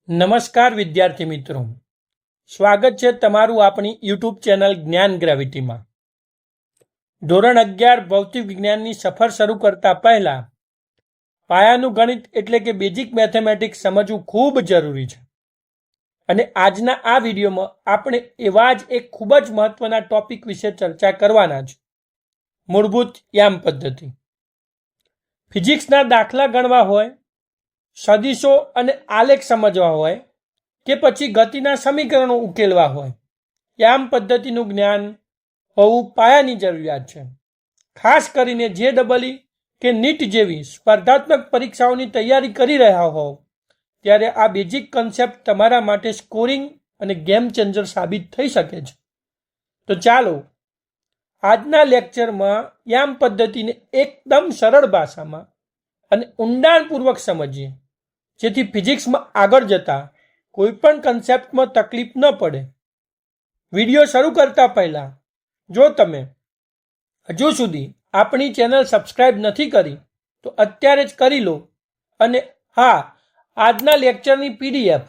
નમસ્કાર વિદ્યાર્થી મિત્રો, સ્વાગત છે તમારું આપણી યુટ્યુબ ચેનલ જ્ઞાન ગ્રેવિટીમાં। ધોરણ 11 ભૌતિક વિજ્ઞાનની સફર શરૂ કરતા પહેલા પાયાનું ગણિત એટલે કે બેઝિક મેથેમેટિક્સ સમજવું ખૂબ જરૂરી છે અને આજના આ વિડીયોમાં આપણે એવા જ એક ખૂબ જ મહત્વના ટોપિક વિશે ચર્ચા કરવાના છે, મૂળભૂત યામ પદ્ધતિ। ફિઝિક્સના દાખલા ગણવા હોય, સદિશો અને આલેખ સમજવા હોય કે પછી ગતિના સમીકરણો ઉકેલવા હોય, યામ પદ્ધતિનું જ્ઞાન હોવું પાયાની જરૂરિયાત છે। ખાસ કરીને JEE કે નીટ જેવી સ્પર્ધાત્મક પરીક્ષાઓની તૈયારી કરી રહ્યા હોવ ત્યારે આ બેઝિક કન્સેપ્ટ તમારા માટે સ્કોરિંગ અને ગેમ ચેન્જર સાબિત થઈ શકે છે। તો ચાલો આજના લેક્ચરમાં યામ પદ્ધતિને એકદમ સરળ ભાષામાં અને ઊંડાણપૂર્વક સમજીએ, જેથી ફિઝિક્સમાં આગળ જતા કોઈ પણ કન્સેપ્ટમાં તકલીફ ન પડે। વિડીયો શરૂ કરતા પહેલા જો તમે હજુ સુધી આપણી ચેનલ સબસ્ક્રાઇબ નથી કરી તો અત્યારે જ કરી લો અને હા, આજના લેક્ચરની PDF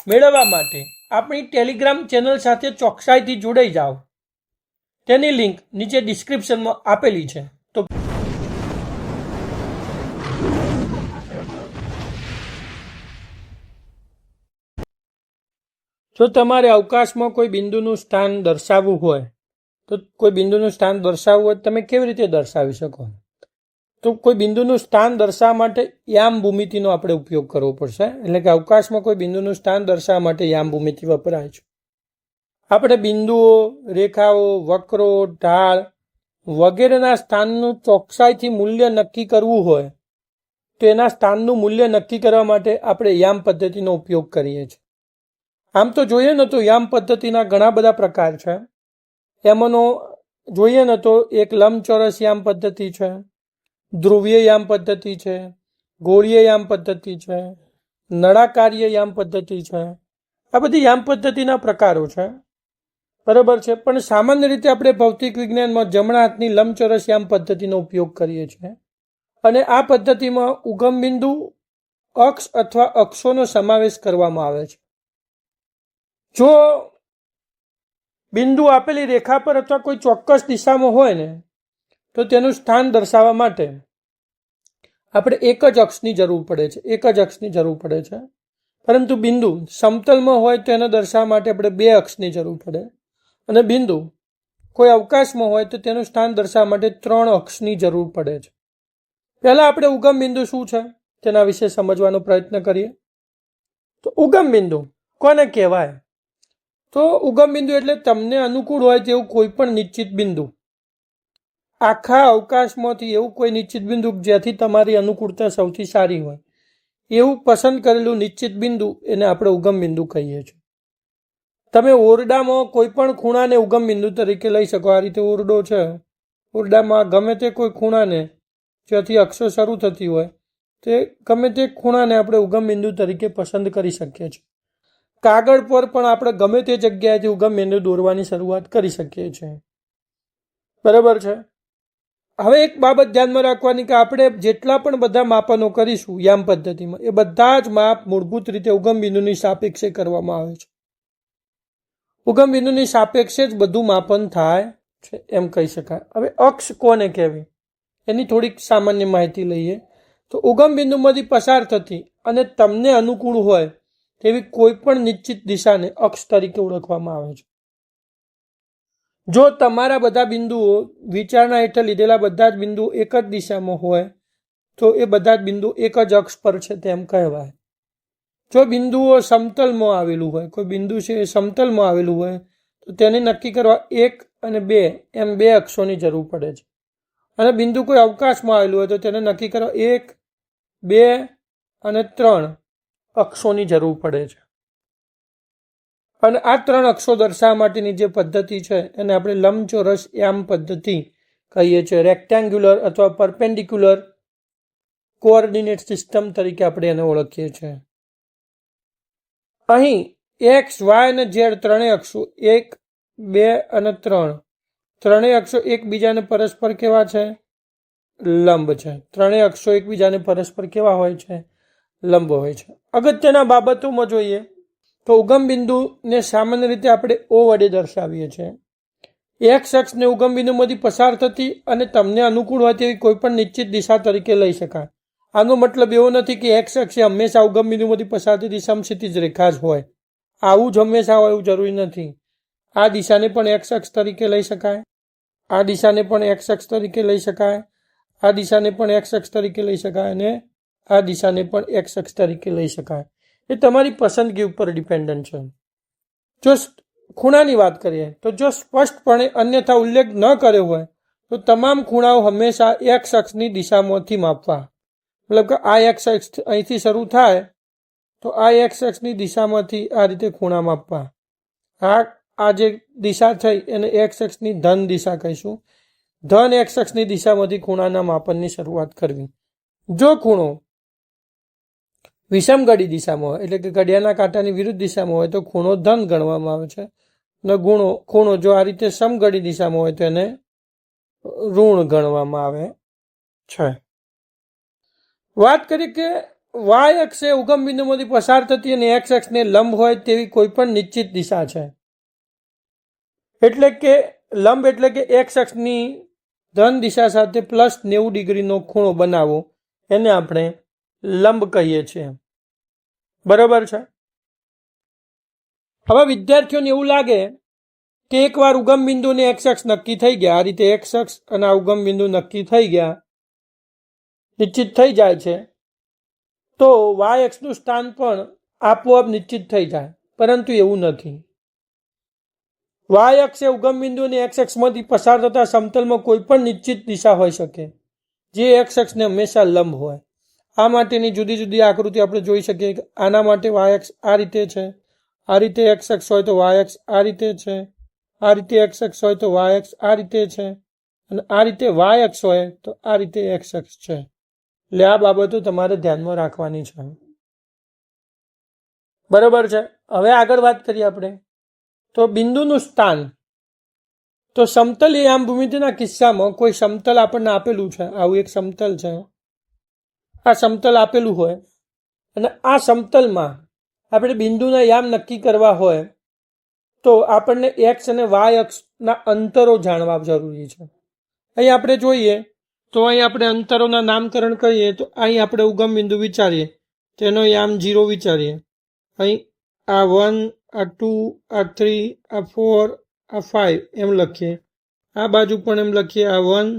મેળવવા માટે આપણી ટેલિગ્રામ ચેનલ સાથે ચોકસાઈથી જોડાઈ જાઓ। તેની લિંક નીચે ડિસ્ક્રિપ્શનમાં આપેલી છે। તો જો તમારે અવકાશમાં કોઈ બિંદુનું સ્થાન દર્શાવવું હોય તો કોઈ બિંદુનું સ્થાન દર્શાવવું હોય તમે કેવી રીતે દર્શાવી શકો? તો કોઈ બિંદુનું સ્થાન દર્શાવવા માટે યામ ભૂમિતિનો આપણે ઉપયોગ કરવો પડશે। એટલે કે અવકાશમાં કોઈ બિંદુનું સ્થાન દર્શાવવા માટે યામ ભૂમિતિ વપરાય છે। આપણે બિંદુઓ, રેખાઓ, વક્રો, ઢાળ વગેરેના સ્થાનનું ચોકસાઈથી મૂલ્ય નક્કી કરવું હોય તો એના સ્થાનનું મૂલ્ય નક્કી કરવા માટે આપણે યામ પદ્ધતિનો ઉપયોગ કરીએ છીએ। આમ તો જોઈએ ને તો યામ પદ્ધતિના ઘણા બધા પ્રકાર છે। એમાંનો જોઈએ ને તો એક લંબચોરસ યામ પદ્ધતિ છે, ધ્રુવીય યામ પદ્ધતિ છે, ગોળીય યામ પદ્ધતિ છે, નળાકારીય યામ પદ્ધતિ છે। આ બધી યામ પદ્ધતિના પ્રકારો છે, બરાબર છે। પણ સામાન્ય રીતે આપણે ભૌતિક વિજ્ઞાનમાં જમણા હાથની લંબચોરસ યામ પદ્ધતિનો ઉપયોગ કરીએ છીએ અને આ પદ્ધતિમાં ઉગમ બિંદુ, અક્ષ અથવા અક્ષોનો સમાવેશ કરવામાં આવે છે। જો બિંદુ આપેલી રેખા પર અથવા કોઈ ચોક્કસ દિશામાં હોય ને તો તેનું સ્થાન દર્શાવવા માટે આપણે એક જ અક્ષની જરૂર પડે છે। પરંતુ બિંદુ સમતલમાં હોય તો એને દર્શાવવા માટે આપણે બે અક્ષની જરૂર પડે અને બિંદુ કોઈ અવકાશમાં હોય તો તેનું સ્થાન દર્શાવવા માટે 3 અક્ષની જરૂર પડે છે। પહેલા આપણે ઉગમ બિંદુ શું છે તેના વિશે સમજવાનો પ્રયત્ન કરીએ। તો ઉગમ બિંદુ કોને કહેવાય? તો ઉગમ બિંદુ એટલે તમને અનુકૂળ હોય તેવું કોઈ પણ નિશ્ચિત બિંદુ, આખા અવકાશમાંથી એવું કોઈ નિશ્ચિત બિંદુ જ્યાંથી તમારી અનુકૂળતા સૌથી સારી હોય એવું પસંદ કરેલું નિશ્ચિત બિંદુ એને આપણે ઉગમ બિંદુ કહીએ છીએ। તમે ઓરડામાં કોઈ પણ ખૂણાને ઉગમ બિંદુ તરીકે લઈ શકો। આ રીતે ઓરડો છે, ઓરડામાં ગમે તે કોઈ ખૂણાને જ્યાંથી અક્ષો શરૂ થતી હોય તે ગમે તે ખૂણાને આપણે ઉગમ બિંદુ તરીકે પસંદ કરી શકીએ છીએ। કાગળ પર પણ આપણે ગમે તે જગ્યાએથી ઉગમ બિંદુ દોરવાની શરૂઆત કરી શકીએ છીએ, બરાબર છે। હવે એક બાબત ધ્યાનમાં રાખવાની કે આપણે જેટલા પણ બધા માપનો કરીશું યામ પદ્ધતિમાં એ બધા જ માપ મૂળભૂત રીતે ઉગમ બિંદુની સાપેક્ષે કરવામાં આવે છે। ઉગમ બિંદુની સાપેક્ષે જ બધું માપન થાય છે એમ કહી શકાય। હવે અક્ષ કોને કહેવી એની થોડીક સામાન્ય માહિતી લઈએ। તો ઉગમ બિંદુમાંથી પસાર થતી અને તમને અનુકૂળ હોય તેવી કોઈ પણ નિશ્ચિત દિશાને અક્ષ તરીકે ઓળખવામાં આવે છે। જો તમારા બધા બિંદુઓ વિચારણા હેઠળ લીધેલા બધા જ બિંદુઓ એક જ દિશામાં હોય તો એ બધા જ બિંદુ એક જ અક્ષ પર છે તેમ કહેવાય। જો બિંદુઓ સમતલમાં આવેલું હોય, કોઈ બિંદુ છે એ સમતલમાં આવેલું હોય તો તેને નક્કી કરવા 1 અને 2 એમ 2 અક્ષોની જરૂર પડે છે અને બિંદુ કોઈ અવકાશમાં આવેલું હોય તો તેને નક્કી કરવા 1, 2 અને 3 અક્ષોની જરૂર પડે છે। અને આ 3 અક્ષો દર્શાવવા માટેની જે પદ્ધતિ છે એને આપણે લંબચોરસ યામ પદ્ધતિ કહીએ છીએ। રેક્ટેન્ગ્યુલર અથવા પરપેન્ડિક્યુલર કોઓર્ડિનેટ સિસ્ટમ તરીકે આપણે એને ઓળખીએ છીએ। અહીં x, y અને z ત્રણેય અક્ષો 1, 2 અને 3 ત્રણેય અક્ષો એકબીજાને પરસ્પર કેવા છે? લંબ છે। ત્રણેય અક્ષો એકબીજાને પરસ્પર કેવા હોય છે? લંબ હોય છે. અગત્યના બાબતોમાં જોઈએ તો ઉગમ બિંદુને સામાન્ય રીતે આપણે ઓ વડે દર્શાવીએ છીએ. એક્સ અક્ષને ઉગમ બિંદુમાંથી પસાર થતી અને તમને અનુકૂળ હોય તેવી કોઈ પણ નિશ્ચિત દિશા તરીકે લઈ શકાય. આનો મતલબ એવો નથી કે એક્સ અક્ષ એ હંમેશા ઉગમ બિંદુમાંથી પસાર થતી સમક્ષિતિજ રેખા જ હોય. આવું જ હંમેશા હોય એવું જરૂરી નથી. આ દિશાને પણ એક્સ અક્ષ તરીકે લઈ શકાય, આ દિશાને પણ એક્સ અક્ષ તરીકે લઈ શકાય, આ દિશાને પણ એક્સ અક્ષ તરીકે લઈ શકાય અને આ દિશાને પણ એક્સ અક્ષ તરીકે લઈ શકાય. એ તમારી પસંદગી ઉપર ડિપેન્ડન્ટ છે. જો ખૂણાની વાત કરીએ તો જો સ્પષ્ટપણે અન્યથા ઉલ્લેખ ન કર્યો હોય તો તમામ ખૂણાઓ હંમેશા એક્સ અક્ષની દિશામાંથી માપવા. મતલબ કે આ એક્સ અક્ષ અહીંથી શરૂ થાય તો આ એક્સ અક્ષની દિશામાંથી આ રીતે ખૂણા માપવા. આ જે દિશા થઈ એને એક્સ અક્ષની ધન દિશા કહીશું. ધન એક્સ અક્ષની દિશામાંથી ખૂણાના માપનની શરૂઆત કરવી. જો ખૂણો વિષમગડી દિશામાં હોય એટલે કે ઘડિયાળના કાંટાની વિરુદ્ધ દિશામાં હોય તો ખૂણો ધન ગણવામાં આવે છે અને ખૂણો જો આ રીતે સમગડી દિશામાં હોય તો એને ઋણ ગણવામાં આવે છે. વાત કરીએ કે વાય અક્ષે ઉગમ બિંદુમાંથી પસાર થતી અને એક્સ અક્ષને લંબ હોય તેવી કોઈ પણ નિશ્ચિત દિશા છે. એટલે કે લંબ એટલે કે એક્સ અક્ષની ધન દિશા સાથે +90 ડિગ્રીનો ખૂણો બનાવો એને આપણે લંબ કહીએ છીએ. બરાબર છે. હવે વિદ્યાર્થીઓને એવું લાગે કે એકવાર ઉગમ બિંદુ અને એક્સ અક્ષ નક્કી થઈ ગયા, આ રીતે એક્સ અક્ષ અને આ ઉગમ બિંદુ નક્કી થઈ ગયા, નિશ્ચિત થઈ જાય છે તો વાય અક્ષનું સ્થાન પણ આપોઆપ નિશ્ચિત થઈ જાય. પરંતુ એવું નથી. વાય અક્ષ એ ઉગમ બિંદુ અને એક્સ અક્ષમાંથી પસાર થતા સમતલમાં કોઈ પણ નિશ્ચિત દિશા હોઈ શકે જે એક્સ અક્ષને હંમેશા લંબ હોય. આ માટેની જુદી જુદી આકૃતિ આપણે જોઈ શકીએ કે આના માટે વાય અક્ષ આ રીતે છે, આ રીતે એક્સ અક્ષ હોય તો વાય અક્ષ આ રીતે છે, આ રીતે એક્સ અક્ષ હોય તો વાય અક્ષ આ રીતે છે અને આ રીતે વાય અક્ષ હોય તો આ રીતે એક્સ અક્ષ છે. એટલે આ બાબતો તમારે ધ્યાનમાં રાખવાની છે. બરાબર છે. હવે આગળ વાત કરીએ આપણે તો બિંદુનું સ્થાન. તો સમતલ યામ ભૂમિતિના કિસ્સામાં કોઈ સમતલ આપણને આપેલું છે, આવું એક સમતલ છે, આ સમતલ આપેલું હોય અને આ સમતલમાં આપણે બિંદુના યામ નક્કી કરવા હોય તો આપણને એક્સ અને વાય અક્ષના અંતરો જાણવા જરૂરી છે. અહીં આપણે જોઈએ તો અહીં આપણે અંતરોના નામકરણ કરીએ તો અહીં આપણે ઉગમ બિંદુ વિચારીએ તેનો યામ 0 વિચારીએ. અહીં આ 1, આ 2, આ 3, આ 4, આ 5 એમ લખીએ. આ બાજુ પણ એમ લખીએ, આ 1,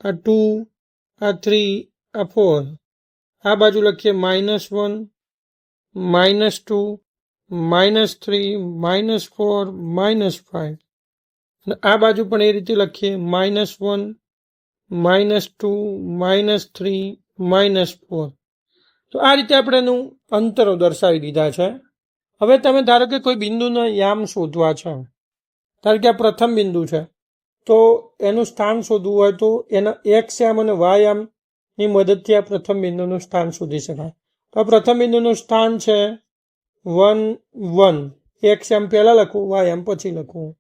આ 2, આ 3, આ 4. આ બાજુ લખીએ -1, -2, -3, -4, -5. અને આ બાજુ પણ એ રીતે લખીએ -1, -2, -3, -4. તો આ રીતે આપણે એનું અંતરો દર્શાવી દીધા છે. હવે તમે ધારો કે કોઈ બિંદુનો યામ શોધવા છે, ધારો કે આ પ્રથમ બિંદુ છે તો એનું સ્થાન શોધવું હોય તો એના એક્સ યામ અને વાય યામની મદદથી આ પ્રથમ બિંદુનું સ્થાન શોધી શકાય. તો આ પ્રથમ બિંદુનું સ્થાન છે 1, 1. એક્સ યામ પહેલાં લખવું, વાય યામ પછી લખવું.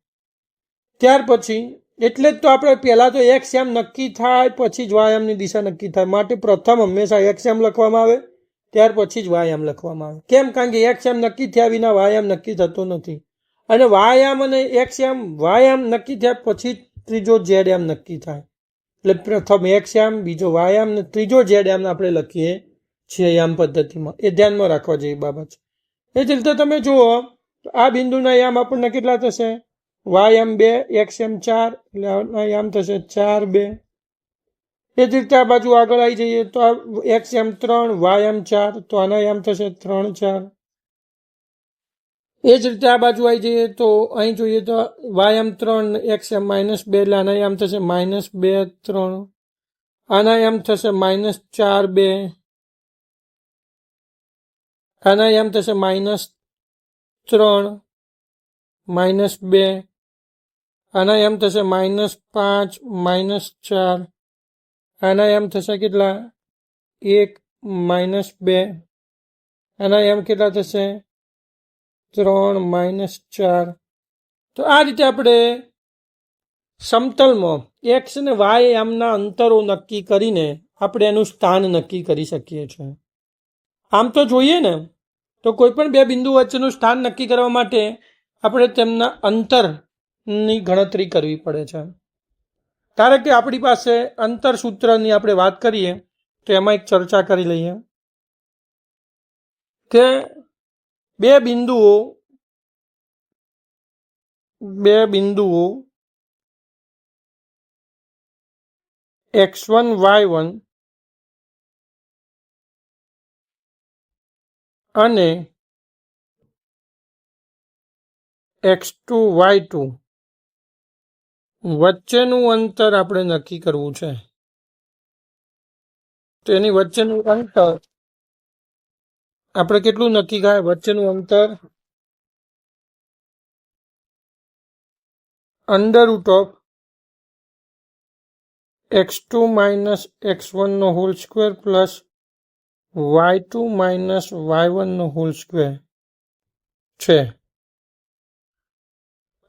ત્યાર પછી એટલે જ તો આપણે પહેલાં તો એક્સ યામ નક્કી થાય પછી જ વાય યામની દિશા નક્કી થાય. માટે પ્રથમ હંમેશા એક્સ યામ લખવામાં આવે ત્યાર પછી જ વાય યામ લખવામાં આવે. કેમ? કારણ કે એક્સ યામ નક્કી થયા વિના વાય યામ નક્કી થતો નથી અને વાય યામ અને એક્સ યામ વાય યામ નક્કી થયા પછી ત્રીજો ઝેડ યામ નક્કી થાય. એટલે પ્રથમ એક્સ યામ, બીજો વાય યામ ને ત્રીજો ઝેડ યામ આપણે લખીએ છીએ યામ પદ્ધતિમાં. એ ધ્યાનમાં રાખવા જેવી બાબત છે. એ જ રીતે તમે જુઓ આ બિંદુના યામ આપણને કેટલા થશે? વાય યામ 2, એક્સ યામ 4 એટલે આના યામ થશે 4, 2. એ જ રીતે આ બાજુ આગળ આવી જઈએ તો આ એક્સ યામ 3, વાય યામ 4 તો આના યામ થશે 3, 4. એ જ રીતે આ બાજુ આવી જઈએ તો અહીં જોઈએ તો વાય યામ 3, એક્સ યામ -2 એટલે આના યામ થશે -2, 3. આના યામ થશે -4, 2. આના યામ થશે -3, -2. આના યામ થશે -5, -4. આના યામ થશે કેટલા? 1, -2. આના યામ કેટલા થશે? 3, -4. તો આ રીતે આપણે સમતલમાં એક્સ અને વાય યામના અંતરો નક્કી કરીને આપણે એનું સ્થાન નક્કી કરી શકીએ છીએ. આમ તો જોઈએ ને તો કોઈ પણ બે બિંદુ વચ્ચેનું સ્થાન નક્કી કરવા માટે આપણે તેમના અંતરની ગણતરી કરવી પડે છે. ધારો કે આપણી પાસે અંતર સૂત્રની આપણે વાત કરીએ તો એમાં એક ચર્ચા કરી લઈએ કે બે બિંદુઓ x1 y1 અને x2 y2 વચ્ચેનું અંતર આપણે નક્કી કરવું છે. તો એની વચ્ચેનું અંતર આપણે કેટલું નક્કી થાય? વચ્ચેનું અંતર √ x2 minus x1 નો whole square plus y2 minus y1 નો હોલ સ્ક્વેર છે.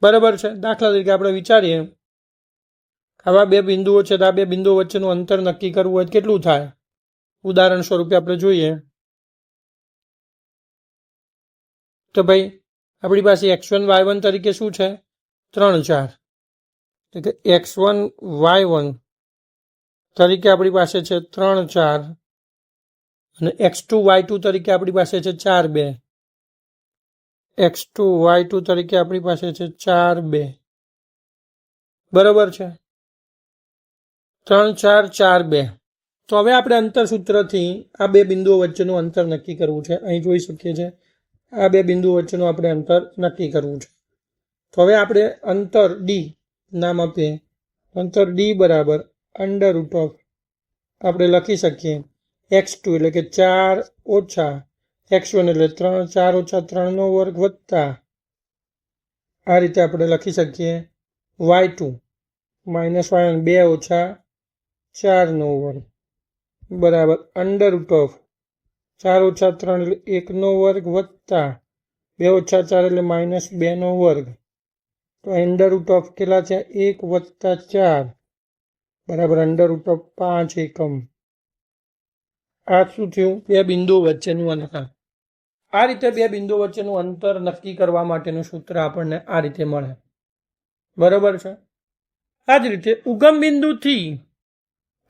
બરાબર છે. દાખલા તરીકે આપણે વિચારીએ આવા બે બિંદુઓ છે તો આ બે બિંદુઓ વચ્ચેનું અંતર નક્કી કરવું હોય કેટલું થાય? ઉદાહરણ સ્વરૂપે આપણે જોઈએ તો ભાઈ આપણી પાસે x1 y1 તરીકે શું છે? 3 4. એટલે કે x1 y1 તરીકે આપણી પાસે છે 3 4 અને x2 y2 તરીકે આપણી પાસે છે 4 2. x2 y2 તરીકે આપણી પાસે છે 4 2. બરાબર છે. 3 4 4 2. તો હવે આપણે અંતર સૂત્રથી આ બે બિંદુઓ વચ્ચેનું અંતર નક્કી કરવું છે. અહીં જોઈ શકીએ છીએ આ બે બિંદુઓ વચ્ચેનું આપણે અંતર નક્કી કરવું છે. તો હવે આપણે અંતર ડી નામ આપીએ. અંતર ડી બરાબર √ આપણે લખી શકીએ x2 એટલે કે 4 ઓછા x1 એટલે 3 4 ઓછા 3 નો વર્ગ વત્તા આ રીતે આપણે લખી શકીએ y2 માઇનસ y1 2 ઓછા 4 નો વર્ગ બરાબર √ 4 ઓછા 3 એટલે 1 નો વર્ગ વત્તા 2 ઓછા 4 એટલે માઇનસ 2 નો વર્ગ. તો √ કેટલા છે? 1 વત્તા 4 બરાબર √ 5 એકમ. આ શું થયું? બે બિંદુઓ વચ્ચેનું અંતર. આ રીતે બે બિંદુઓ વચ્ચેનું અંતર નક્કી કરવા માટેનું સૂત્ર આપણને આ રીતે મળે. બરાબર છે. આ જ રીતે ઉગમ બિંદુથી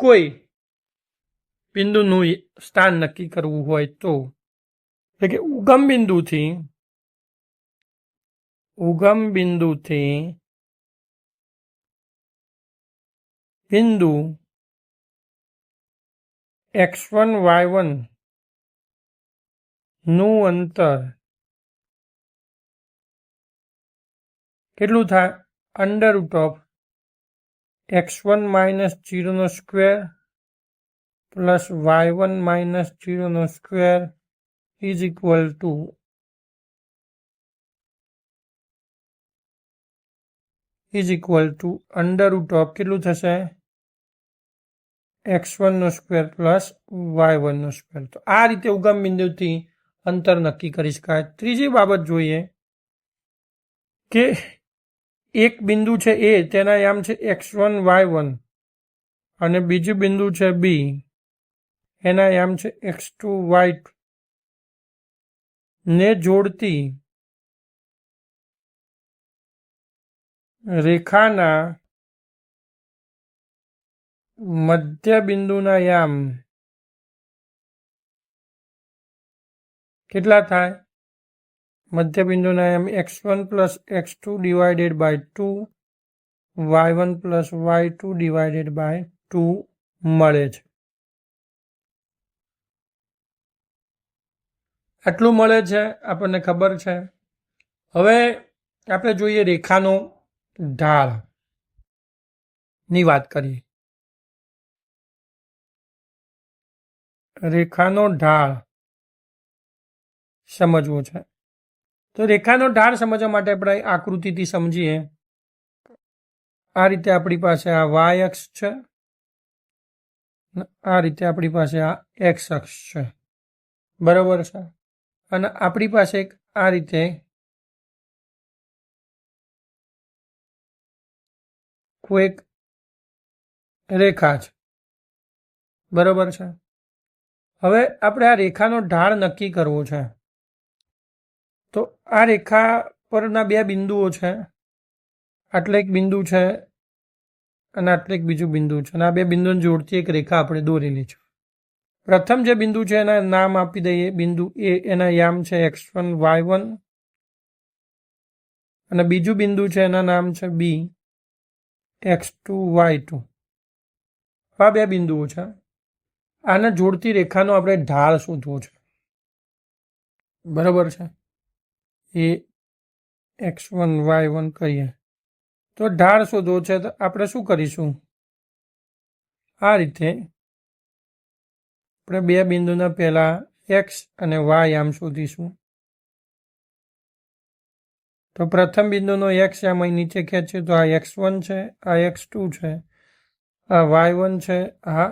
કોઈ બિંદુનું સ્થાન નક્કી કરવું હોય તો એટલે કે ઉગમ બિંદુથી બિંદુ x1 y1 નું અંતર કેટલું થાય? √ x1 minus 0 નો સ્ક્વેર પ્લસ y1 minus 0 નો સ્ક્વેર ઇઝ ઇક્વલ ટુ √ કેટલું થશે? x1 નો સ્ક્વેર પ્લસ y1 નો સ્ક્વેર. તો આ રીતે ઉગમ બિંદુથી અંતર નક્કી કરી શકાય. ત્રીજી બાબત જોઈએ કે એક બિંદુ છે એ તેના યામ છે x1 y1 અને બીજું બિંદુ છે બી એના યામ છે x2 y2 ને જોડતી રેખાના મધ્ય બિંદુના યામ કેટલા થાય? મધ્ય બિંદુના યામ x1 plus x2 divided by 2 y1 plus y2 divided by 2 મળે છે. આટલું મળે છે આપણને ખબર છે. હવે આપણે જોઈએ રેખાનો ઢાળ ની વાત કરીએ. રેખાનો ઢાળ સમજવો છે. તો રેખાનો ઢાળ સમજવા માટે આપણે આકૃતિથી સમજીએ. આ રીતે આપણી પાસે આ y અક્ષ છે, આ રીતે આપણી પાસે આ x અક્ષ છે. બરાબર છે. અને આપણી પાસે આ રીતે કોઈ રેખા છે. બરાબર છે. હવે આપણે આ રેખાનો ઢાળ નક્કી કરવો છે. તો આ રેખા પરના બે બિંદુઓ છે. આટલે એક બિંદુ છે અને આટલે એક બીજું બિંદુ છે, અને આ બે બિંદુને જોડતી એક રેખા આપણે દોરેલી છે. પ્રથમ જે બિંદુ છે એના નામ આપી દઈએ. બિંદુ એ, એના યામ છે x1 y1, અને બીજું બિંદુ છે એના નામ છે બી x2 y2. આ બે બિંદુઓ છે. આને જોડતી રેખાનો આપણે ઢાળ શોધવો છે. બરાબર છે. એ x1 y1 કહીએ તો ઢાળ શોધવો છે. તો આપણે શું કરીશું, આ રીતે આપણે બે બિંદુના પહેલા x અને y યામ શોધીશું. તો પ્રથમ બિંદુનો x યામ અહીં નીચે ખેંચીએ તો આ x1 છે, આ x2 છે, આ y1 છે, આ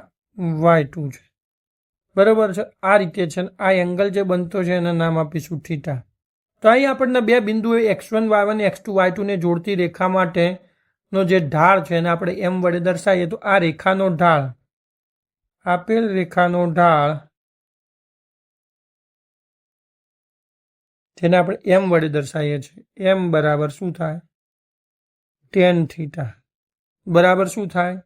y2 છે. બરાબર છે. આ રીતે છે. આ એંગલ જે બનતો છે એના નામ આપીશું થીટા. તો અહીં આપણને બે બિંદુઓ x1 y1 x2 y2 ને જોડતી રેખા માટેનો જે ઢાળ છે એને આપણે m વડે દર્શાવીએ. તો આ રેખાનો ઢાળ, આપેલ રેખાનો ઢાળ જેને આપણે m વડે દર્શાવીએ છીએ, m બરાબર શું થાય, tan થીટા બરાબર શું થાય,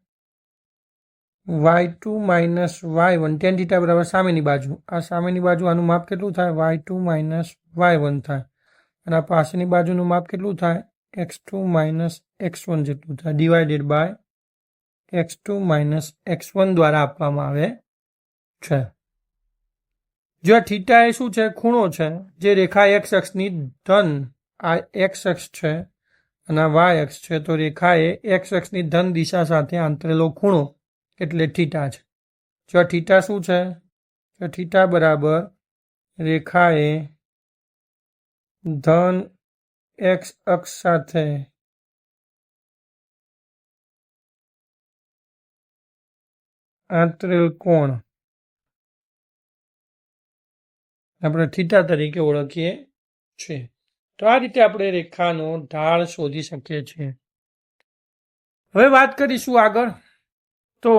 y2 minus y1. tan theta બરાબર સામેની બાજુ, આ સામેની બાજુ આનું માપ કેટલું થાય, y2 માઇનસ y1 થાય, અને આ પાછળની બાજુનું માપ કેટલું થાય, x2 માઇનસ x1 જેટલું થાય, divided by x2 minus x1 દ્વારા આપવામાં આવે છે. જો થીટા એ શું છે, ખૂણો છે, જે રેખા x અક્ષની ધન, આ x અક્ષ છે અને આ y અક્ષ છે, તો રેખા એ x અક્ષની ધન દિશા સાથે આંતરેલો ખૂણો એટલે થીટા છે. જો થીટા શું છે, તો થીટા બરાબર રેખા એ ધન x અક્ષ સાથે આંતરેલ કોણ આપણે થીટા તરીકે ઓળખીએ છીએ. તો આ રીતે આપણે રેખાનો ઢાળ શોધી શકીએ છીએ. હવે વાત કરીશું આગળ. તો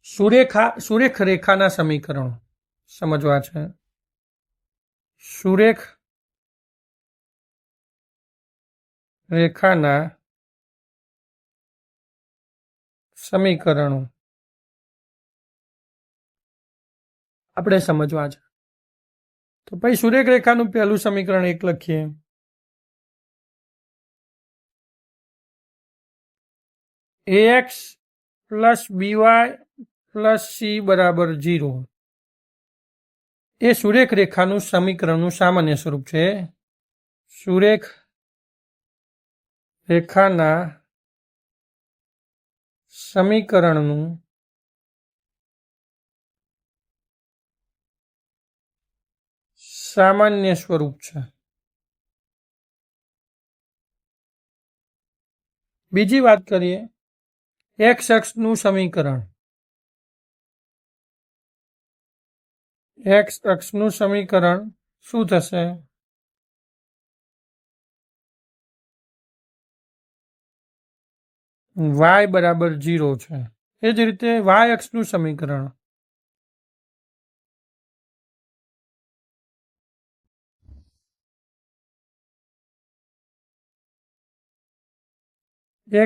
સુરેખ રેખાના સમીકરણો સમજવા છે. સુરેખ રેખાના સમીકરણો આપણે સમજવા છે. તો પછી સુરેખ રેખાનું પહેલું સમીકરણ 1 લખીએ. ax plus by plus c બરાબર 0 એ સુરેખ રેખાનું સમીકરણનું સામાન્ય સ્વરૂપ છે. સુરેખ રેખાના સમીકરણનું સામાન્ય સ્વરૂપ છે. બીજી વાત કરીએ, x અક્ષનું સમીકરણ. x અક્ષનું સમીકરણ શું થશે, y બરાબર 0 છે. એ જ રીતે y અક્ષનું સમીકરણ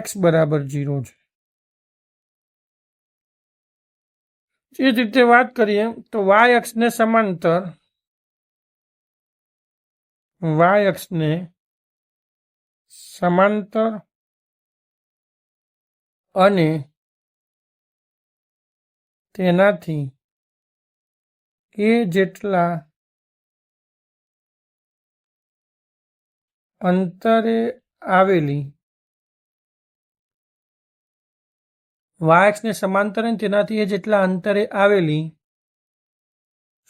x બરાબર 0 છે. એ જ રીતે વાત કરીએ તો y અક્ષને સમાંતર, y અક્ષને સમાંતર અને તેનાથી એ જેટલા અંતરે આવેલી, y અક્ષને સમાંતર અને તેનાથી એ જેટલા અંતરે આવેલી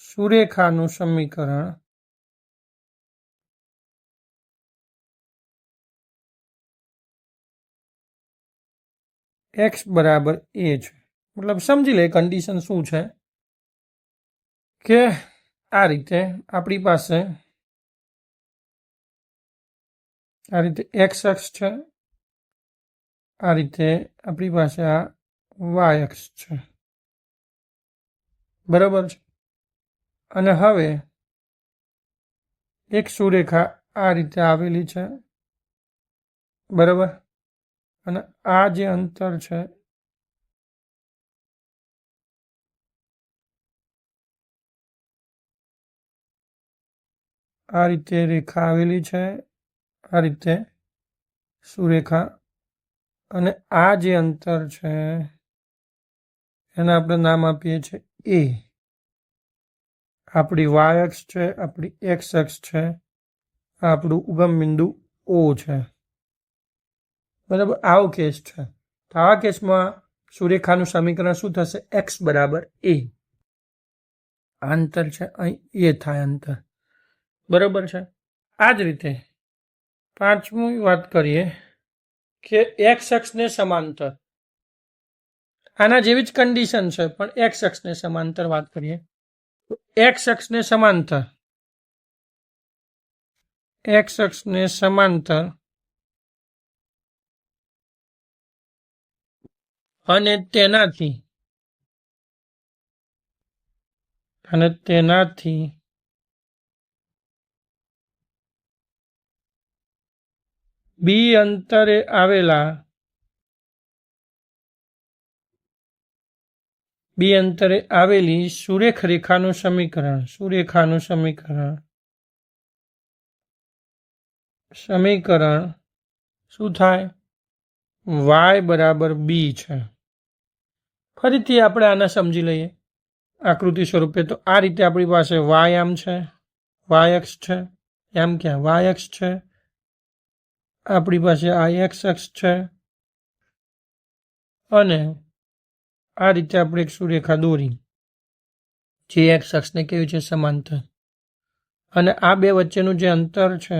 સુરેખાનું સમીકરણ x બરાબર a છે. મતલબ સમજી લે કન્ડિશન શું છે કે આ રીતે આપણી પાસે આ રીતે x અક્ષ છે, આ રીતે આપણી પાસે આ y અક્ષ છે. બરાબર છે। અને હવે એક સુરેખા આ રીતે આવેલી છે, બરાબર। અને આ જે અંતર છે આ રીતે રેખા આવેલી છે, આ રીતે સુરેખા, અને આ જે અંતર છે એને આપણે નામ આપીએ છીએ એ। આપણી વાય અક્ષ છે, આપણી એક્સ અક્ષ છે, આપણું ઉગમ બિંદુ ઓ છે, બરાબર। આવો કેસ છે, તો આવા કેસમાં સુરેખાનું સમીકરણ શું થશે? એક્સ બરાબર એ। આ અંતર છે, અહીં એ થાય અંતર, બરાબર છે। આ જ રીતે પાંચમી વાત કરીએ કે એક્સ અક્ષને સમાંતર, આના જેવી જ કન્ડિશન છે પણ એક્સ અક્ષને સમાંતર વાત કરીએ તો એક્સ અક્ષને સમાંતર, એક્સ અક્ષને સમાંતર અને તેનાથી બી અંતરે આવેલી સુરેખ રેખાનું સમીકરણ શું થાય? વાય બરાબર બી છે। ફરીથી આપણે આને સમજી લઈએ આકૃતિ સ્વરૂપે। તો આ રીતે આપણી પાસે વાય આમ છે, વાય અક્ષ છે, એમ ક્યાં વાય અક્ષ છે, આપણી પાસે આ એક્સ અક્ષ છે, અને આ રીતે આપણે એક સુરેખા દોરી જે એક્સ અક્ષને કેવી છે? સમાંતર। અને આ બે વચ્ચેનું જે અંતર છે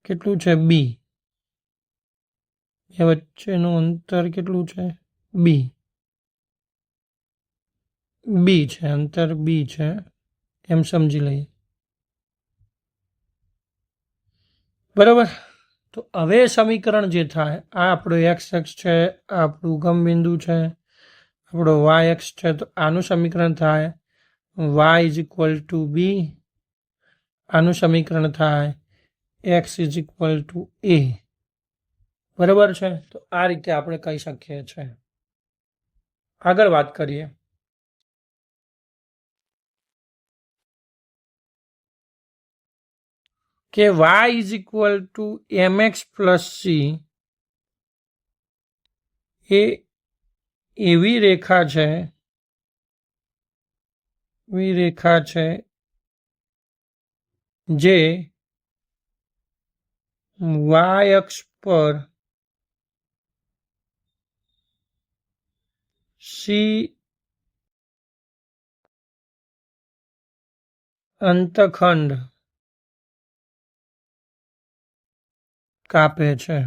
કેટલું છે? બી। એ વચ્ચેનું અંતર કેટલું છે? બી છે, અંતર બી છે, એમ સમજી લઈએ, બરાબર। તો હવે સમીકરણ જે થાય, આ આપણો એક્સ અક્ષ છે, આ આપણું ઉગમ બિંદુ છે, આપણો વાય અક્ષ છે, તો આનું સમીકરણ થાય વાય ઇઝ ઇક્વલ ટુ બી, આનું સમીકરણ થાય એક્સ ઇઝ ઇક્વલ ટુ એ, બરાબર છે। તો આ રીતે આપણે કહી શકીએ છીએ। આગળ વાત કરીએ કે y is equal to mx plus C એ એવી રેખા છે જે વાય અક્ષ પર સી અંતખંડ કાપે છે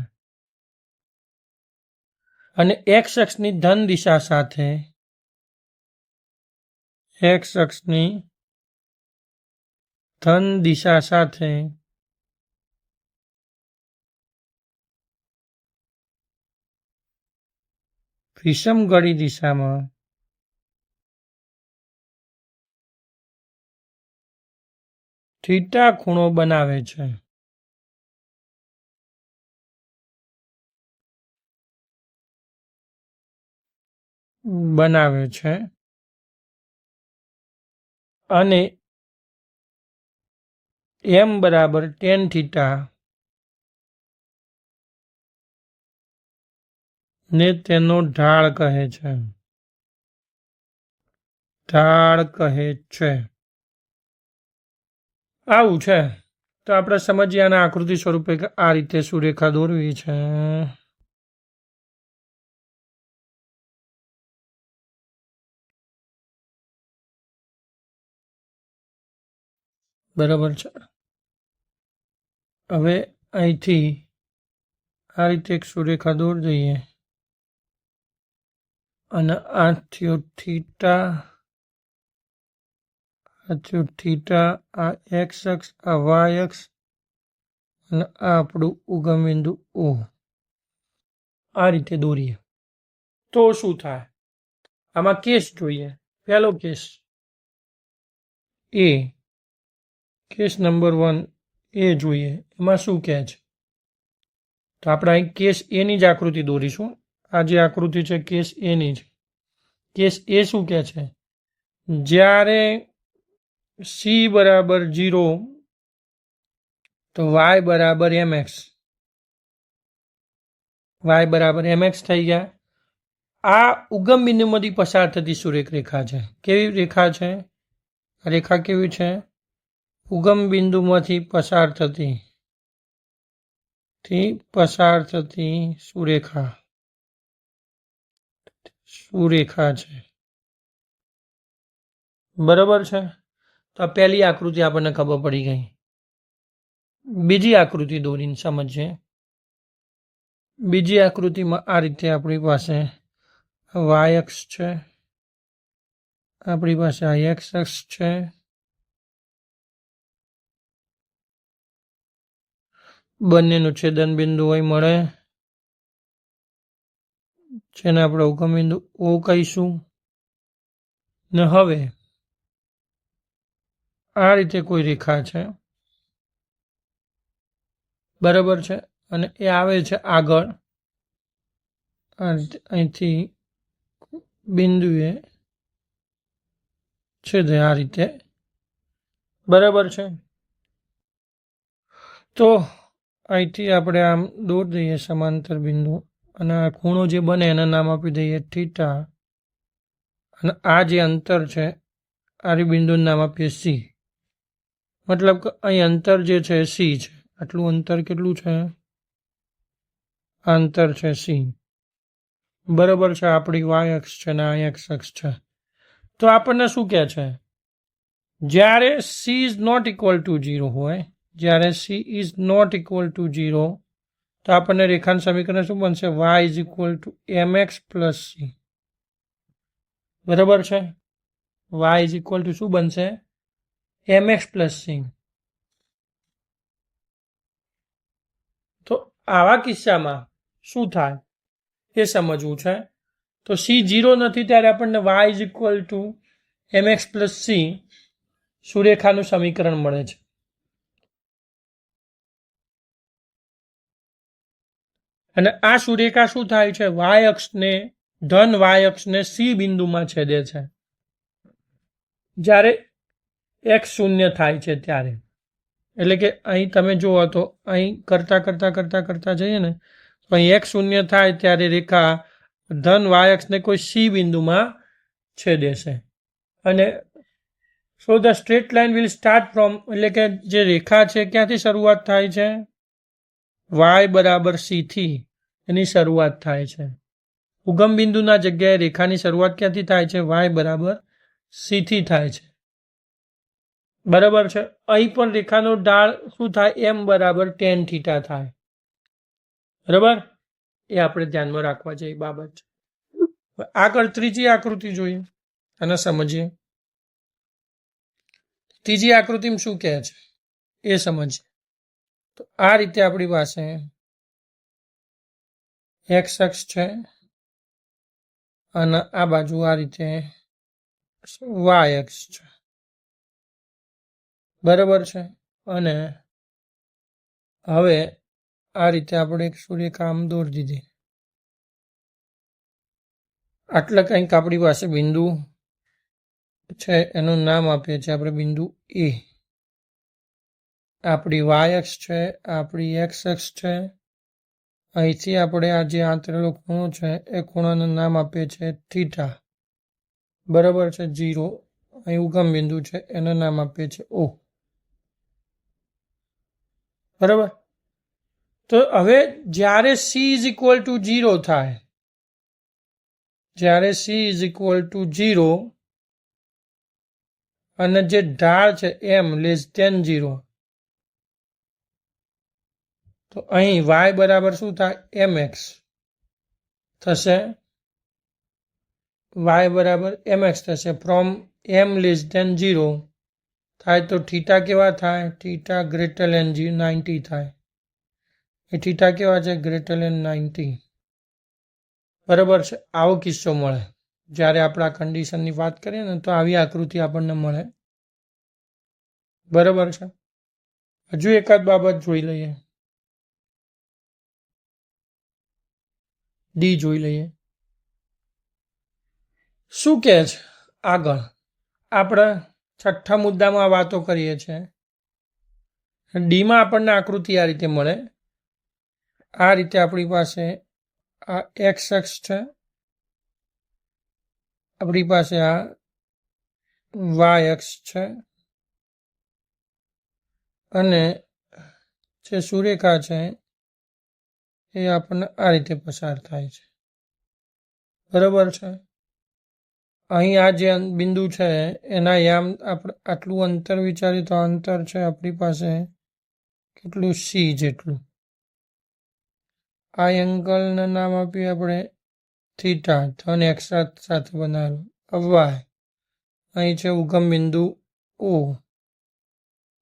અને એક્સ અક્ષની ધન દિશા સાથે વિષમગળી દિશામાં થીટા ખૂણો બનાવે છે। અને એમ બરાબર ટેન થીટા ને તેનો ઢાળ કહે છે। આવું છે। તો આપણે સમજીએ આના આકૃતિ સ્વરૂપે કે આ રીતે સુરેખા દોરવી છે, બરાબર છે। હવે અહીંથી આ રીતે એક સુરેખા દોર દઈએ અને આ થયો થીટા, આ એક્સ અક્ષ, આ વાય અક્ષ, અને આ આપણું ઉગમ બિંદુ ઓ, આ રીતે દોરીએ તો શું થાય? આમાં કેસ જોઈએ। પહેલો કેસ એ, કેસ નંબર 1 એ જોઈએ, એમાં શું કહે છે? તો આપણે અહીં કેસ એની જ આકૃતિ દોરીશું. આ જે આકૃતિ છે કેસ એની જ. કેસ એ શું કહે છે? જ્યારે સી બરાબર 0 તો વાય બરાબર mx, વાય બરાબર mx થઈ ગયા. આ ઉગમ બિંદુમાંથી પસાર થતી સુરેખ રેખા છે. કેવી રેખા છે? રેખા કેવી છે? ઉગમ બિંદુમાંથી પસાર થતી સુરેખા છે. બરાબર છે. તો આ પહેલી આકૃતિ આપણને ખબર પડી ગઈ. બીજી આકૃતિ દોરીને સમજીએ. બીજી આકૃતિમાં આ રીતે આપણી પાસે વાય અક્ષ છે, આપણી પાસે આ એક્સ અક્ષ છે, બંનેનું છેદન બિંદુ હોય મળે, જેને આપણે ઉગમ બિંદુ ઓ કહીશું. ને હવે આ રીતે કોઈ રેખા છે, બરાબર છે, અને એ આવે છે આગળ અહીંથી બિંદુએ છેદે આ રીતે, બરાબર છે. તો અહીંથી આપણે આમ દોર દઈએ સમાંતર બિંદુ, અને આ ખૂણો જે બને એના નામ આપી દઈએ થીટા, અને આ જે અંતર છે આ બિંદુનું નામ આપીએ સી. મતલબ કે અહીં અંતર જે છે સી છે. આટલું અંતર કેટલું છે? અંતર છે સી. બરાબર છે. આપણી વાય અક્ષ છે ને આ એક્સ અક્ષ છે. તો આપણને શું કહે છે? જ્યારે C is not equal to 0 હોય, જ્યારે C is not equal to 0, તો આપણને રેખાનું સમીકરણ શું બનશે? Y is equal to mx plus C. બરાબર છે. વાય ઇઝ ઇક્વલ ટુ શું બનશે? mx plus C. તો આવા કિસ્સામાં શું થાય એ સમજવું છે. તો સી 0 નથી ત્યારે આપણને y is equal to mx plus C સુરેખાનું સમીકરણ મળે છે. અને આ સુરેખા શું થાય છે? વાય અક્ષને, ધન વાય અક્ષને સી બિંદુમાં છેદે છે જ્યારે x 0 થાય છે ત્યારે. એટલે કે અહીં તમે જુઓ તો અહીં કરતા જઈએ ને, તો અહીં x 0 થાય ત્યારે રેખા ધન વાય અક્ષને કોઈ સી બિંદુમાં છેદે છે. અને so the straight line will start from, એટલે કે જે રેખા છે ક્યાંથી શરૂઆત થાય છે? વાય બરાબર સી થી એની શરૂઆત થાય છે. ઉગમ બિંદુના જગ્યાએ રેખાની શરૂઆત ક્યાંથી થાય છે? વાય બરાબર સી થી થાય છે. બરાબર છે. અહીં પણ રેખાનો ઢાળ શું થાય? એમ બરાબર tan થીટા થાય. બરાબર, એ આપણે ધ્યાનમાં રાખવા જેવી બાબત છે. આગળ ત્રીજી આકૃતિ જોઈએ અને સમજીએ. ત્રીજી આકૃતિમાં શું કહે છે એ સમજીએ. તો આ રીતે આપણી પાસે એક્સ અક્ષ છે અને આ બાજુ આ રીતે વાય અક્ષ છે. બરાબર છે. અને હવે આ રીતે આપણે એક સુરેખા આમ દોરી દીધી. આટલે કંઈક આપણી પાસે બિંદુ છે, એનું નામ આપીએ છીએ આપણે બિંદુ એ. આપણી વાય અક્ષ છે, આપણી એક્સ અક્ષ છે. અહીંથી આપણે આ જે આંતરેલો ખૂણો છે એ ખૂણાનું નામ આપીએ છીએ થીટા. બરાબર છે. 0 અહીં ઉગમ બિંદુ છે, એનું નામ આપીએ છીએ ઓ. બરાબર. તો હવે જ્યારે સી ઇઝ ઇક્વલ ટુ 0 થાય, જ્યારે સી ઇઝ ઇક્વલ ટુ 0 અને જે ઢાળ છે એમ લેસ ધેન 0, તો અહીં વાય બરાબર શું થાય? mx થશે. વાય બરાબર mx થશે. ફ્રોમ m લેસ ધેન 0 થાય તો થીટા કેવા થાય? થીટા ગ્રેટર ધેન 90 થાય. એ થીટા કેવા છે? Greater than 90. બરાબર છે. આવો કિસ્સો મળે. જ્યારે આપણે આ કન્ડિશનની વાત કરીએ ને તો આવી આકૃતિ આપણને મળે. બરાબર છે. હજુ એકાદ બાબત જોઈ લઈએ. ડી જોઈ લઈએ શું કહે છે. આગળ આપણે છઠ્ઠા મુદ્દામાં આ વાતો કરીએ છીએ. ડીમાં આપણને આકૃતિ આ રીતે મળે. આ રીતે આપણી પાસે આ એક્સ અક્ષ છે, આપણી પાસે આ વાય અક્ષ છે અને જે સુરેખા છે એ આપણને આ રીતે પસાર થાય છે. બરાબર છે. અહીં આ જે બિંદુ છે એના યામ આપણે આટલું અંતર વિચારીએ તો અંતર છે આપણી પાસે કેટલું સી જેટલું. આ એંગલના નામ આપીએ આપણે થીટા, ધન એક્સ સાથે બનાવેલું. વાય અહીં છે ઉગમ બિંદુ ઓ.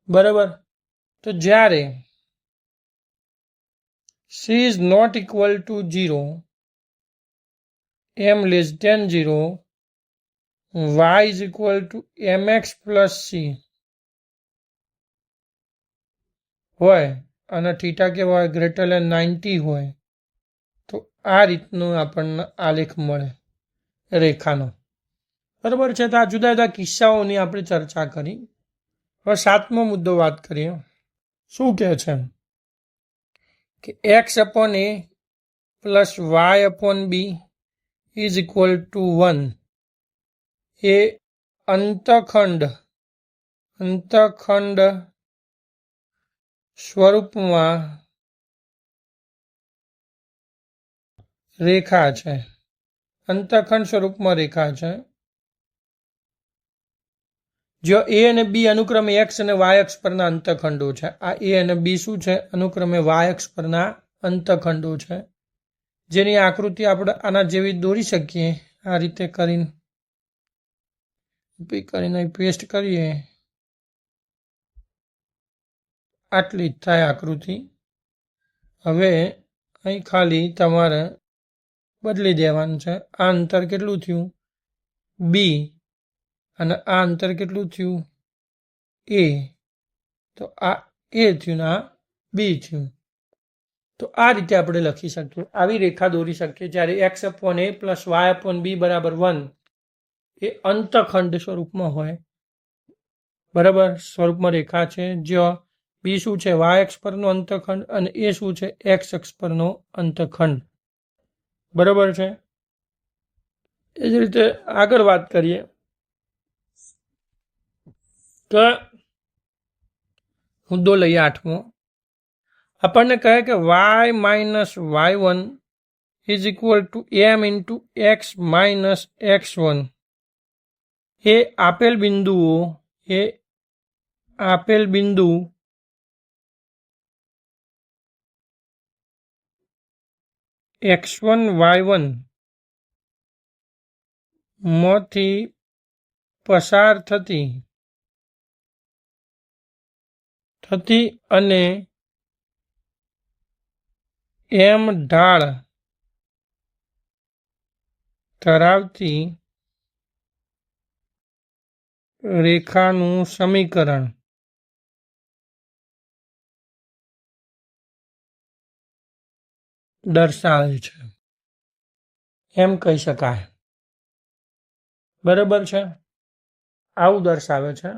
બરાબર. તો જ્યારે C is not equal to 0, m less than 0, y is equal to mx plus c હોય અને થીટા કેવો હોય ગ્રેટર ધેન 90 હોય તો આ રીતનું આપણને આલેખ મળે રેખાનો. બરાબર છે. તો આ જુદા જુદા કિસ્સાઓની આપણે ચર્ચા કરી. હવે સાતમો મુદ્દો વાત કરીએ. શું કહે છે કે x upon a plus y upon b is equal to 1 એ અંતખંડ સ્વરૂપમાં રેખા છે. અંતખંડ સ્વરૂપમાં રેખા છે જો એ અને બી અનુક્રમે એક્સ અને વાય અક્ષ પરના અંતખંડો છે. આ એ અને બી શું છે? અનુક્રમે વાય અક્ષ પરના અંતખંડો છે, જેની આકૃતિ આપણે આના જેવી દોરી શકીએ. આ રીતે કરીને પેસ્ટ કરીએ આટલી જ થાય આકૃતિ. હવે અહીં ખાલી તમારે બદલી દેવાનું છે. આ અંતર કેટલું થયું? બી. અને આ અંતર કેટલું થયું? એ. તો આ એ થયું ને આ બી થયું. તો આ રીતે આપણે લખી શકીએ, આવી રેખા દોરી શકીએ. જ્યારે એક્સ અપોન એ પ્લસ વાય અપોન બી બરાબર 1 એ અંતખંડ સ્વરૂપમાં હોય. બરાબર સ્વરૂપમાં રેખા છે જ્યાં બી શું છે? વાય અક્ષ પરનો અંતખંડ અને એ શું છે? એક્સ અક્ષ પરનો અંતખંડ. બરાબર છે. એ જ રીતે આગળ વાત કરીએ તો મુદ્દો લઈએ આઠમો. આપણને કહે કે y minus y1 is equal to m into x minus x1 એ આપેલ બિંદુ x1 y1 માંથી પસાર થતી અને એમ ઢાળ ધરાવતી રેખાનું સમીકરણ દર્શાવે છે એમ કહી શકાય. બરાબર છે. આવું દર્શાવે છે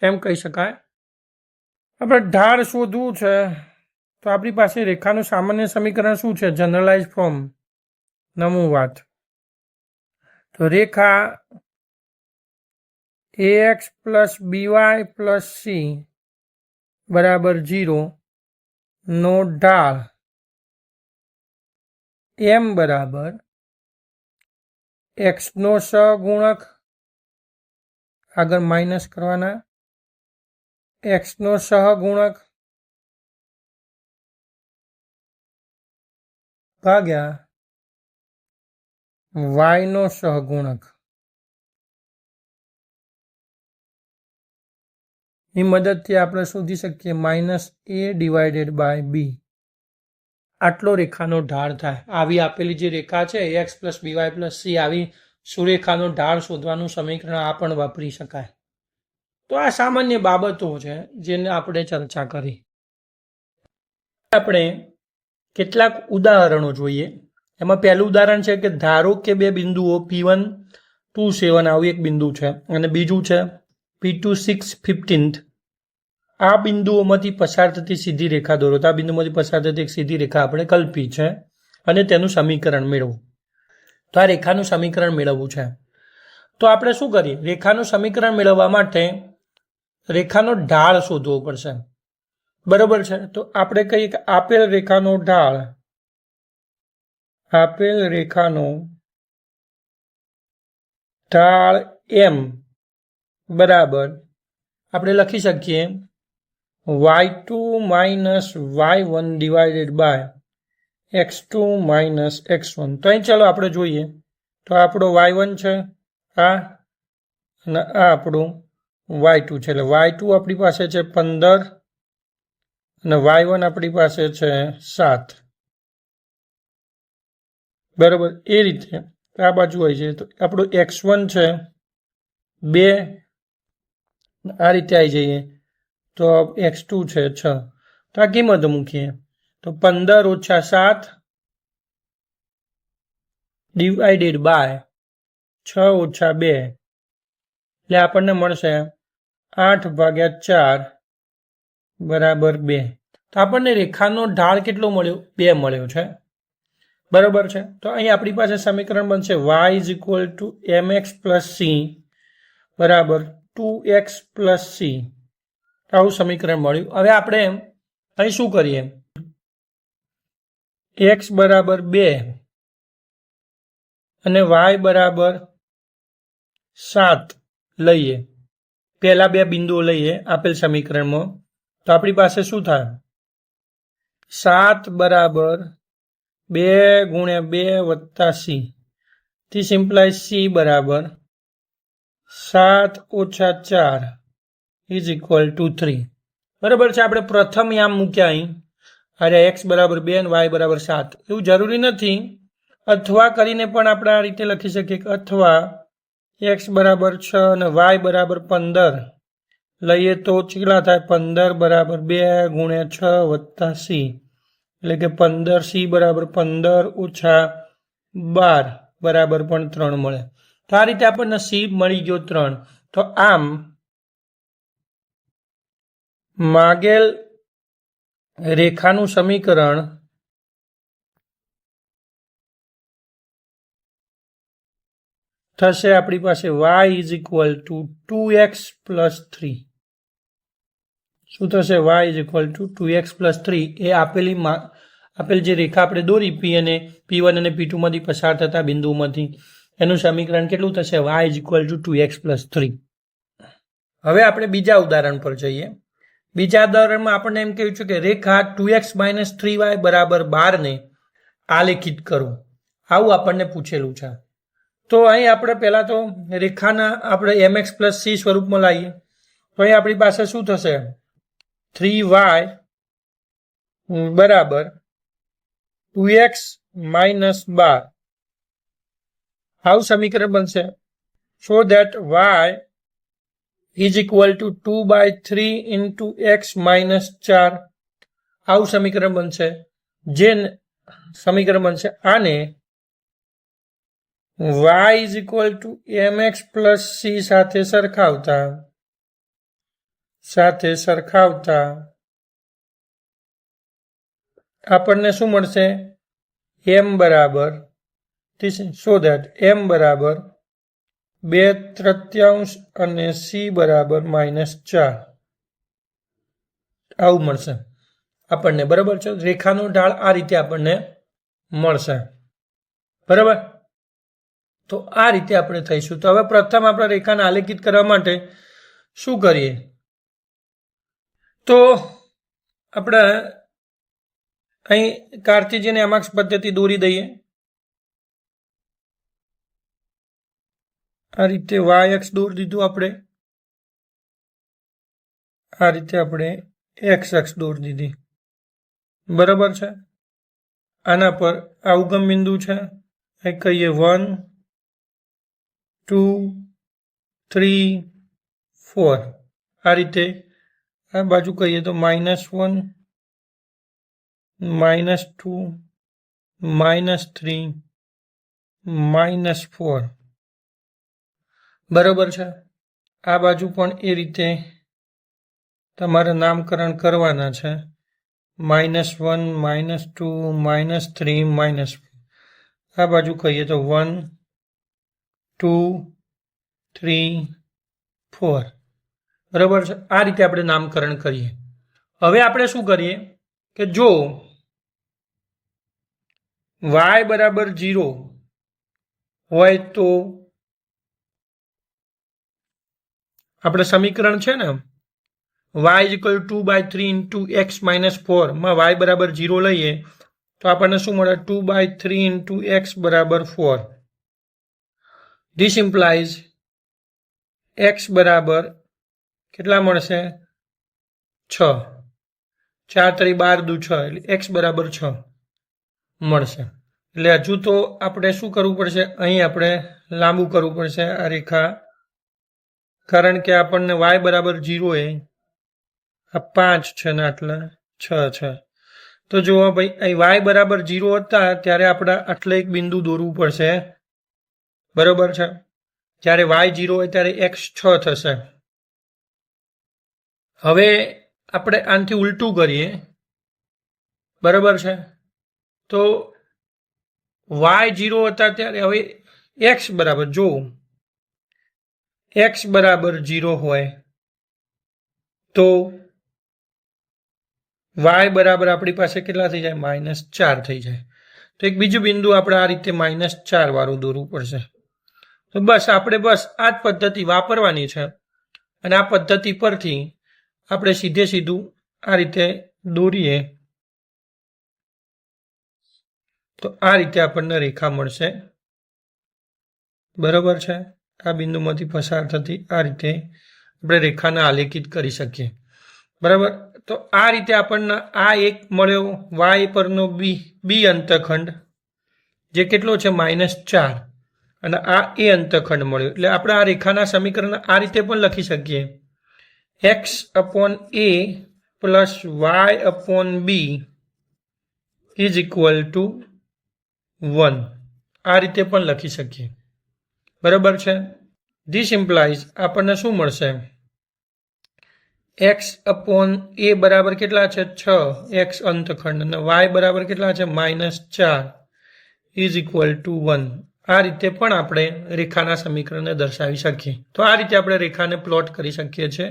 એમ કહી શકાય. આપણે ઢાળ શોધવું છે તો આપણી પાસે રેખાનું સામાન્ય સમીકરણ શું છે? Generalise form. નમું વાત. તો રેખા ax plus by plus C બરાબર 0 નો ઢાળ m બરાબર x નો સહગુણક, આગળ માઇનસ કરવાના, x નો સહગુણક ભાગ્યા y નો સહગુણક ની મદદથી આપણે શોધી શકીએ માઇનસ a ડિવાઇડેડ બાય બી. આટલો રેખાનો ઢાળ થાય. આવી આપેલી જે રેખા છે ax plus by plus c, આવી સુરેખાનો ઢાળ શોધવાનું સમીકરણ આ પણ વાપરી શકાય. તો આ સામાન્ય બાબતો છે જેને આપણે ચર્ચા કરી. આપણે કેટલાક ઉદાહરણો જોઈએ. એમાં પહેલું ઉદાહરણ છે કે ધારો કે બે બિંદુઓ P1 2 7 આવું એક બિંદુ છે અને બીજું છે P2 6 15. આ બિંદુઓમાંથી પસાર થતી સીધી રેખા દોરો. તો આ બિંદુમાંથી પસાર થતી એક સીધી રેખા આપણે કલ્પી છે અને તેનું સમીકરણ મેળવવું. તો આ રેખાનું સમીકરણ મેળવવું છે. તો આપણે શું કરીએ? રેખાનું સમીકરણ મેળવવા માટે રેખાનો ઢાળ શોધવો પડશે. બરોબર છે. તો આપણે કહીએ કે આપેલ રેખાનો ઢાળ m બરાબર આપણે લખી શકીએ y2 minus y1 divided by x2 minus x1. તો અહીં ચાલો આપણે જોઈએ. તો આપણો y1 છે આ અને આ આપણું y2 છે. એટલે y2 આપણી પાસે છે 15 અને y1 આપણી પાસે છે 7. બરાબર. એ રીતે આ બાજુ હોય છે તો આપણું x1 છે 2, આ રીતે આવી જઈએ તો x2 છે 6. તો આ કિંમત મૂકીએ તો 15 ઓછા 7 ડિવાઇડેડ બાય 6 ઓછા 2 એટલે આપણને મળશે 8/4 બરાબર 2. તો આપણને રેખાનો ઢાળ કેટલો મળ્યો? 2 મળ્યો છે. બરાબર છે. તો અહીં આપણી પાસે સમીકરણ બનશે y is equal to mx plus c બરાબર 2x પ્લસ c. આવું સમીકરણ મળ્યું. હવે આપણે અહીં શું કરીએ? x બરાબર 2 અને y બરાબર 7 લઈએ. પહેલા બે બિંદુઓ લઈએ આપેલ સમીકરણમાં. તો આપણી પાસે શું થાય? 7 બરાબર 2 ગુણ્યા 2 વત્તા c. ધીસ ઇમ્પ્લાઇઝ c બરાબર 7 ઓછા 4 ઇઝ ઇક્વલ ટુ 3. બરાબર છે. આપણે પ્રથમ યામ મૂક્યા અહીં. અરે x બરાબર 2 અને y બરાબર 7. એવું જરૂરી નથી. અથવા કરીને પણ આપણે આ રીતે લખી શકીએ કે અથવા x બરાબર 6 અને y બરાબર 15 લઈએ તો કેટલા થાય? 15 બરાબર 2 ગુણ્યા 6 વત્તા c એટલે કે 15c બરાબર 15 ઓછા 12 બરાબર પણ 3 મળે. તો આ રીતે આપણને c મળી ગયો 3. તો આમ માગેલ રેખાનું સમીકરણ થશે આપણી પાસે y is equal two 2x plus 3. શું થશે? y is equal two 2x plus 3 એ આપેલ જે રેખા આપણે દોરી P1 અને P2 માંથી પસાર થતા બિંદુઓમાંથી એનું સમીકરણ કેટલું થશે? y is equal two 2x plus 3. હવે આપણે બીજા ઉદાહરણ પર જઈએ. બીજા ઉદાહરણમાં આપણને એમ કહ્યું છે કે રેખા 2x માઇનસ 3y બરાબર 12 ને આલેખિત કરો. આવું આપણને પૂછેલું છે. તો અહીં આપણે પહેલા તો રેખાના આપણે mx પ્લસ c સ્વરૂપમાં લાવીએ. તો અહીં આપણી પાસે શું થશે? 3y બરાબર 2x માઇનસ 12. આવું સમીકરણ બનશે. So that y is equal two 2/3 into x minus 4. આવું સમીકરણ બનશે. જે સમીકરણ બનશે આને y is equal to mx plus c સાથે સરખાવતા આપણને શું મળશે? m બરાબર સો દેટ m બરાબર 2/3 અને c બરાબર -4 આવું મળશે આપણને. બરાબર છે. રેખાનો ઢાળ આ રીતે આપણને મળશે. બરાબર. તો આ રીતે આપણે થઈશું. તો હવે પ્રથમ આપણે રેખાને આલેખિત કરવા માટે શું કરીએ? તો આપણે અહીં કાર્ટેશિયન યામાક્ષ પદ્ધતિ દોરી દઈએ. આ રીતે y અક્ષ દોરી દીધું આપણે. આ રીતે આપણે x અક્ષ દોરી દીધી. બરાબર છે. આના પર આ ઉગમ બિંદુ છે, એ કહીએ 1 2 3 4, આ રીતે આ બાજુ કહીએ તો -1 -2 -3 -4, બરાબર છે। આ બાજુ પણ એ રીતે તમારે નામકરણ કરવાના છે, -1 -2 -3 -4, આ બાજુ કહીએ તો 1 2 3 4, બરાબર છે। આ રીતે આપણે નામકરણ કરીએ। હવે આપણે શું કરીએ કે જો y બરાબર 0 હોય તો આપણે સમીકરણ છે ને y = 2/3 × x - 4 માં y બરાબર 0 લઈએ તો આપણને શું મળે 2/3 × x બરાબર 4। ધીસ ઇમ્પ્લાઇઝ x બરાબર કેટલા મળશે 6, 4 × 3 = 12 × 6 એટલે x બરાબર 6 મળશે। એટલે હજુ તો આપણે શું કરવું પડશે, અહીં આપણે લાંબુ કરવું પડશે આ રેખા, કારણ કે આપણને y બરાબર 0 એ આ 5 છે ને આટલા 6 છે। તો જુઓ ભાઈ અહીં y બરાબર 0 હતા ત્યારે આપણે આટલે એક બિંદુ દોરવું પડશે, બરાબર છે। જ્યારે y 0 હોય ત્યારે x 6 થશે। હવે આપણે આનાથી ઉલટું કરીએ, બરાબર છે। તો y 0 હતા ત્યારે હવે x બરાબર જો x બરાબર 0 હોય તો y બરાબર આપણી પાસે કેટલા થઈ જાય -4 થઈ જાય। તો એક બીજું બિંદુ આપણે આ રીતે -4 વાળું દોરવું પડશે। તો બસ આપણે આ જ પદ્ધતિ વાપરવાની છે અને આ પદ્ધતિ પરથી આપણે સીધું આ રીતે દોરીએ તો આ રીતે આપણને રેખા મળશે, બરાબર છે। આ બિંદુમાંથી પસાર થતી આ રીતે આપણે રેખાને આલેખિત કરી શકીએ, બરાબર। તો આ રીતે આપણને આ એક મળ્યો y પરનો બી અંતખંડ જે કેટલો છે -4 અને આ એ અંતખંડ મળ્યો। એટલે આપણે આ રેખાના સમીકરણ આ રીતે પણ લખી શકીએ, x/a + y/b = 1, આ રીતે પણ લખી શકીએ, બરાબર છે। ધીસ ઇમ્પ્લાઇઝ આપણને શું મળશે, x/a બરાબર કેટલા છે 6 x અંતખંડ અને y બરાબર કેટલા છે -4 = 1, આ રીતે પણ આપણે રેખાના સમીકરણને દર્શાવી શકીએ। તો આ રીતે આપણે રેખાને પ્લોટ કરી શકીએ છીએ,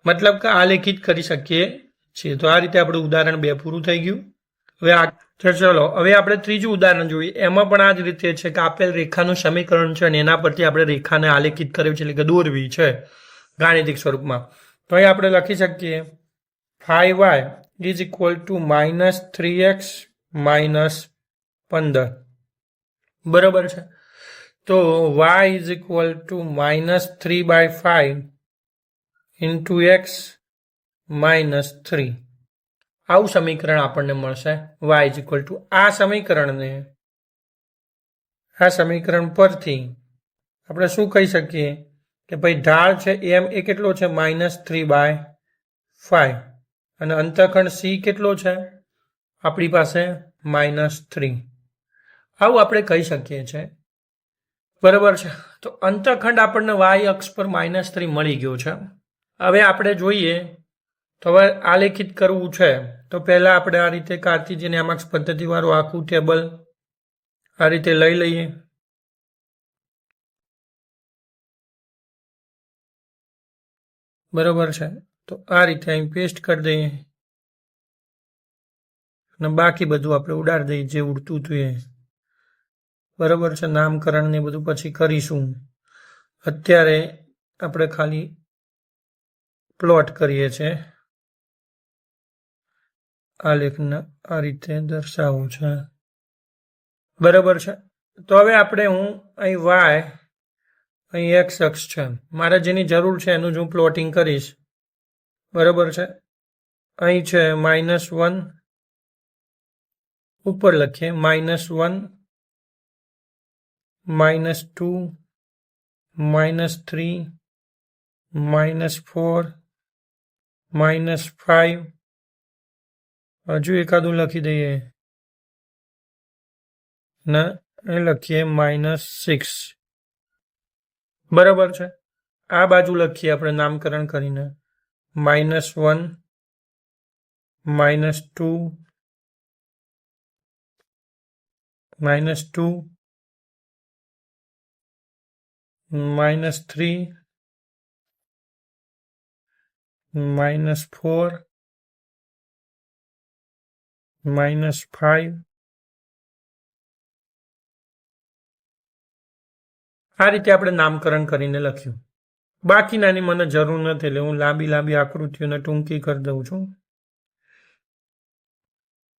મતલબ કે આલેખિત કરી શકીએ છીએ। તો આ રીતે આપણું ઉદાહરણ 2 પૂરું થઈ ગયું। હવે ચલો હવે આપણે ત્રીજું ઉદાહરણ જોઈએ। એમાં પણ આ જ રીતે છે કે આપેલ રેખાનું સમીકરણ છે અને એના પરથી આપણે રેખાને આલેખિત કરવી છે, એટલે કે દોરવી છે ગાણિતિક સ્વરૂપમાં। તો અહીં આપણે લખી શકીએ 5y = -3x - 15, બરાબર છે। તો y = -3/5 × x - 3, આવું સમીકરણ આપણને મળશે। y = આ સમીકરણ પરથી આપણે શું કહી શકીએ કે ભાઈ ઢાળ છે m એ કેટલો છે -3/5 અને અંતખંડ c કેટલો છે આપણી પાસે -3, આવું આપણે કહી શકીએ છીએ, બરાબર છે। તો અંતખંડ આપણને y અક્ષ પર -3 મળી ગયો છે। હવે આપણે જોઈએ તો હવે આલેખિત કરવું છે તો પહેલા આપણે આ રીતે કાર્ટેશિયન પદ્ધતિ વાળું આખું ટેબલ આ રીતે લઈ લઈએ, બરાબર છે। તો આ રીતે અહીં પેસ્ટ કરી દઈએ અને બાકી બધું આપણે ઉડાડી દઈએ જે ઉડતું હતું એ, બરાબર છે। નામકરણ ને બધું પછી કરીશું, અત્યારે આપણે ખાલી પ્લોટ કરીએ છીએ, આલેખને આ રીતે દર્શાવવું છે, બરાબર છે। તો હવે આપણે અહીં y અહીં x અક્ષ છે, મારે જેની જરૂર છે એનું જ હું પ્લોટિંગ કરીશ, બરાબર છે। અહીં છે -1 ઉપર લખીએ -1 -2 -3 -4 -5 હજુ એકાદું લખી દઈએ ને એ લખીએ -6 બરાબર છે। આ બાજુ લખીએ આપણે નામકરણ કરીને -1 -2 -2 -3 -4 -5 આ રીતે આપણે નામકરણ કરીને લખ્યું। બાકીનાની મને જરૂર નથી એટલે હું લાંબી આકૃતિઓને ટૂંકી કરી દઉં છું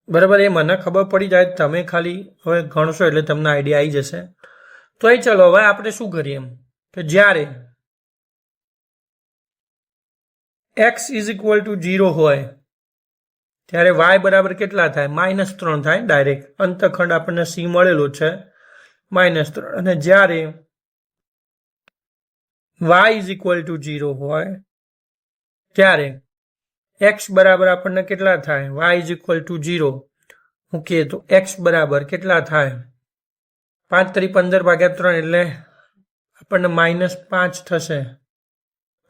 બરાબર। એ મને ખબર પડી જાય તમે ખાલી હવે ગણશો એટલે તમને આઈડિયા આવી જશે। તો એ ચલો હવે આપણે શું કરીએ એમ કે જ્યારે x = 0 હોય ત્યારે y બરાબર કેટલા થાય -3 થાય ડાયરેક્ટ અંતખંડ આપણને c મળેલો છે -3 અને જ્યારે y = 0 હોય ત્યારે x બરાબર આપણને કેટલા થાય y = 0 મૂકીએ તો x બરાબર કેટલા થાય 5 × 15 / 3 એટલે આપણને -5 થશે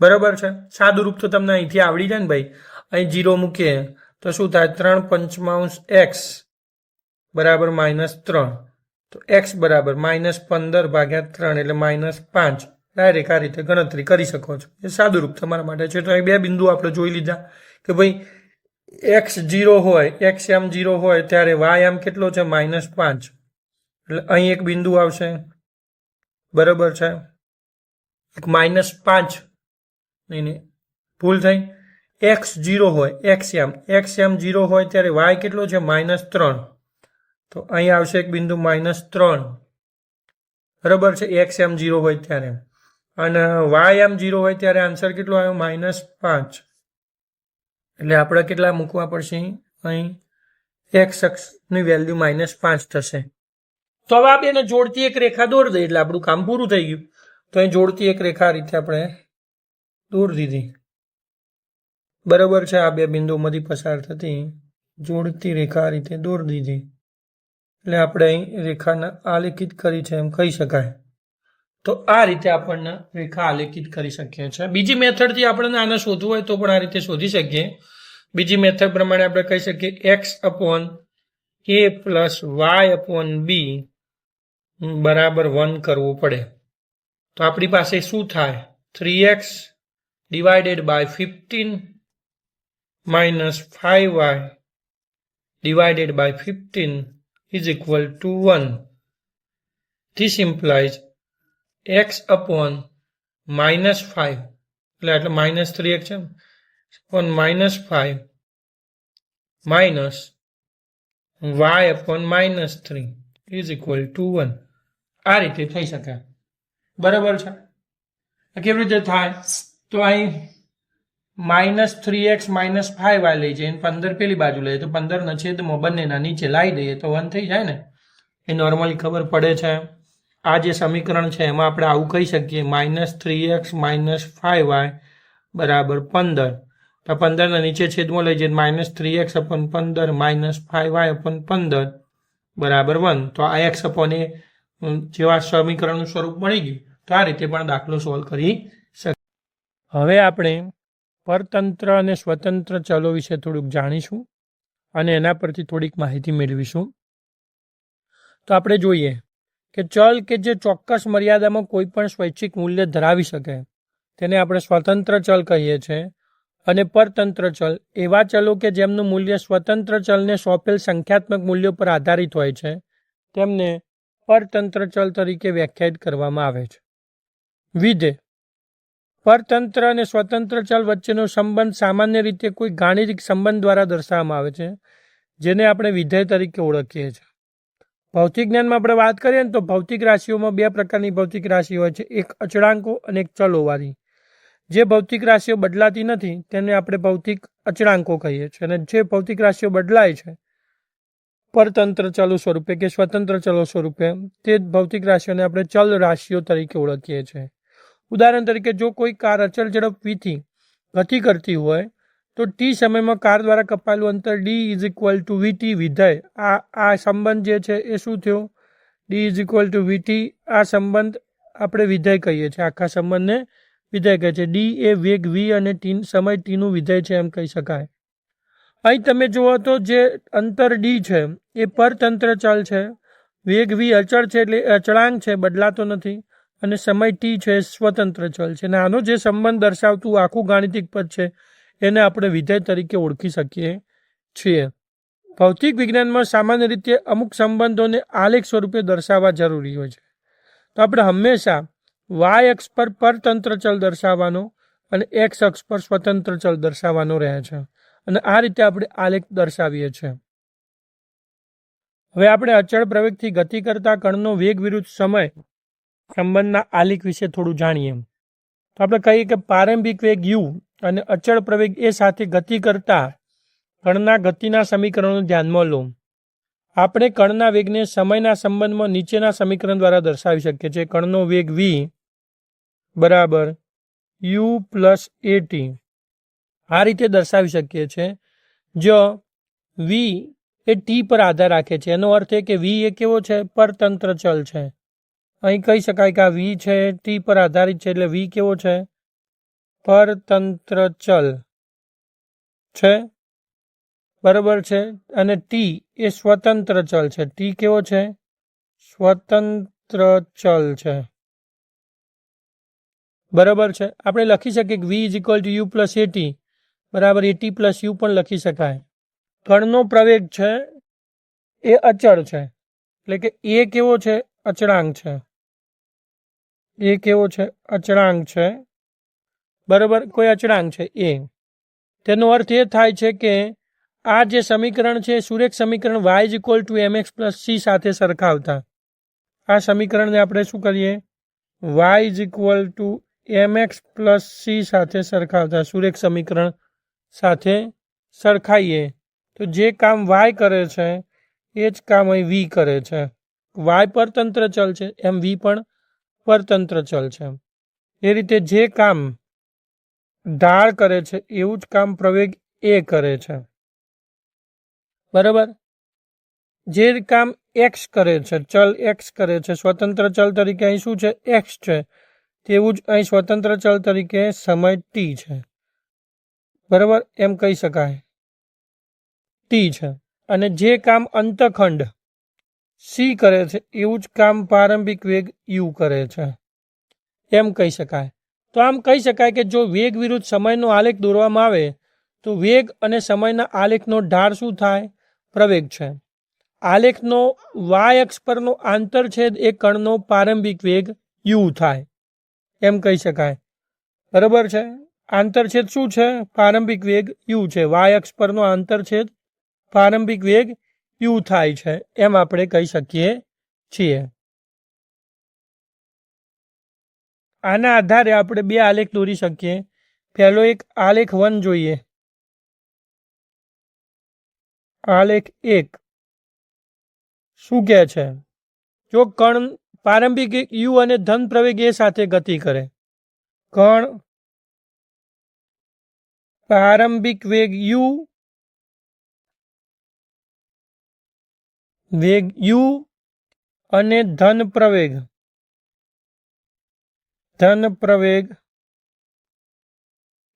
બરાબર છે। સાદું રૂપ તો તમને અહીંથી આવડી જાય ને ભાઈ। અહીં 0 મૂકીએ તો શું થાય 3/5 x બરાબર -3 તો x બરાબર -15 / 3 એટલે -5 ડાયરેક્ટ આ રીતે ગણતરી કરી શકો છો। એ સાદું રૂપ તમારા માટે છે। તો અહીં બે બિંદુ આપણે જોઈ લીધા કે ભાઈ x 0 હોય x આમ 0 હોય ત્યારે y આમ કેટલો છે -5 એટલે અહીં એક બિંદુ આવશે બરાબર છે એક -5 નહીં ભૂલ થઈ x 0 હોય x આમ 0 હોય ત્યારે y કેટલો છે -3 તો અહીં આવશે એક બિંદુ -3 બરાબર છે x આમ 0 હોય ત્યારે અને y આમ 0 હોય ત્યારે આન્સર કેટલો આવ્યો -5 એટલે આપણે કેટલા મૂકવા પડશે અહીં x અક્ષની વેલ્યુ -5 થશે। તો હવે આ બેને જોડતી એક રેખા દોરી દઈએ એટલે આપણું કામ પૂરું થઈ ગયું। તો અહીં જોડતી એક રેખા આ રીતે આપણે દોરી દીધી બરાબર છે। આ બે બિંદુઓમાંથી પસાર થતી જોડતી રેખા આ રીતે દોરી દીધી એટલે આપણે અહીં રેખાને આલેખિત કરી છે એમ કહી શકાય। તો આ રીતે આપણને રેખા આલેખિત કરી શકીએ છીએ। બીજી મેથડથી આપણને આને શોધવું હોય તો પણ આ રીતે શોધી શકીએ। બીજી મેથડ પ્રમાણે આપણે કહી શકીએ x/a + y/b બરાબર 1 કરવું પડે તો આપણી પાસે શું થાય 3x / 15 - 5y / 15 = 1 this implies x/-5 એટલે -3x છે upon -5 minus y/-3 = 1 આ રીતે થઈ શકે બરાબર છે। કેવી રીતે થાય તો અહીં -3x - 5y લઈ જઈએ 15 પેલી બાજુ લઈએ તો 15 ના છેદમાં બંનેના નીચે લાવી દઈએ તો 1 થઈ જાય ને એ નોર્મલી ખબર પડે છે। આ જે સમીકરણ છે એમાં આપણે આવું કહી શકીએ -3x - 5y બરાબર 15 તો 15 ના નીચે છેદમાં લઈ જઈએ -3x/15 - 5y/15 બરાબર 1 તો આ x/a જેવા સમીકરણનું સ્વરૂપ મળી ગયું। તો આ રીતે પણ દાખલો સોલ્વ કરી શકીએ। હવે આપણે પરતંત્ર અને સ્વતંત્ર ચલો વિશે થોડુંક જાણીશું અને એના પરથી થોડીક માહિતી મેળવીશું। તો આપણે જોઈએ કે ચલ કે જે ચોક્કસ મર્યાદામાં કોઈ પણ સ્વૈચ્છિક મૂલ્ય ધરાવી શકે તેને આપણે સ્વતંત્ર ચલ કહીએ છીએ અને પરતંત્ર ચલ એવા ચલો કે જેમનું મૂલ્ય સ્વતંત્ર ચલને સોંપેલ સંખ્યાત્મક મૂલ્યો પર આધારિત હોય છે તેમને પરતંત્ર ચલ તરીકે વ્યાખ્યાયિત કરવામાં આવે છે। વિધેય પરતંત્ર અને સ્વતંત્ર ચલ વચ્ચેનો સંબંધ સામાન્ય રીતે કોઈ ગાણિતિક સંબંધ દ્વારા દર્શાવવામાં આવે છે જેને આપણે વિધેય તરીકે ઓળખીએ છીએ। ભૌતિક જ્ઞાનમાં આપણે વાત કરીએ ને તો ભૌતિક રાશિઓમાં બે પ્રકારની ભૌતિક રાશિ હોય છે એક અચળાંકો અને એક ચલોવાળી। જે ભૌતિક રાશિઓ બદલાતી નથી તેને આપણે ભૌતિક અચળાંકો કહીએ છીએ અને જે ભૌતિક રાશિઓ બદલાય છે પરતંત્ર ચલો સ્વરૂપે કે સ્વતંત્ર ચલો સ્વરૂપે તે ભૌતિક રાશિઓને આપણે ચલ રાશિઓ તરીકે ઓળખીએ છીએ. ઉદાહરણ તરીકે જો કોઈ કાર અચળ ઝડપ વીથી ગતિ કરતી હોય તો ટી સમયમાં કાર દ્વારા કપાયેલું અંતર D is equal to VT વિધેય આ સંબંધ જે છે એ શું થયો? D is equal to VT. આ સંબંધ આપણે વિધેય કહીએ છીએ. આખા સંબંધને વિધેય કહે છે. ડી એ વેગ વી અને સમય ટીનું વિધેય છે એમ કહી શકાય. અહીં તમે જુઓ તો જે અંતર ડી છે એ પરતંત્ર ચલ છે, વેગ વી અચળ છે એટલે અચળાંક છે, બદલાતો નથી, અને સમય ટી છે સ્વતંત્ર ચલ છે. અને આનો જે સંબંધ દર્શાવતું આખું ગાણિતિક પદ છે એને આપણે વિધેય તરીકે ઓળખી શકીએ છીએ. ભૌતિક વિજ્ઞાનમાં સામાન્ય રીતે અમુક સંબંધોને આલેખ સ્વરૂપે દર્શાવવા જરૂરી હોય છે. તો આપણે હંમેશા વાય અક્ષ પર પરતંત્ર ચલ દર્શાવવાનો અને એક્સ અક્ષ પર સ્વતંત્ર ચલ દર્શાવવાનો રહે છે. અને આ રીતે આપણે આલેખ દર્શાવીએ છીએ. હવે આપણે અચળ પ્રવેગથી ગતિ કરતા કણનો વેગ વિરુદ્ધ સમય સંબંધના આલેખ વિશે થોડું જાણીએ. તો આપણે કહીએ કે પ્રારંભિક વેગ યુ અને અચળ પ્રવેગ એ સાથે ગતિ કરતા કણના ગતિના સમીકરણો ધ્યાનમાં લો. આપણે કણના વેગને સમયના સંબંધમાં નીચેના સમીકરણ દ્વારા દર્શાવી શકીએ છીએ. કણનો વેગ વી બરાબર યુ પ્લસ એટી આ રીતે દર્શાવી શકીએ છીએ. જો વી એ ટી પર આધાર રાખે છે, એનો અર્થ એ કે વી એ કેવો છે? પરતંત્ર ચલ છે. અહીં કહી શકાય કે આ વી છે ટી પર આધારિત છે, એટલે વી કેવો છે? પરતંત્ર ચલ છે. બરાબર છે. અને ટી એ સ્વતંત્ર ચલ છે. ટી કેવો છે? સ્વતંત્ર ચલ છે. બરાબર છે. આપણે લખી શકીએ કે v is equal to u plus a t બરાબર એટી પ્લસ યુ પણ લખી શકાય. કણનો પ્રવેગ છે એ અચળ છે, એટલે કે એ કેવો છે? અચળાંક છે. એ કેવો છે? અચળાંક છે. બરાબર, કોઈ અચળાંક છે એ. તેનો અર્થ એ થાય છે કે આ જે સમીકરણ છે સુરેખ સમીકરણ y is equal to mx plus C સાથે સરખાવતા આ સમીકરણને આપણે શું કરીએ? Y is equal to mx plus C સાથે સરખાવતા સુરેખ સમીકરણ સાથે સરખાઈએ તો જે કામ વાય કરે છે એ જ કામ અહીં વી કરે છે. વાય પરતંત્ર ચલ છે એમ વી પણ પરતંત્ર ચલ છે. એ રીતે જે કામ ઢાળ કરે છે એવું જ કામ પ્રવેગ એ કરે છે. બરાબર. જે કામ એક્સ કરે છે, ચલ એક્સ કરે છે, સ્વતંત્ર ચલ તરીકે અહીં શું છે? એક્સ છે. તેવું જ અહીં સ્વતંત્ર ચલ તરીકે સમય ટી છે. બરાબર, એમ કહી શકાય ટી છે. અને જે કામ અંતખંડ સી કરે છે એવું જ કામ પ્રારંભિક વેગ યુ કરે છે એમ કહી શકાય. તો આમ કહી શકાય કે જો વેગ વિરુદ્ધ સમયનો આલેખ દોરવામાં આવે તો વેગ અને સમયના આલેખનો ઢાળ શું થાય? પ્રવેગ છે. આલેખનો વાય અક્ષ પરનો આંતરછેદ એ કણનો પ્રારંભિક વેગ યુ થાય એમ કહી શકાય. બરાબર છે. આંતરછેદ શું છે? પ્રારંભિક વેગ યુ છે. વાય અક્ષ પરનો આંતરછેદ પ્રારંભિક વેગ યુ થાય છે એમ આપણે કહી શકીએ છીએ. આના આધારે આપણે બે આલેખ દોરી શકીએ. પહેલો એક આલેખ 1 જોઈએ. આલેખ 1 શું કહે છે? જો કણ પ્રારંભિક યુ અને ધન પ્રવેગ એ સાથે ગતિ કરે, કણ પ્રારંભિક વેગ યુ અને ધન પ્રવેગ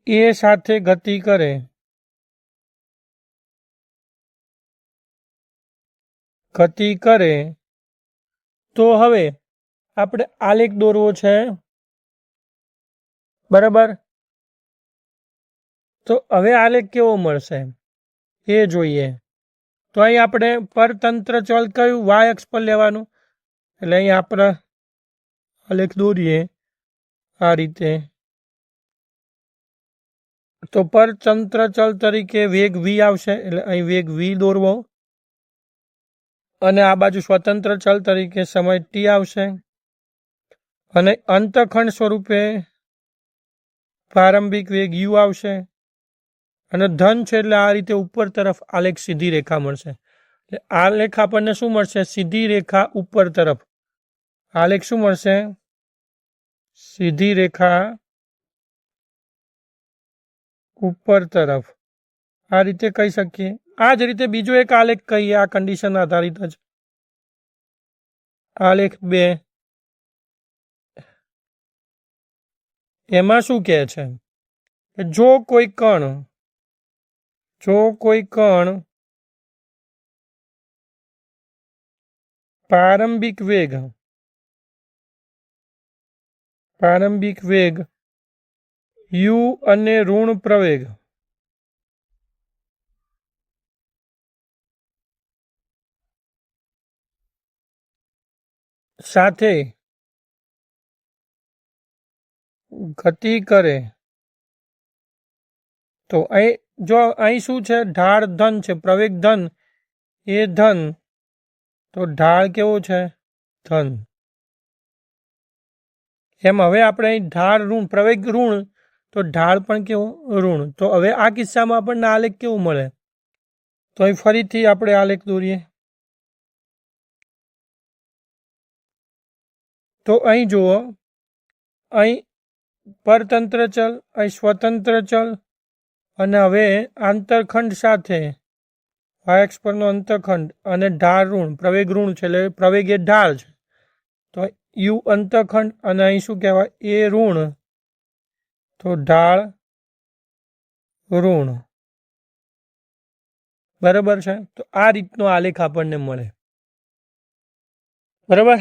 એ સાથે ગતિ કરે, તો હવે આપણે આલેખ દોરવો છે. બરાબર. તો હવે આલેખ કેવો મળશે એ જોઈએ. તો અહીં આપણે પરતંત્ર ચલ કયું? વાય અક્ષ પર લેવાનું. એટલે અહીં આપણે આલેખ દોરીએ આ રીતે. તો પરતંત્ર ચલ તરીકે વેગ વી આવશે, એટલે અહીં વેગ વી દોરવો. અને આ બાજુ સ્વતંત્ર ચલ તરીકે સમય ટી આવશે. અને અંતખંડ સ્વરૂપે પ્રારંભિક વેગ યુ આવશે. અને ધન છે એટલે આ રીતે ઉપર તરફ આલેખ સીધી રેખા મળશે. આલેખ આપણને શું મળશે? સીધી રેખા ઉપર તરફ. આલેખ શું મળશે? સીધી રેખા ઉપર તરફ. આ રીતે કહી શકીએ. આ જ રીતે બીજો એક આલેખ કહીએ, આ કન્ડિશન આધારિત જ. આલેખ 2 એમાં શું કહે છે? જો કોઈ કણ પ્રારંભિક વેગ u અને ઋણ પ્રવેગ સાથે ગતિ કરે તો અહીં શું છે? ઢાળ ધન છે, પ્રવેગ ધન, એ ધન, તો ઢાળ કેવો છે? ધન. એમ હવે આપણે અહીં ઢાળ ઋણ, પ્રવેગ ઋણ, તો ઢાળ પણ કેવો? ઋણ. તો હવે આ કિસ્સામાં આપણને આલેખ કેવું મળે? તો અહીં ફરીથી આપણે આલેખ દોરીએ. તો અહીં જુઓ, અહીં પરતંત્ર ચલ, અહીં સ્વતંત્ર ચલ, અને હવે આંતરખંડ સાથે x પરનો અંતરખંડ અને ઢાળ ઋણ, પ્રવેગ ઋણ છે એટલે પ્રવેગ એ ઢાળ છે. તો u અંતરખંડ અને અહીં શું કહેવાય? એ ઋણ, તો ઢાળ ઋણ. બરાબર છે. તો આ રીતનો આલેખ આપણને મળે. બરાબર.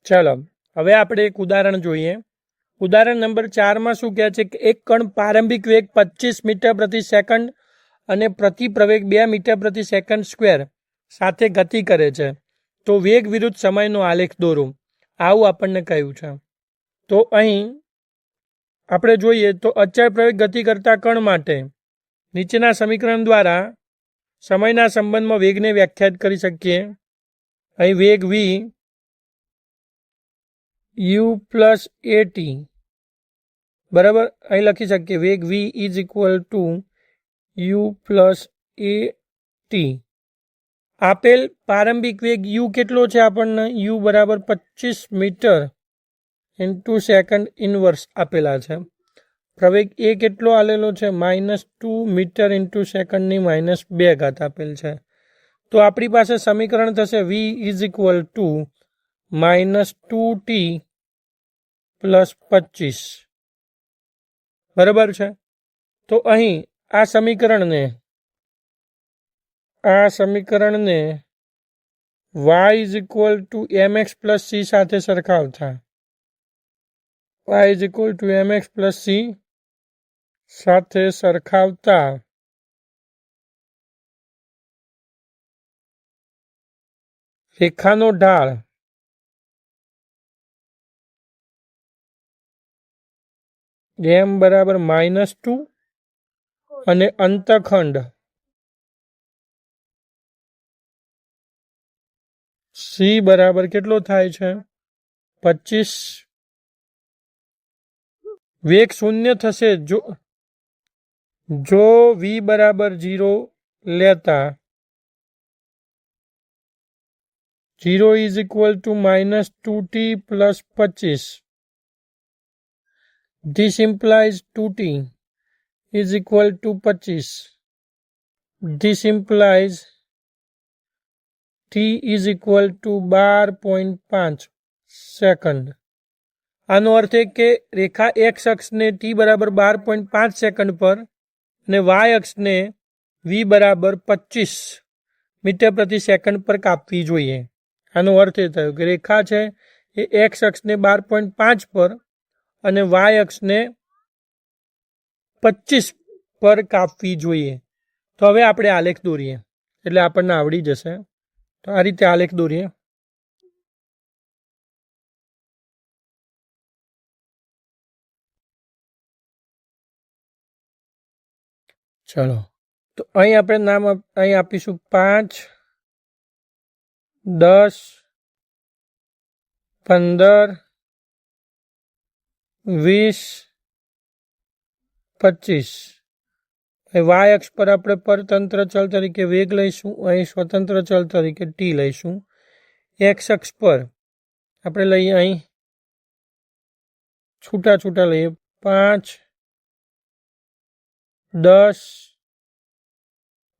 ચાલો હવે આપણે એક ઉદાહરણ જોઈએ. ઉદાહરણ નંબર 4 શું કહે છે કે એક કણ પ્રારંભિક વેગ 25 મીટર પ્રતિ સેકન્ડ અને પ્રતિ પ્રવેગ 2 મીટર પ્રતિ સેકન્ડ સ્ક્વેર સાથે ગતિ કરે છે. તો વેગ વિરુદ્ધ સમયનો આલેખ દોરો. આવું આપણને કહ્યું છે. તો અહીં આપણે જોઈએ તો અચળ પ્રવેગ ગતિ કરતા કણ માટે નીચેના સમીકરણ દ્વારા સમયના સંબંધમાં વેગને વ્યાખ્યાયિત કરી શકીએ. અહીં વેગ v u પ્લસ at, બરાબર, અહીં લખી શકીએ વેગ v is equal two u plus at. આપેલ પ્રારંભિક વેગ u કેટલો છે? આપણને u બરાબર 25 મીટર ઇન્ટુ સેકન્ડ ઇનવર્સ આપેલા છે. પ્રવેગ એ કેટલો આલેલો છે? -2 મીટર ઇન્ટુ સેકન્ડની -2 ઘાત આપેલ છે. તો આપણી પાસે સમીકરણ થશે v is equal two -2t plus 25. બરાબર છે. તો અહીં આ સમીકરણને y is equal to mx plus c સાથે સરખાવતા y is equal to mx plus c સાથે સરખાવતા રેખાનો ઢાળ m બરાબર -2 અને અંતખંડ c બરાબર કેટલો થાય છે? 25. વેગ શૂન્ય થશે જો v બરાબર 0 લેતા 0 is equal two -2t plus 25. This implies 2t is equal to 25. This implies t is equal to 12.5 second. આનો અર્થ એ કે રેખા x અક્ષને t બરાબર 12.5 સેકન્ડ પર અને y અક્ષને v બરાબર 25 મીટર પ્રતિ સેકન્ડ પર કાપવી જોઈએ. આનો અર્થ એ થયો કે રેખા છે એ x અક્ષને 12.5 પર અને y અક્ષને 25 પર કાપવી જોઈએ. તો હવે આપણે આલેખ દોરીએ એટલે આપણને આવડી જશે. તો આ રીતે આલેખ દોરીએ. ચલો તો અહીં આપણે નામ અહીં આપીશું 5, 10, 15, 20, 25 વાય અક્ષ પર આપણે પરતંત્ર ચલ તરીકે વેગ લઈશું, અહીં સ્વતંત્ર ચલ તરીકે ટી લઈશું. એક્સ અક્ષ પર આપણે લઈએ અહીં છૂટા છૂટા લઈએ 5, 10,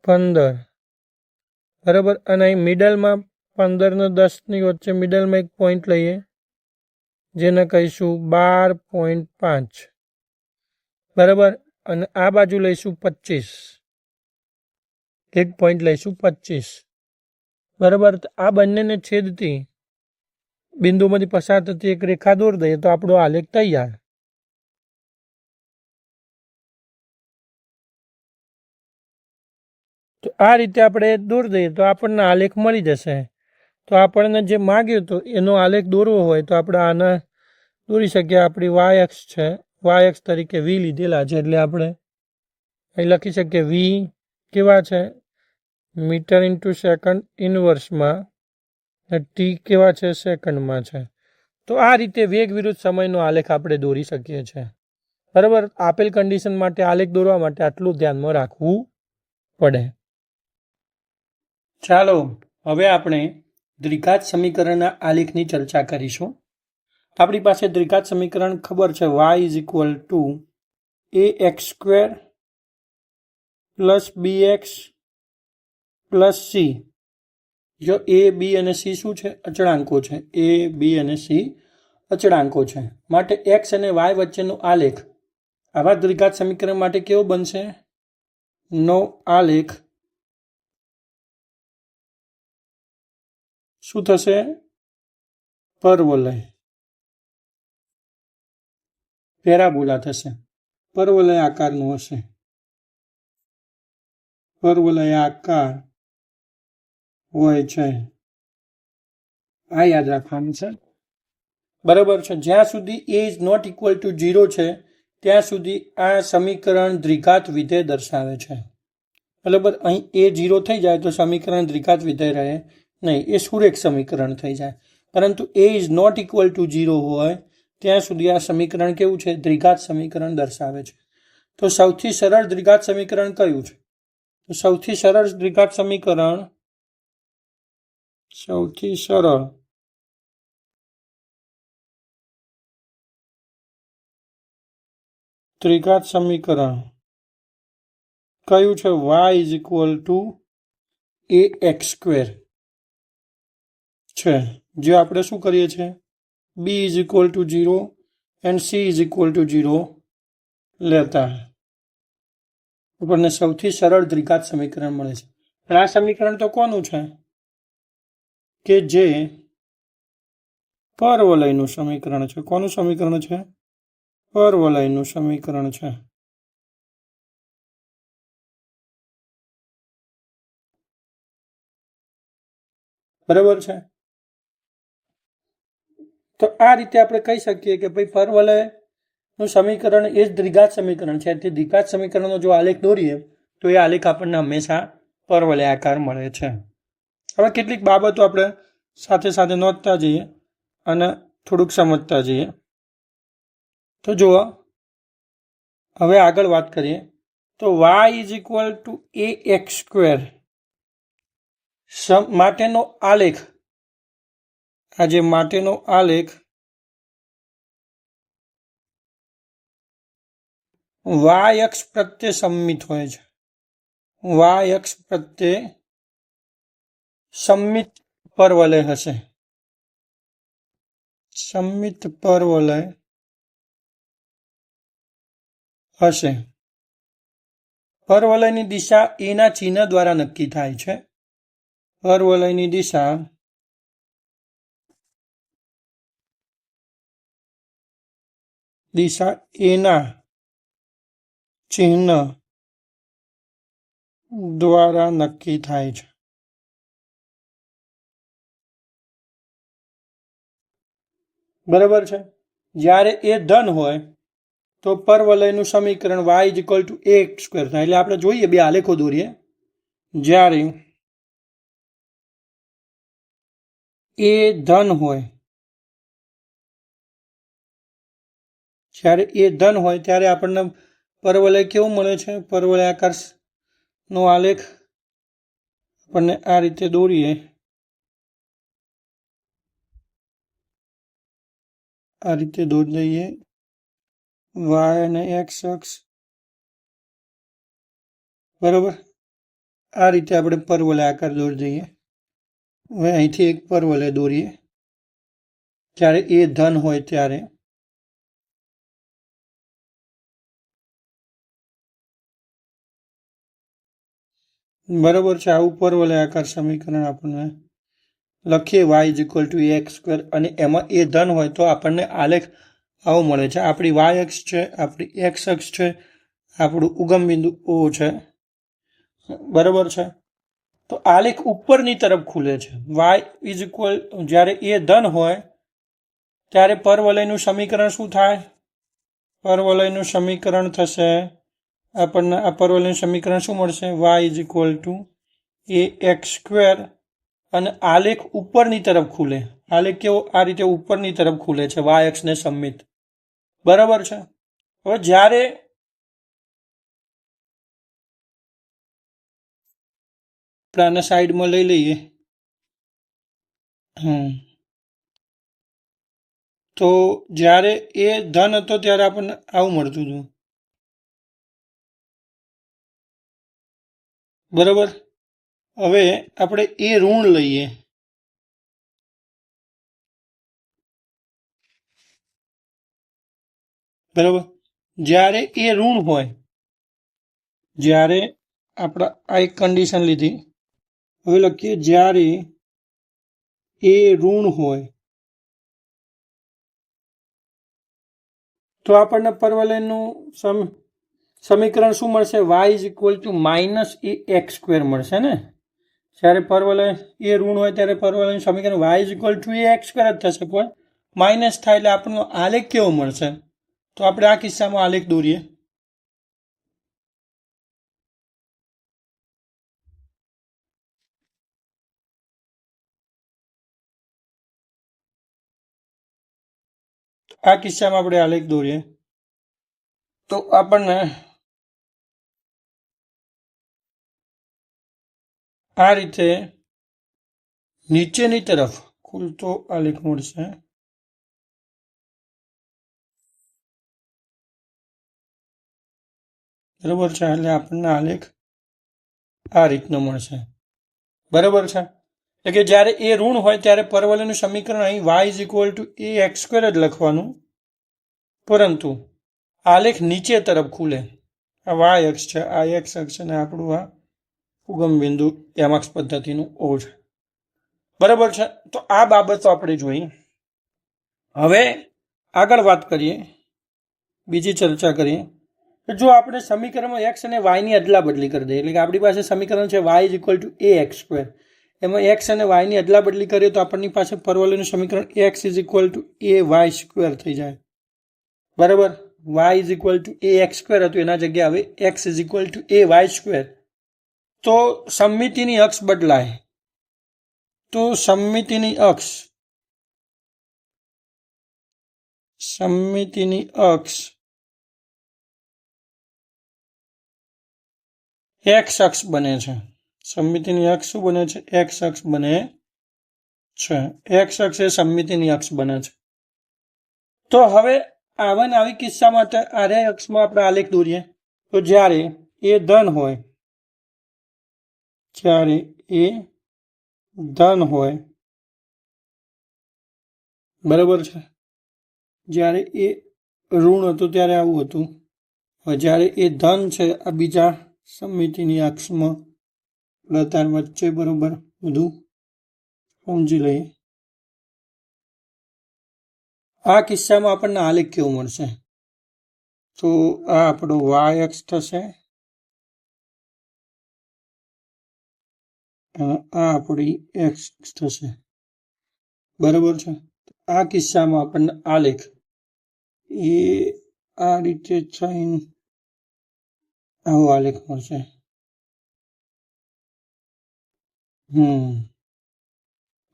15 બરાબર. અને અહીં મિડલમાં 15 ને 10ની વચ્ચે મિડલમાં એક પોઈન્ટ લઈએ જેને કહીશું 12.5 બરાબર. અને આ બાજુ લઈશું 25, એક પોઈન્ટ લઈશું 25 બરાબર. આ બંનેને છેદતી બિંદુમાંથી પસાર થતી એક રેખા દોર દઈએ તો આપણો આલેખ તૈયાર. તો આ રીતે આપણે દોર દઈએ તો આપણને આલેખ મળી જશે. તો આપણને જે માગ્યું હતું એનો આલેખ દોરવો હોય તો આપણે આના દોરી શકીએ. આપણી વાય અક્ષ છે, વાય અક્ષ તરીકે વી લીધેલા છે એટલે આપણે અહીં લખી શકીએ વી કેવા છે મીટર ઇન્ટુ સેકન્ડ ઇનવર્સમાં, અને ટી કેવા છે સેકન્ડમાં છે. તો આ રીતે વેગ વિરુદ્ધ સમયનો આલેખ આપણે દોરી શકીએ છીએ બરાબર. આપેલ કન્ડિશન માટે આલેખ દોરવા માટે આટલું ધ્યાનમાં રાખવું પડે. ચાલો હવે આપણે દ્વિઘાત સમીકરણના આલેખની ચર્ચા કરીશું. આપણી પાસે દ્વિઘાત સમીકરણ ખબર છે y is equal two ax² plus bx plus c. જો a b અને c શું છે? અચળાંકો છે. a b અને c અચળાંકો છે. માટે x અને y વચ્ચેનો આલેખ આવા દ્વિઘાત સમીકરણ માટે કેવો બનશે? નો આલેખ શું થશે? પરવલય, પેરાબોલા થશે. પરવલય આકારનું હશે. પરવલય આકાર હોય છે, આ યાદ રાખવાનું છે બરાબર છે. જ્યાં સુધી a is not equal to 0 છે ત્યાં સુધી આ સમીકરણ દ્વિઘાત વિધેય દર્શાવે છે બરાબર. અહીં a 0 થઈ જાય તો સમીકરણ દ્વિઘાત વિધેય રહે નહીં, એ સુરેખ સમીકરણ થઈ જાય. પરંતુ a is not equal to 0 હોય ત્યાં સુધી આ સમીકરણ કેવું છે? દ્વિઘાત સમીકરણ દર્શાવે છે. તો સૌથી સરળ દ્વિઘાત સમીકરણ કયું છે? તો સૌથી સરળ દ્વિઘાત સમીકરણ કયું છે? y is equal two ax² છે. જે આપણે શું કરીએ છીએ? b is equal to 0 and c is equal to 0 લેતા આપણને સૌથી સરળ દ્વિઘાત સમીકરણ મળે છે. આ સમીકરણ તો કોનું છે? કે જે પરવલયનું સમીકરણ છે. કોનું સમીકરણ છે? પરવલયનું સમીકરણ છે બરાબર છે. તો આ રીતે આપણે કહી શકીએ કે ભાઈ પરવલયનું સમીકરણ એ જ દ્વિઘાત સમીકરણ છે. તે દ્વિઘાત સમીકરણનો જો આલેખ દોરીએ તો એ આલેખ આપણને હંમેશા પરવલય આકાર મળે છે. હવે કેટલીક બાબતો આપણે સાથે સાથે નોંધતા જઈએ અને થોડુંક સમજતા જઈએ. તો જુઓ, હવે આગળ વાત કરીએ તો y is equal two ax² માટેનો આલેખ, આજે માટેનો આલેખ y અક્ષ પ્રત્યે સમમિત હોય છે. y અક્ષ પ્રત્યે સમમિત પરવલય હશે. સમમિત પરવલય હશે. પરવલયની દિશા એના ચિહ્ન દ્વારા નક્કી થાય છે. પરવલયની દિશા એના ચિહ્ન દ્વારા નક્કી થાય છે. બરાબર છે. જ્યારે એ ધન હોય તો પરવલયનું સમીકરણ y is equal two ax² થાય. એટલે આપણે જોઈએ બે આલેખો દોરીએ. જ્યારે એ ધન હોય, ત્યારે આપણને પરવલય કેવું મળે છે? પરવલય આકારનો આલેખ આપણને આ રીતે દોરીએ, આ રીતે દોરી દઈએ, વાય અને એક્સ અક્ષ, બરોબર. આ રીતે આપણે પરવલય આકાર દોરી દઈએ. હવે અહીંથી એક પરવલય દોરીએ, જ્યારે એ ધન હોય ત્યારે. બરોબર છે. આવું પરવલય આકાર સમીકરણ આપણને લખીએ y is equal to x square, અને એમાં એ ધન હોય તો આપણને આલેખ આવો મળે છે. આપણી વાય અક્ષ છે, આપણી એક્સ અક્ષ છે, આપણું ઉગમ બિંદુ ઓ છે, બરોબર છે. તો આલેખ ઉપરની તરફ ખુલે છે. વાય ઇઝ ઇક્વલ, જ્યારે એ ધન હોય ત્યારે પરવલયનું સમીકરણ શું થાય? પરવલયનું સમીકરણ થશે, આપણને આ પરવલયનું સમીકરણ શું મળશે? Y is equal to a x square, અને આલેખ ઉપરની તરફ ખુલે. આલેખ કેવો? આ રીતે ઉપરની તરફ ખુલે છે, વાય અક્ષને સમમિત, બરાબર છે. હવે જ્યારે આને સાઈડમાં લઈ લઈએ, તો જ્યારે એ ધન હતો ત્યારે આપણને આવું મળતું હતું, બરાબર. હવે આપણે એ ઋણ લઈએ, બરાબર. જ્યારે એ ઋણ હોય, જ્યારે આપણે આ એક કન્ડિશન લીધી, હવે લખીએ જ્યારે એ ઋણ હોય તો આપણને પરવલયનું સમીકરણ શું મળશે? Y is equal to minus a x square મળશે ને. જ્યારે પરવલય એ ઋણ હોય ત્યારે પરવલયનું સમીકરણ y is equal to a x square જ થશે, પણ માઇનસ થાય એટલે આપણનો આલેખ કેવો મળશે? તો આપણે આ કિસ્સામાં આલેખ દોરીએ. આ કિસ્સામાં આપણે આલેખ દોરીએ તો આપણને આ રીતે નીચેની તરફ ખુલતો આલેખ મળશે. બરાબર છે. એટલે આપણને આલેખ આ રીતનો મળશે, બરાબર છે. એટલે કે જ્યારે એ ઋણ હોય ત્યારે પરવલયનું સમીકરણ અહીં y is equal to a x square જ લખવાનું, પરંતુ આલેખ નીચે તરફ ખુલે. આ વાય અક્ષ છે, આ એક્સ અક્ષ, અને આપણું આ ઉગમ બિંદુ એમએક્સ પદ્ધતિનું ઓ છે, બરાબર છે. તો આ બાબતો આપણે જોઈ. હવે આગળ વાત કરીએ, બીજી ચર્ચા કરીએ. જો આપણે સમીકરણમાં એક્સ અને વાયની અદલા બદલી કરી દઈએ, એટલે કે આપણી પાસે સમીકરણ છે y is equal to a x square, એમાં એક્સ અને વાયની અદલા બદલી કરીએ તો આપણની પાસે પરવલયનું સમીકરણ x is equal to a y square થઈ જાય, બરાબર. Y is equal to a x square હતું, એના જગ્યાએ હવે x is equal to a y square. તો સમમિતિની અક્ષ બદલાય, તો સમમિતિની અક્ષ એક્સ અક્ષ બને છે. સમમિતિની અક્ષ શું બને છે? એક્સ અક્ષ બને છે. એક્સ અક્ષ એ સમમિતિની અક્ષ બને છે. તો હવે આવી કિસ્સા માટે આરે અક્ષમાં આપણે આલેખ દોરીએ. તો જ્યારે એ ધન હોય, જ્યારે એ ધન હોય, બરાબર છે. જ્યારે એ ઋણ હતું ત્યારે આવું હતું. હવે જ્યારે એ ધન છે, આ બીજા સમમિતિની અક્ષમાં લતાર વચ્ચે, બરોબર, બધું સમજી લઈએ. આ કિસ્સામાં આપણને આલેખ કેવું મળશે? તો આ આપણો વાય અક્ષ થશે, આ આપણી એક્સ અક્ષ થશે, બરાબર છે. આ કિસ્સામાં આપણને આલેખ એ આ રીતે થઈને આવો આલેખ મળશે.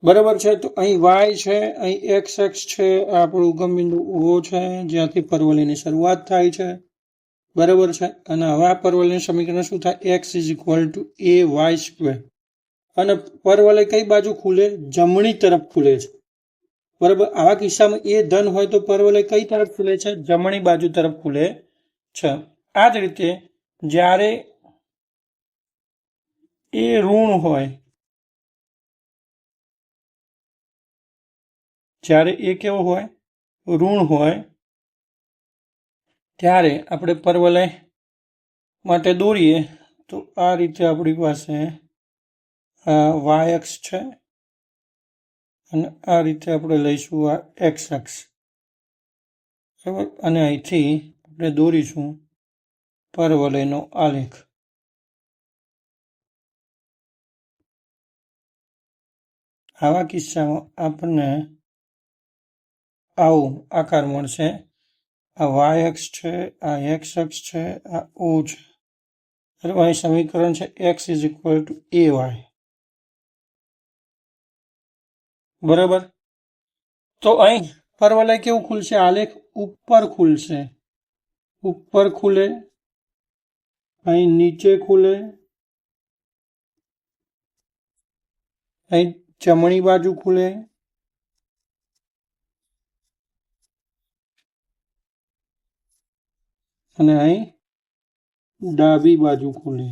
બરાબર છે. તો અહીં વાય છે, અહીં એક્સ અક્ષ છે, આપણું ઉગમ બિંદુ ઓ છે, જ્યાંથી પરવલયની શરૂઆત થાય છે, બરાબર છે। અને હવે આ પરવલયનું સમીકરણ શું થાય? x is equal to a y square. અને પરવલય કઈ બાજુ ખુલે? જમણી તરફ ખુલે છે, બરાબર। આવા કિસ્સામાં એ ધન હોય તો પરવલય કઈ તરફ ખુલે છે? જમણી બાજુ તરફ ખુલે છે। આ જ રીતે જ્યારે એ ઋણ હોય, જ્યારે એ કેવો હોય? ઋણ હોય, ત્યારે આપણે પરવલય માટે દોરીએ તો આ રીતે આપણી પાસે વાય અક્ષ છે અને આ રીતે આપણે લઈશું આ એક્સ અક્ષ, બરાબર। અને અહીંથી આપણે દોરીશું પરવલયનો આલેખ। આવા કિસ્સામાં આપણને આવો આકાર મળશે। આ વાય અક્ષ છે, આ એક્સ અક્ષ છે, આ ઓ છે, બરાબર। અહીં સમીકરણ છે x is equal to a y, બરાબર। તો અહીં પરવલય કેવું ખુલશે? આલેખ ઉપર ખુલશે, ઉપર ખુલે, અહીં નીચે ખુલે, અહીં જમણી બાજુ ખુલે, અને અહીં ડાબી બાજુ ખુલે।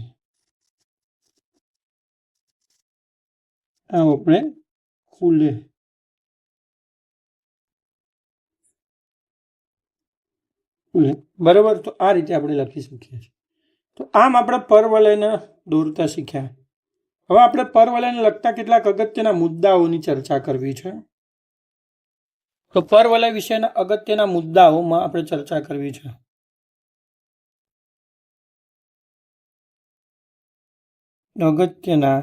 આમ આપણે ખુલે, બરાબર। તો આ રીતે આપણે લખી શકીએ છીએ। તો આમ આપણે પરવલયને દોરતા શીખ્યા। હવે આપણે પરવલયને લગતા કેટલાક અગત્યના મુદ્દાઓની ચર્ચા કરવી છે। તો પરવલય વિશેના અગત્યના મુદ્દાઓમાં આપણે ચર્ચા કરવી છે। અગત્યના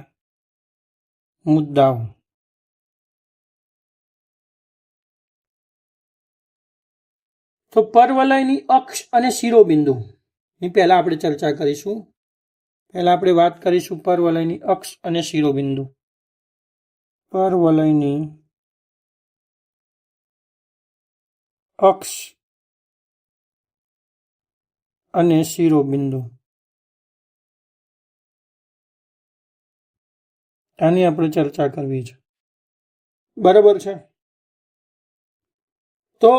મુદ્દાઓ, તો પરવલયની અક્ષ અને શિરોબિંદુની પહેલા આપણે ચર્ચા કરીશું। પહેલા આપણે વાત કરીશું પરવલયની અક્ષ અને શિરોબિંદુ। પરવલયની અક્ષ અને શિરોબિંદુ, આની આપણે ચર્ચા કરવી છે, બરાબર છે। તો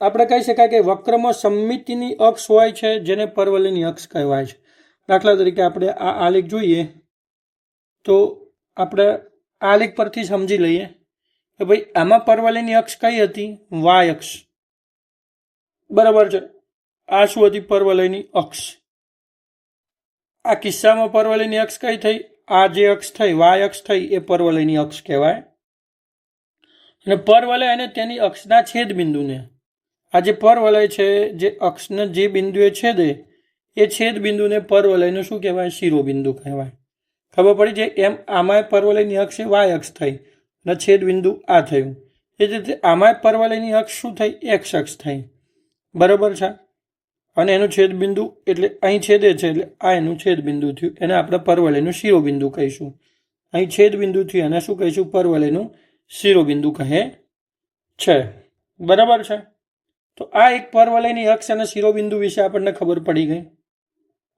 આપણે કહી શકાય કે વક્રમાં સમમિતિની અક્ષ હોય છે, જેને પરવલયની અક્ષ કહેવાય છે। દાખલા તરીકે આપણે આ આલેખ જોઈએ તો આપણે આલેખ પરથી સમજી લઈએ કે ભાઈ આમાં પરવલયની અક્ષ કઈ હતી? વાય અક્ષ, બરાબર છે। આ શું હતી? પરવલયની અક્ષ। આ કિસ્સામાં પરવલયની અક્ષ કઈ થઈ? આ જે અક્ષ થઈ, વાય અક્ષ થઈ, એ પરવલયની અક્ષ કહેવાય। અને પરવલય અને તેની અક્ષના છેદ બિંદુને, આ જે પરવલય છે, જે અક્ષને જે બિંદુએ છેદે, એ છેદ બિંદુને પરવલયનું શું કહેવાય? શિરોબિંદુ કહેવાય। ખબર પડી છે? એમ આમાં પરવલયની અક્ષ એ વાય અક્ષ થઈ અને છેદ બિંદુ આ થયું। એ જ રીતે આમાં પરવલયની અક્ષ શું થઈ? એક્સ અક્ષ થઈ, બરાબર છે। અને એનું છેદ બિંદુ એટલે અહીં છેદે છે એટલે આ એનું છેદ બિંદુ થયું, એને આપણે પરવલયનું શિરોબિંદુ કહીશું। અહીં છેદ બિંદુ થયું, એને શું કહીશું? પરવલયનું શિરોબિંદુ કહે છે, બરાબર છે। તો આ એક પરવલયની અક્ષ અને શિરોબિંદુ વિશે આપણને ખબર પડી ગઈ।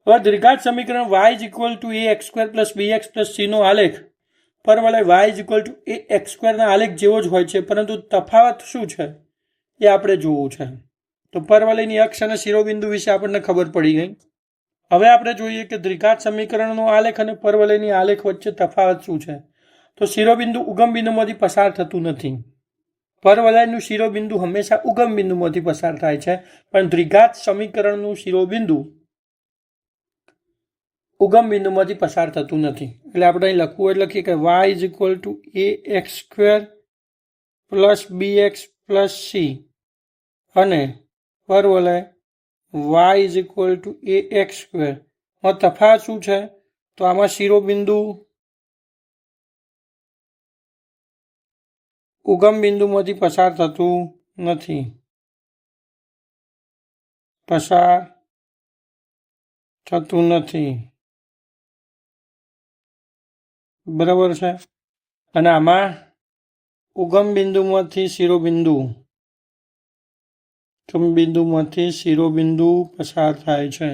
હવે દ્વિઘાત સમીકરણ y is equal to a x square plus b x plus c નો આલેખ પરવલય y is equal to a x સ્ક્વેરના આલેખ જેવો જ હોય છે, પરંતુ તફાવત શું છે એ આપણે જોવું છે। તો પરવલયની અક્ષ અને શિરોબિંદુ વિશે આપણને ખબર પડી ગઈ। હવે આપણે જોઈએ કે દ્વિઘાત સમીકરણનો આલેખ અને પરવલયની આલેખ વચ્ચે તફાવત શું છે। તો શિરોબિંદુ ઉગમ બિંદુમાંથી પસાર થતું નથી। પરવલયનું શિરોબિંદુ હંમેશા ઉગમ બિંદુમાંથી પસાર થાય છે, પણ દ્વિઘાત સમીકરણનું શિરોબિંદુ ઉગમ બિંદુમાંથી પસાર થતું નથી। એટલે આપણે અહીં લખવું હોય લખીએ કે y is equal to a x square plus b x plus C, અને પરવલય y is equal to a x square. તફાવત શું છે? તો આમાં શિરોબિંદુ ઉગમ બિંદુમાંથી પસાર થતું નથી, પસાર થતું નથી, બરાબર છે। અને આમાં ઉગમ બિંદુમાંથી શિરોબિંદુ બિંદુમાંથી શિરોબિંદુ પસાર થાય છે.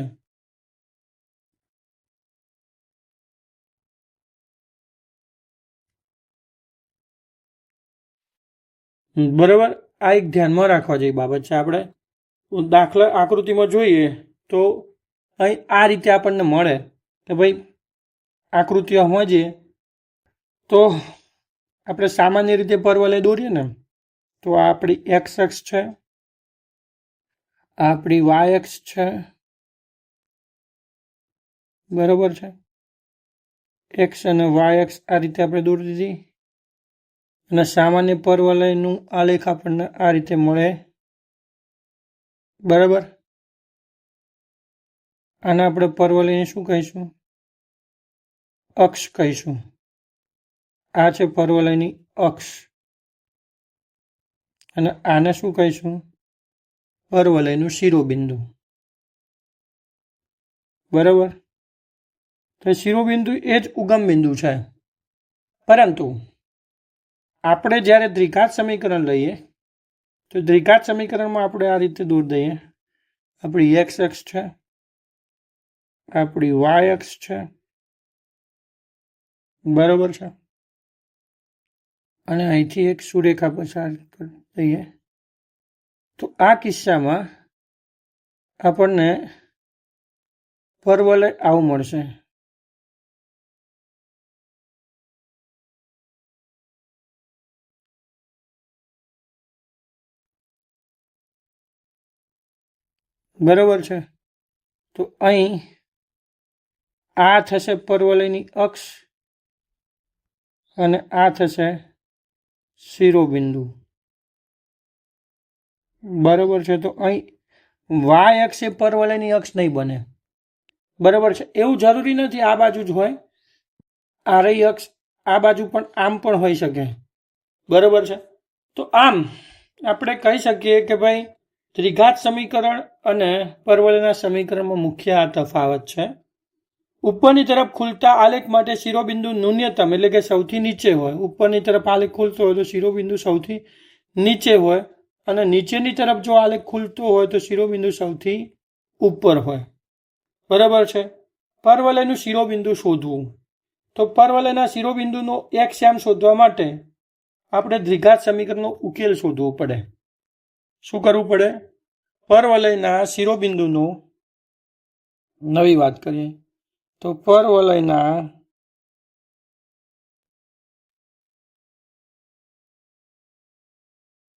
બરાબર. આ એક ધ્યાનમાં રાખવા જેવી બાબત છે. આપણે દાખલા આકૃતિમાં જોઈએ તો અહીં આ રીતે આપણને મળે કે ભાઈ આકૃતિઓ સમજીએ તો આપણે સામાન્ય રીતે પરવલય દોરીએ ને તો આ આપણી એક્સ અક્ષ છે, આ આપણી વાય અક્ષ છે, બરોબર છે. એક્સ અને વાય અક્ષ આ રીતે આપણે દોરી દીધી અને સામાન્ય પરવલયનું આલેખ આપણને આ રીતે મળે. બરાબર. આને આપણે પરવલયને શું કહીશું? અક્ષ કહીશું. આ છે પરવલયની અક્ષ અને આને શું કહીશું? પરવલયનું શિરોબિંદુ. બરાબર. તો શિરોબિંદુ એ જ ઉગમ બિંદુ છે. પરંતુ આપણે જ્યારે દ્વિઘાત સમીકરણ લઈએ તો દ્વિઘાત સમીકરણમાં આપણે આ રીતે દોરી દઈએ. આપણી એક્સ અક્ષ છે, આપણી વાય અક્ષ છે, બરાબર છે. અને અહીંથી એક સુરેખા પસાર કરી દઈએ તો આ કિસ્સામાં આપણને પરવલય આવું મળશે. બરાબર છે. તો અહીં આ થશે પરવલયની અક્ષ અને આ થશે શિરોબિંદુ. બરાબર છે. તો અહીં વાય અક્ષ એ પરવલયની અક્ષ નહીં બને. બરાબર છે. એવું જરૂરી નથી આ બાજુ જ હોય, આ રહી અક્ષ, આ બાજુ પણ આમ પણ હોઈ શકે. બરાબર છે. તો આમ આપણે કહી શકીએ કે ભાઈ ત્રિઘાત સમીકરણ અને પરવલયના સમીકરણમાં મુખ્ય આ તફાવત છે. ઉપરની તરફ ખુલતા આલેખ માટે શિરોબિંદુ ન્યૂનતમ એટલે કે સૌથી નીચે હોય. ઉપરની તરફ આલેખ ખુલતો હોય તો શિરોબિંદુ સૌથી નીચે હોય અને નીચેની તરફ જો આલેખ ખુલતો હોય તો શિરોબિંદુ સૌથી ઉપર હોય. બરાબર છે. પરવલયનું શિરોબિંદુ શોધવું. તો પરવલયના શિરોબિંદુનો એક શ્યામ શોધવા માટે આપણે દ્વિઘાત સમીકરણનો ઉકેલ શોધવો પડે. શું કરવું પડે? પરવલયના શિરોબિંદુનો, નવી વાત કરીએ તો પરવલયના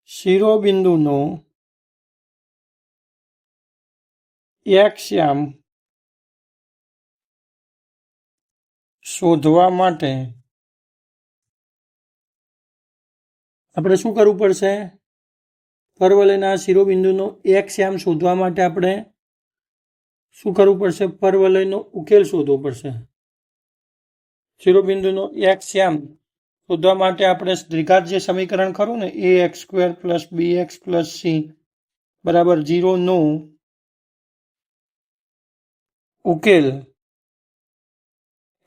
શિરોબિંદુનો એક શ્યામ શોધવા માટે આપણે શું કરવું પડશે? પરવલયના શિરોબિંદુનો એક શ્યામ શોધવા માટે આપણે શું કરવું પડશે? પરવલયનો ઉકેલ શોધવો પડશે. શિરોબિંદુનો એક શ્યામ શોધવા માટે આપણે દ્વિઘાત જે સમીકરણ ખરું ને ax² + bx + c બરાબર 0 નો ઉકેલ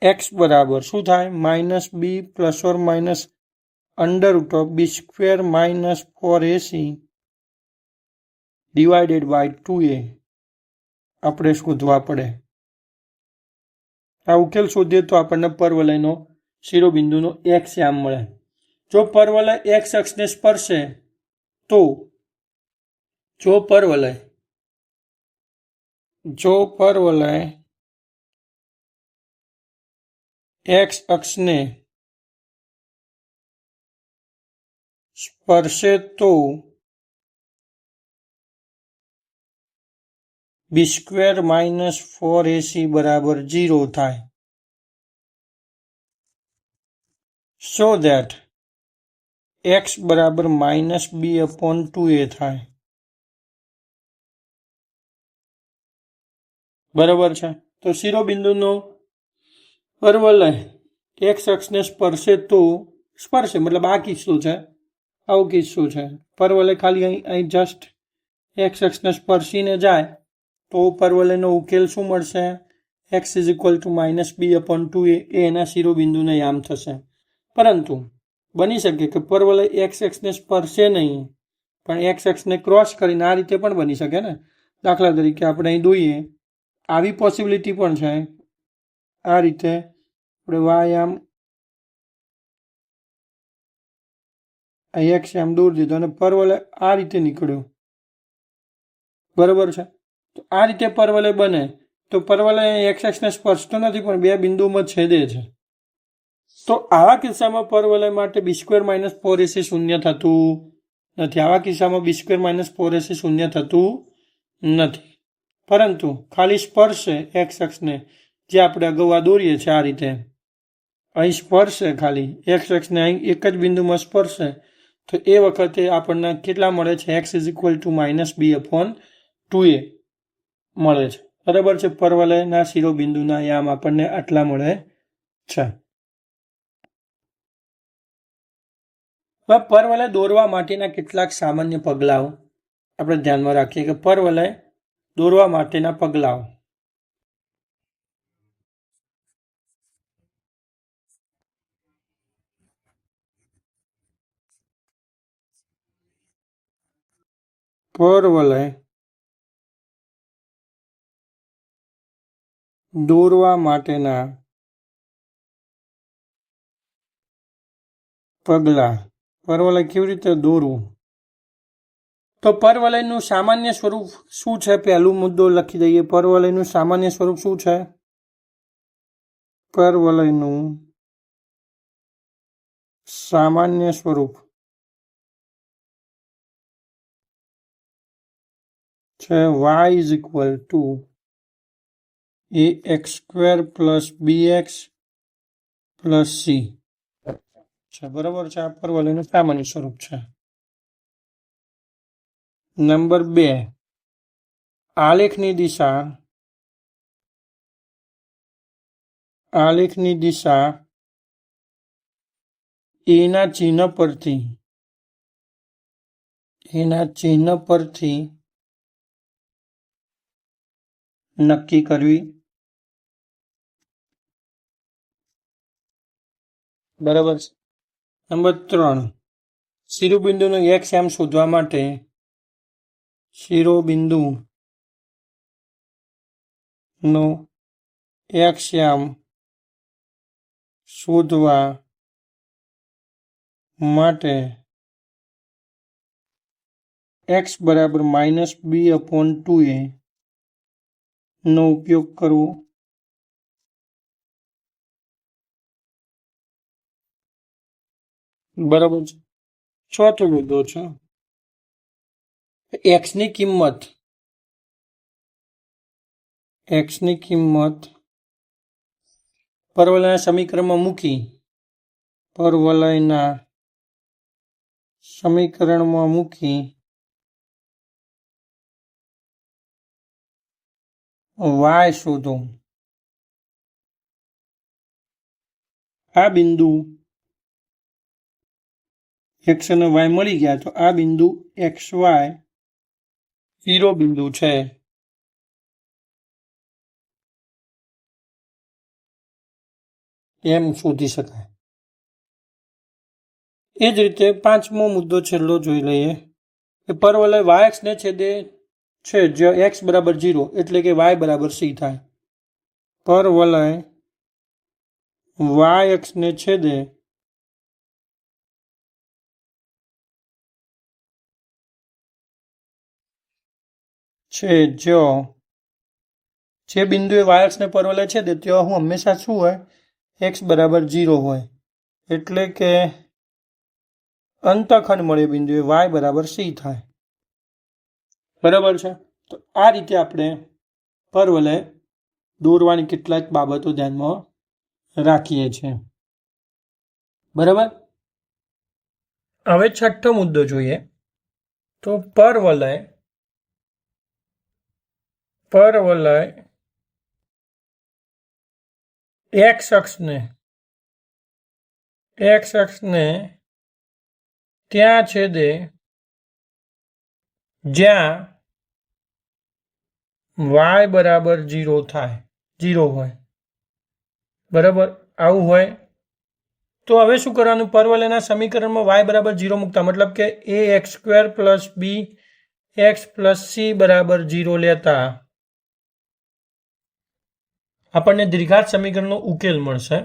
x બરાબર શું થાય? -b ± √b² - 4ac / 2a આપણે શોધવા પડે. આ ઉકેલ શોધીએ તો આપણને પરવલયનો શિરોબિંદુનો એક શ્યામ મળે. જો પરવલય x અક્ષને સ્પર્શે તો જો પરવલય x અક્ષને સ્પર્શે તો b² - 4ac બરાબર 0 થાય. So that x બરાબર -b/2a થાય. બરાબર છે. તો શિરોબિંદુનો પરવલય x અક્ષને સ્પર્શે તો સ્પર્શે મતલબ આ કિસ્સો છે, આવો કિસ્સો છે. પરવલય ખાલી અહીં જસ્ટ x અક્ષને સ્પર્શીને જાય તો પરવલયનો ઉકેલ શું મળશે? x = -b/2a એ એના શિરોબિંદુને યામ થશે. પરંતુ બની શકે કે પરવલય x અક્ષને સ્પર્શે નહીં પણ એક્સ એક્સને ક્રોસ કરીને આ રીતે પણ બની શકે ને. દાખલા તરીકે આપણે અહીં દોઈએ, આવી પોસિબિલિટી પણ છે. આ રીતે આપણે વાય આમ એક્સ આમ દોરી દીધો અને પરવલય આ રીતે નીકળ્યું, બરાબર છે. તો આ રીતે પરવલય બને તો પરવલય એક્સ એક્સને સ્પર્શતો નથી પણ બે બિંદુમાં છેદે છે. તો આવા કિસ્સામાં પરવલય માટે b² - 4ac શૂન્ય થતું નથી. આવા કિસ્સામાં b² - 4ac શૂન્ય થતું નથી, પરંતુ ખાલી સ્પર્શે એક્સ એક્સને, જે આપણે અગાઉ આ દોરીએ છીએ આ રીતે અહીં સ્પર્શે, ખાલી એક્સ એક્સને અહીં એક જ બિંદુમાં સ્પર્શે, તો એ વખતે આપણને કેટલા મળે છે? x = -b/2a મળે છે, બરાબર છે. પરવલયના શિરોબિંદુના યામ આપણને આટલા મળે છે. પરવલય દોરવા માટેના કેટલાક સામાન્ય પગલાઓ આપણે ધ્યાનમાં રાખીએ કે પરવલય દોરવા માટેના પગલાઓ. પરવલય દોરવા માટેના પગલા. પરવલય કેવી રીતે દોરવું? તો પરવલયનું સામાન્ય સ્વરૂપ શું છે? પહેલું મુદ્દો લખી દઈએ. પરવલયનું સામાન્ય સ્વરૂપ શું છે? પરવલયનું સામાન્ય સ્વરૂપ છે y = ax² + bx + c છે, બરાબર છે. આ પરવલયનું સામાન્ય સ્વરૂપ છે. નંબર 2, આલેખની દિશા એના ચિહ્ન પરથી નક્કી કરવી, બરાબર છે. નંબર 3, શિરોબિંદુનું x યામ શોધવા માટે શિરોબિંદુનું x યામ શોધવા માટે x = -b/2a નો ઉપયોગ કરવો. બરાબર છે. ચોથો મુદ્દો છે x ની કિંમત પરવલયના સમીકરણમાં મૂકી y શોધો. આ બિંદુ x અને y મળી ગયા, તો આ બિંદુ xy શિરોબિંદુ છે. એમ શોધી શકાય. એ જ રીતે પાંચમો મુદ્દો છેલ્લો જોઈ લઈએ કે પરવલય yx ને છેદે છે, જ્યાં x = 0 એટલે કે y = c થાય. પરવલય yx ને છેદે છે, જે બિંદુએ yx ને પરવલય છેદે ત્યાં હંમેશા શું હોય? x = 0 હોય, એટલે કે અંતખંડ મળે બિંદુએ y = c થાય, બરાબર છે. તો આ રીતે આપણે પરવલય દોરવાની કેટલાક બાબતો ધ્યાનમાં રાખીએ છીએ, બરાબર. હવે છઠ્ઠો મુદ્દો જોઈએ તો પરવલય x અક્ષને ત્યાં છેદે જ્યાં y = 0 હોય, બરાબર. આવું હોય તો હવે શું કરવાનું, પરવલયના સમીકરણમાં y બરાબર 0 મૂકતા, મતલબ કે ax² plus bx plus c બરાબર 0 લેતા આપણને દ્વિઘાત સમીકરણનો ઉકેલ મળશે.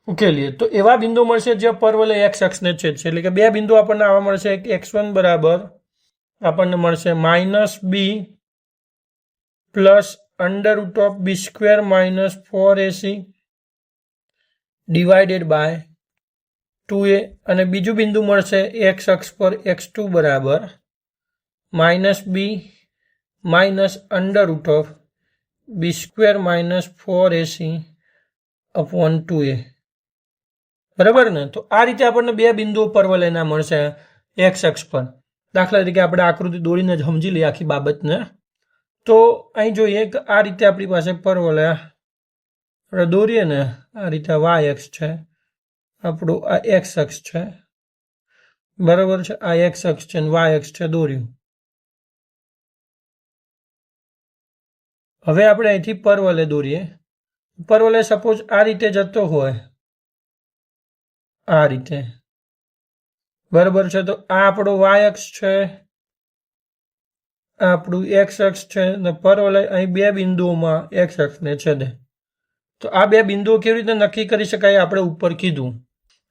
ઉકેલીએ તો એવા બિંદુ મળશે જ્યાં પરવલય x અક્ષને છેદશે. એટલે કે બે બિંદુ આપણને આવા મળશે. x1 બરાબર આપણને મળશે -b plus √b² minus 4ac divided by 2a, અને બીજું બિંદુ મળશે x અક્ષ પર x2 બરાબર -b minus √b² minus 4ac upon 2a. બરાબર ને? તો આ રીતે આપણને બે બિંદુઓ પરવલયના મળશે x અક્ષ પર. દાખલા તરીકે આપણે આકૃતિ દોરીને જ સમજી લઈએ આખી બાબતને. તો અહીં જોઈએ કે આ રીતે આપણી પાસે પરવલય આપણે દોરીએ ને, આ રીતે y અક્ષ છે, આપણું આ x અક્ષ છે, બરાબર છે, આ x અક્ષ છે, y અક્ષ છે, દોર્યું. હવે આપણે અહીંથી પરવલય દોરીએ. પરવલય સપોઝ આ રીતે જતો હોય, આ રીતે, બરાબર છે. તો આ આપણો y અક્ષ છે, આ આપણું x અક્ષ છે, અને પરવલય અહીં બે બિંદુઓમાં x અક્ષને છેદે. તો આ બે બિંદુઓ કેવી રીતે નક્કી કરી શકાય, આપણે ઉપર કીધું.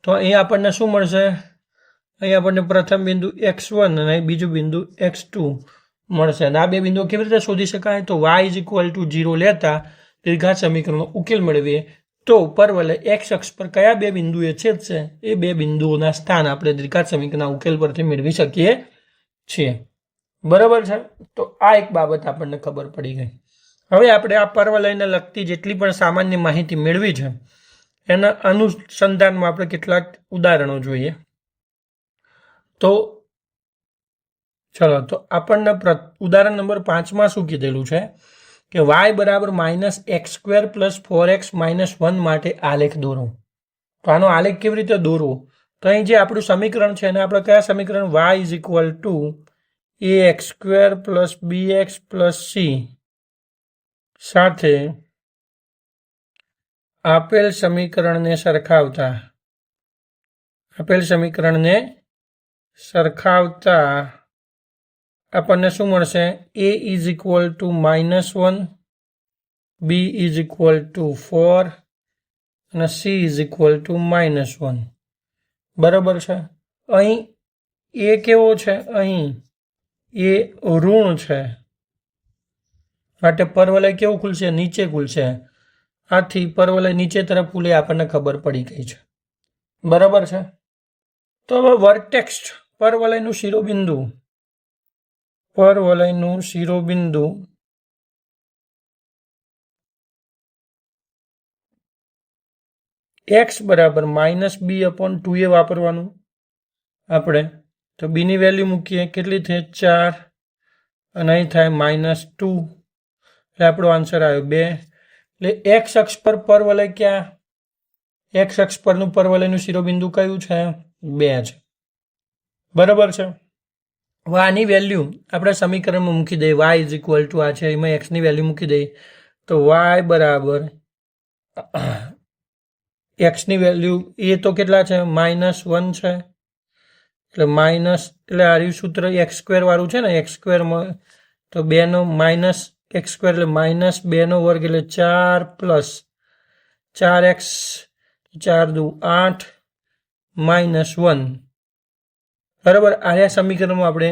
તો અહીં આપણને શું મળશે, અહીં આપણને પ્રથમ બિંદુ x1 અને અહીં બીજું બિંદુ x2 મળશે. અને આ બે બિંદુઓ કેવી રીતે શોધી શકાય, તો y = 0 લેતા દ્વિઘાત સમીકરણનો ઉકેલ મેળવીએ તો પરવલય x અક્ષ પર કયા બે બિંદુએ છેદશે એ બે બિંદુઓના સ્થાન આપણે દ્વિઘાત સમીકરણના ઉકેલ પરથી મેળવી શકીએ છીએ. બરાબર છે? તો આ એક બાબત આપણને ખબર પડી ગઈ. હવે આપણે આ પરવલયને લગતી જેટલી પણ સામાન્ય માહિતી મેળવી છે એના અનુસંધાનમાં આપણે કેટલાક ઉદાહરણો જોઈએ. તો ચલો, તો આપણને ઉદાહરણ નંબર 5માં શું કીધેલું છે કે y બરાબર -x² પ્લસ 4x માઇનસ 1 માટે આલેખ દોરો. તો આનો આલેખ કેવી રીતે દોરવો, તો અહીં જે આપણું સમીકરણ છે એને આપણે કયા સમીકરણ, y = ax² plus bx plus c સાથે આપેલ સમીકરણને સરખાવતા આપણને શું મળશે, a = -1, b = 4 અને c = -1. બરાબર છે? અહીં a કેવો છે, અહીં એ ઋણ છે, માટે પરવલય કેવું ખુલશે, નીચે ખુલશે. આથી પરવલય નીચે તરફ ખુલે આપણને ખબર પડી ગઈ છે. બરાબર છે? તો હવે વર્ટેક્સ, પરવલયનું શિરોબિંદુ x બરાબર -b/2a વાપરવાનું આપણે. તો b ની વેલ્યુ મૂકીએ, કેટલી થઈ, 4, અને અહીં થાય -2, એટલે આપણો આન્સર આવ્યો 2. એટલે x અક્ષ પર પરવલય ક્યાં, x અક્ષ પરનું પરવલયનું શિરોબિંદુ કયું છે, 2 છે. બરાબર છે? હવે આની વેલ્યુ આપણે સમીકરણમાં મૂકી દઈએ, y = આ છે, એમાં x ની વેલ્યુ મૂકી દઈએ. તો y બરાબર x ની વેલ્યુ એ તો કેટલા છે, -1 છે, એટલે એટલે આ સૂત્ર x² વાળું છે ને, x² તો 2 નો -x² એટલે -2 નો વર્ગ એટલે 4 પ્લસ 4x 4 × 2 8 -1. બરાબર? આ સમીકરણમાં આપણે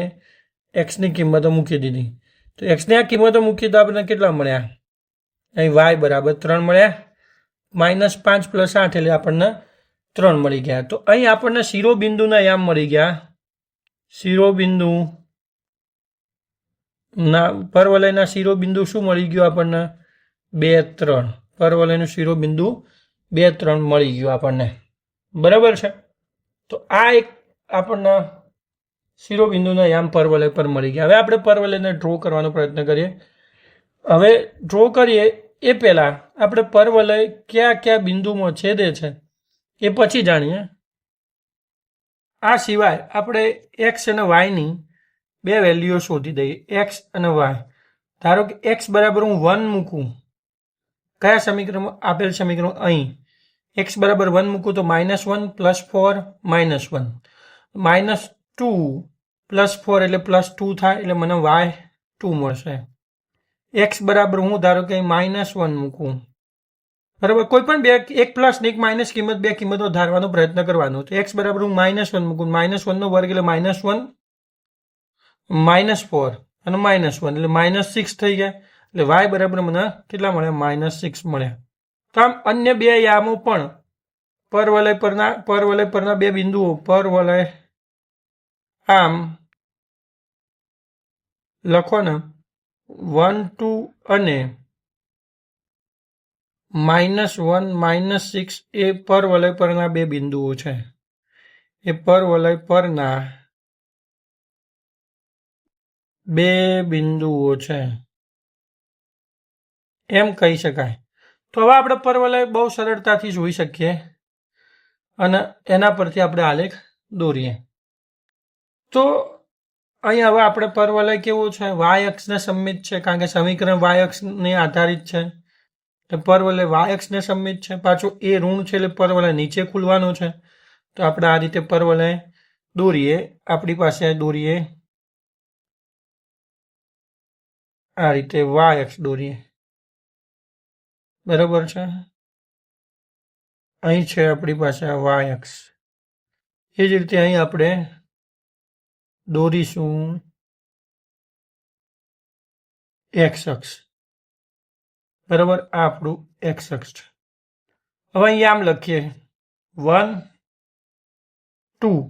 એક્સની કિંમતો મૂકી દીધી. તો એક્સની આ કિંમતો મૂકી તો આપણને કેટલા મળ્યા, અહીં y બરાબર 3 મળ્યા, -5 + 8 એટલે આપણને 3 મળી ગયા. તો અહીં આપણને શિરોબિંદુના યામ મળી ગયા. પરવલયના શિરોબિંદુ શું મળી ગયું આપણને, 2, 3. પરવલયનું શિરોબિંદુ 2, 3 મળી ગયું આપણને. બરાબર છે? તો આ એક આપણને શિરોબિંદુના યામ પરવલય પર મળી ગયા. હવે આપણે પરવલયને ડ્રો કરવાનો પ્રયત્ન કરીએ. હવે ડ્રો કરીએ એ પહેલાં આપણે પરવલય કયા કયા બિંદુમાં છેદે છે એ પછી જાણીએ. આ સિવાય આપણે x અને yની બે વેલ્યુઓ શોધી દઈએ, x અને y. ધારો કે x બરાબર હું 1 મૂકું, કયા સમીકરણમાં, આપેલ સમીકરણ અહીં x બરાબર 1 મૂકું તો -1 +4 -1 -2 +4 એટલે +2 થાય એટલે મને y2 મળશે. x બરાબર હું ધારો કે -1 મૂકું, બરાબર. કોઈ પણ એક પ્લસ ને એક માઇનસ કિંમત, બે કિંમતો ધારવાનો પ્રયત્ન કરવાનો. તો x બરાબર હું -1 મૂકું, -1 નો વર્ગ એટલે -1 -4 અને -1 એટલે -6 થઈ ગયા. એટલે y બરાબર મને કેટલા મળ્યા? -6 મળ્યા. તો આમ અન્ય બે યામો પણ પરવલય પરના બે બિંદુઓ પરવલય, આમ લખો ને 1 2 અને -1 -6 એ પરવલય પરના બે બિંદુઓ છે. એ પરવલય પરના બે બિંદુઓ છે એમ કહી શકાય. તો હવે આપણે પરવલય બહુ સરળતાથી જોઈ શકીએ અને એના પરથી આપણે આલેખ દોરીએ. તો અહીં હવે આપણે પરવલય કેવો છે? y અક્ષને સંમિત છે, કારણ કે સમીકરણ y અક્ષને આધારિત છે. પરવલય y અક્ષને સંમિત છે. પાછું એ ઋણ છે એટલે પરવલય નીચે ખુલવાનો છે. તો આપણે આ રીતે પરવલય દોરીએ. આપણી પાસે દોરીએ આ રીતે y અક્ષ દોરીએ, બરાબર છે. અહીં છે આપણી પાસે આ y અક્ષ. એ જ રીતે અહીં આપણે દોરીશું x અક્ષ, બરાબર. આ આપણું x અક્ષ છે. હવે અહીં આમ લખીએ 1 2,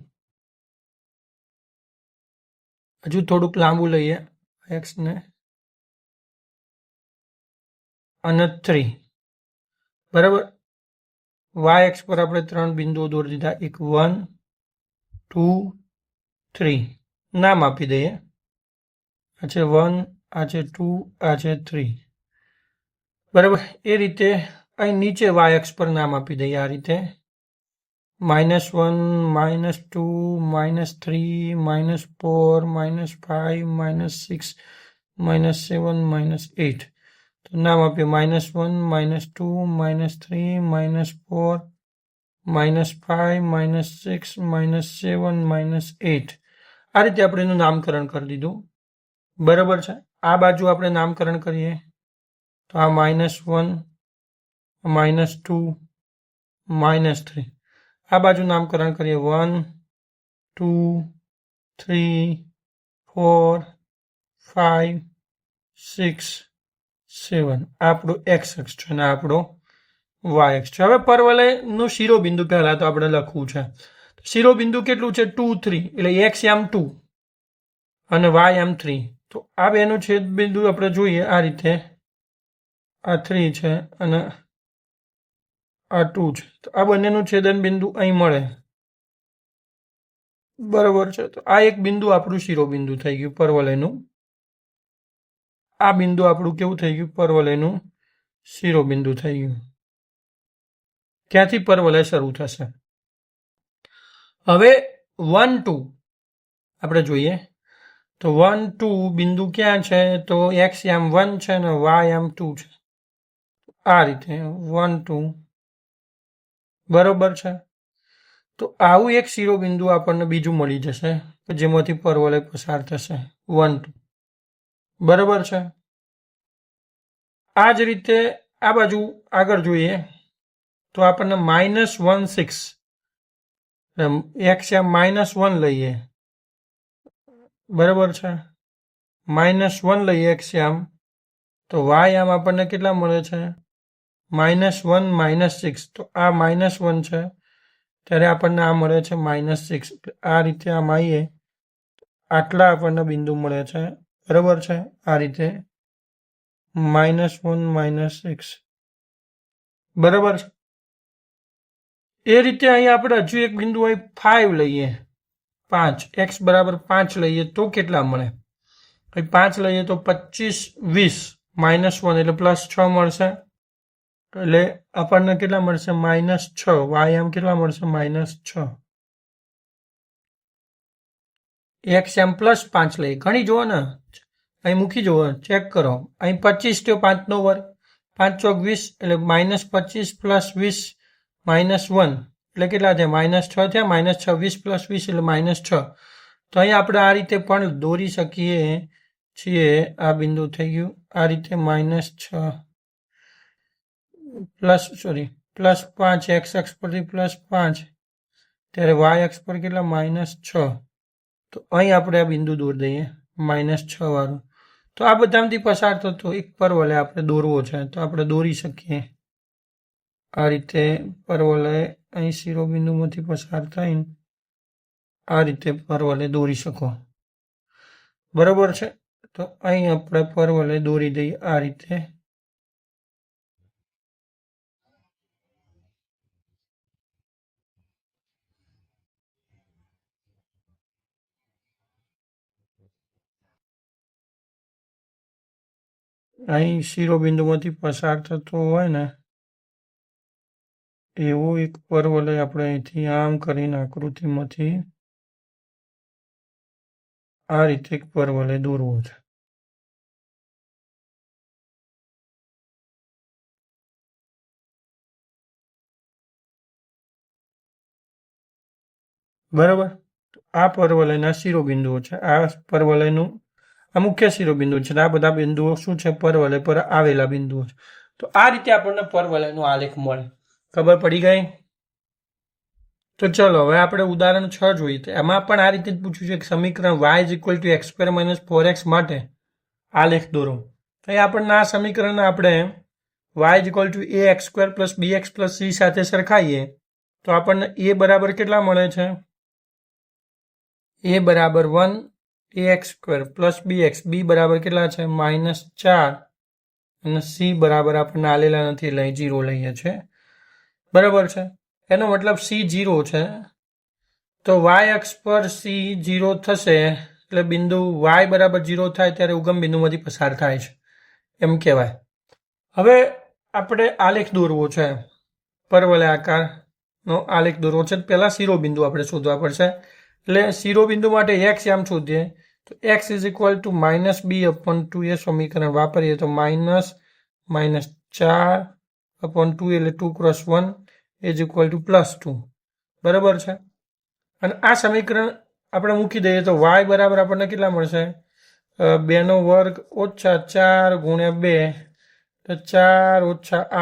હજુ થોડુંક લાંબુ લઈએ x ને, અને 3, બરાબર. y અક્ષ પર આપણે 3 બિંદુઓ દોરી દીધા. એક 1 2 3 નામ આપી દઈએ. આ છે 1, આ છે 2, આ છે 3, બરાબર. એ રીતે અહીં નીચે y અક્ષ પર નામ આપી દઈએ આ રીતે -1 -2 -3 -4 -5 -6 -7 -8. તો નામ આપ્યું -1 -2 -3 -4 -5 -6 -7 -8. આ રીતે આપણે એનું નામકરણ કરી દીધું, બરાબર છે. આ બાજુ આપણે નામકરણ કરીએ તો આ -1 -2 -3. આ બાજુ નામકરણ કરીએ 1 2 3 4 5 6 7. આપણું x અક્ષ છે અને આપણો y અક્ષ છે. હવે પરવલયનું શિરોબિંદુ પહેલા તો આપણે લખવું છે. શિરોબિંદુ કેટલું છે? 2 3, એટલે x આમ 2 અને y આમ 3. તો આ બેનું છેદબિંદુ આપણે જોઈએ આ રીતે, આ 3 છે અને આ 2 છે. તો આ બંનેનું છેદન બિંદુ અહીં મળે, બરાબર છે. તો આ એક બિંદુ આપણું શિરોબિંદુ થઈ ગયું પરવલયનું. આ બિંદુ આપણું કેવું થઈ ગયું? પરવલયનું શિરોબિંદુ થઈ ગયું. ક્યાંથી પરવલય શરૂ થશે? હવે 1 2 આપણે જોઈએ તો 1 2 બિંદુ ક્યાં છે? તો x આમ 1 છે અને y આમ 2 છે. આ રીતે 1 2, બરોબર છે. તો આવું એક શિરોબિંદુ આપણને બીજું મળી જશે જેમાંથી પરવલય પસાર થશે 1 2, બરાબર છે. આ જ રીતે આ બાજુ આગળ જોઈએ તો આપણને -1 6, x આમ -1 લઈએ, બરાબર છે. -1 લઈએ x આમ, તો y આમ આપણને કેટલા મળે છે? -1 -6. તો આ -1 છે ત્યારે આપણને આ મળે છે -6. આ રીતે આમ આવીએ આટલા આપણને બિંદુ મળે છે, બરાબર છે. આ રીતે -1 -6, બરાબર છે. એ રીતે અહીં આપણે હજુ એક બિંદુ અહીં 5 લઈએ, 5, x બરાબર 5 લઈએ તો કેટલા મળે? અહીં 5 લઈએ તો 25 20, -1 એટલે +6 મળશે. એટલે આપણને કેટલા મળશે? -6. y આમ કેટલા મળશે? -6. x આમ +5 લઈએ, ઘણી જુઓ ને, અહીં મૂકી જુઓ, ચેક કરો. અહીં 25 તો 5 નો વર્ગ, 5 ચોક 20 એટલે -25 + 20 -1 એટલે કેટલા થયા? -6 થયા. -26 + 20 એટલે -6. તો અહીં આપણે આ રીતે પણ દોરી શકીએ છીએ. આ બિંદુ થઈ ગયું આ રીતે -6 +5 x અક્ષ પરથી +5 ત્યારે y અક્ષ પર કેટલા? -6. તો અહીં આપણે આ બિંદુ દોરી દઈએ -6 વાળું. તો આ બધામાંથી પસાર થતો એક પરવલય આપણે દોરવો છે તો આપણે દોરી શકીએ આ રીતે. પરવલય અહીં શિરોબિંદુમાંથી પસાર થઈને આ રીતે પરવલય દોરી શકો. બરાબર છે. તો અહીં આપણે પરવલય દોરી દઈએ આ રીતે. અહીં શિરોબિંદુમાંથી પસાર થતો હોય ને એવો એક પરવલય આપણે અહીંથી આમ કરીને આકૃતિમાંથી આ રીતે એક પરવલય દોરવો છે. બરાબર. આ પરવલયના શિરોબિંદુઓ છે. આ પરવલયનું આ મુખ્ય શિરોબિંદુ છે. આ બધા બિંદુઓ શું છે? પરવલય પર આવેલા બિંદુઓ છે. તો આ રીતે આપણને પરવલયનો આલેખ મળે. ખબર પડી ગઈ? તો ચલો હવે આપણે ઉદાહરણ 6 જોઈએ. તો એમાં પણ આ રીતે જ પૂછ્યું છે કે સમીકરણ y = x² - 4x માટે આલેખ દોરો. તો આપણને આ સમીકરણ આપણે y = ax² + bx + c સાથે સરખાઈએ તો આપણને a બરાબર કેટલા મળે છે? a બરાબર 1 ax² + bx. b બરાબર કેટલા છે? -4 અને c બરાબર આપણને આલેલા નથી એટલે 0 લઈએ છે. બરાબર છે. એનો મતલબ c 0 છે. તો y અક્ષ પર c 0 થશે એટલે બિંદુ y બરાબર 0 થાય ત્યારે ઉગમ બિંદુમાંથી પસાર થાય છે એમ કહેવાય. હવે આપણે આલેખ દોરવો છે. પરવલય આકારનો આલેખ દોરવો છે. પહેલા શિરોબિંદુ આપણે શોધવા પડશે. એટલે શિરોબિંદુ માટે x આમ શોધીએ તો x = -b/2 એ સમીકરણ વાપરીએ તો -4/2 એટલે 2 × 1 = +2. બરાબર છે. અને આ સમીકરણ આપણે મૂકી દઈએ તો y બરાબર આપણને કેટલા મળશે? 2² - 4 × 2 તો 4 -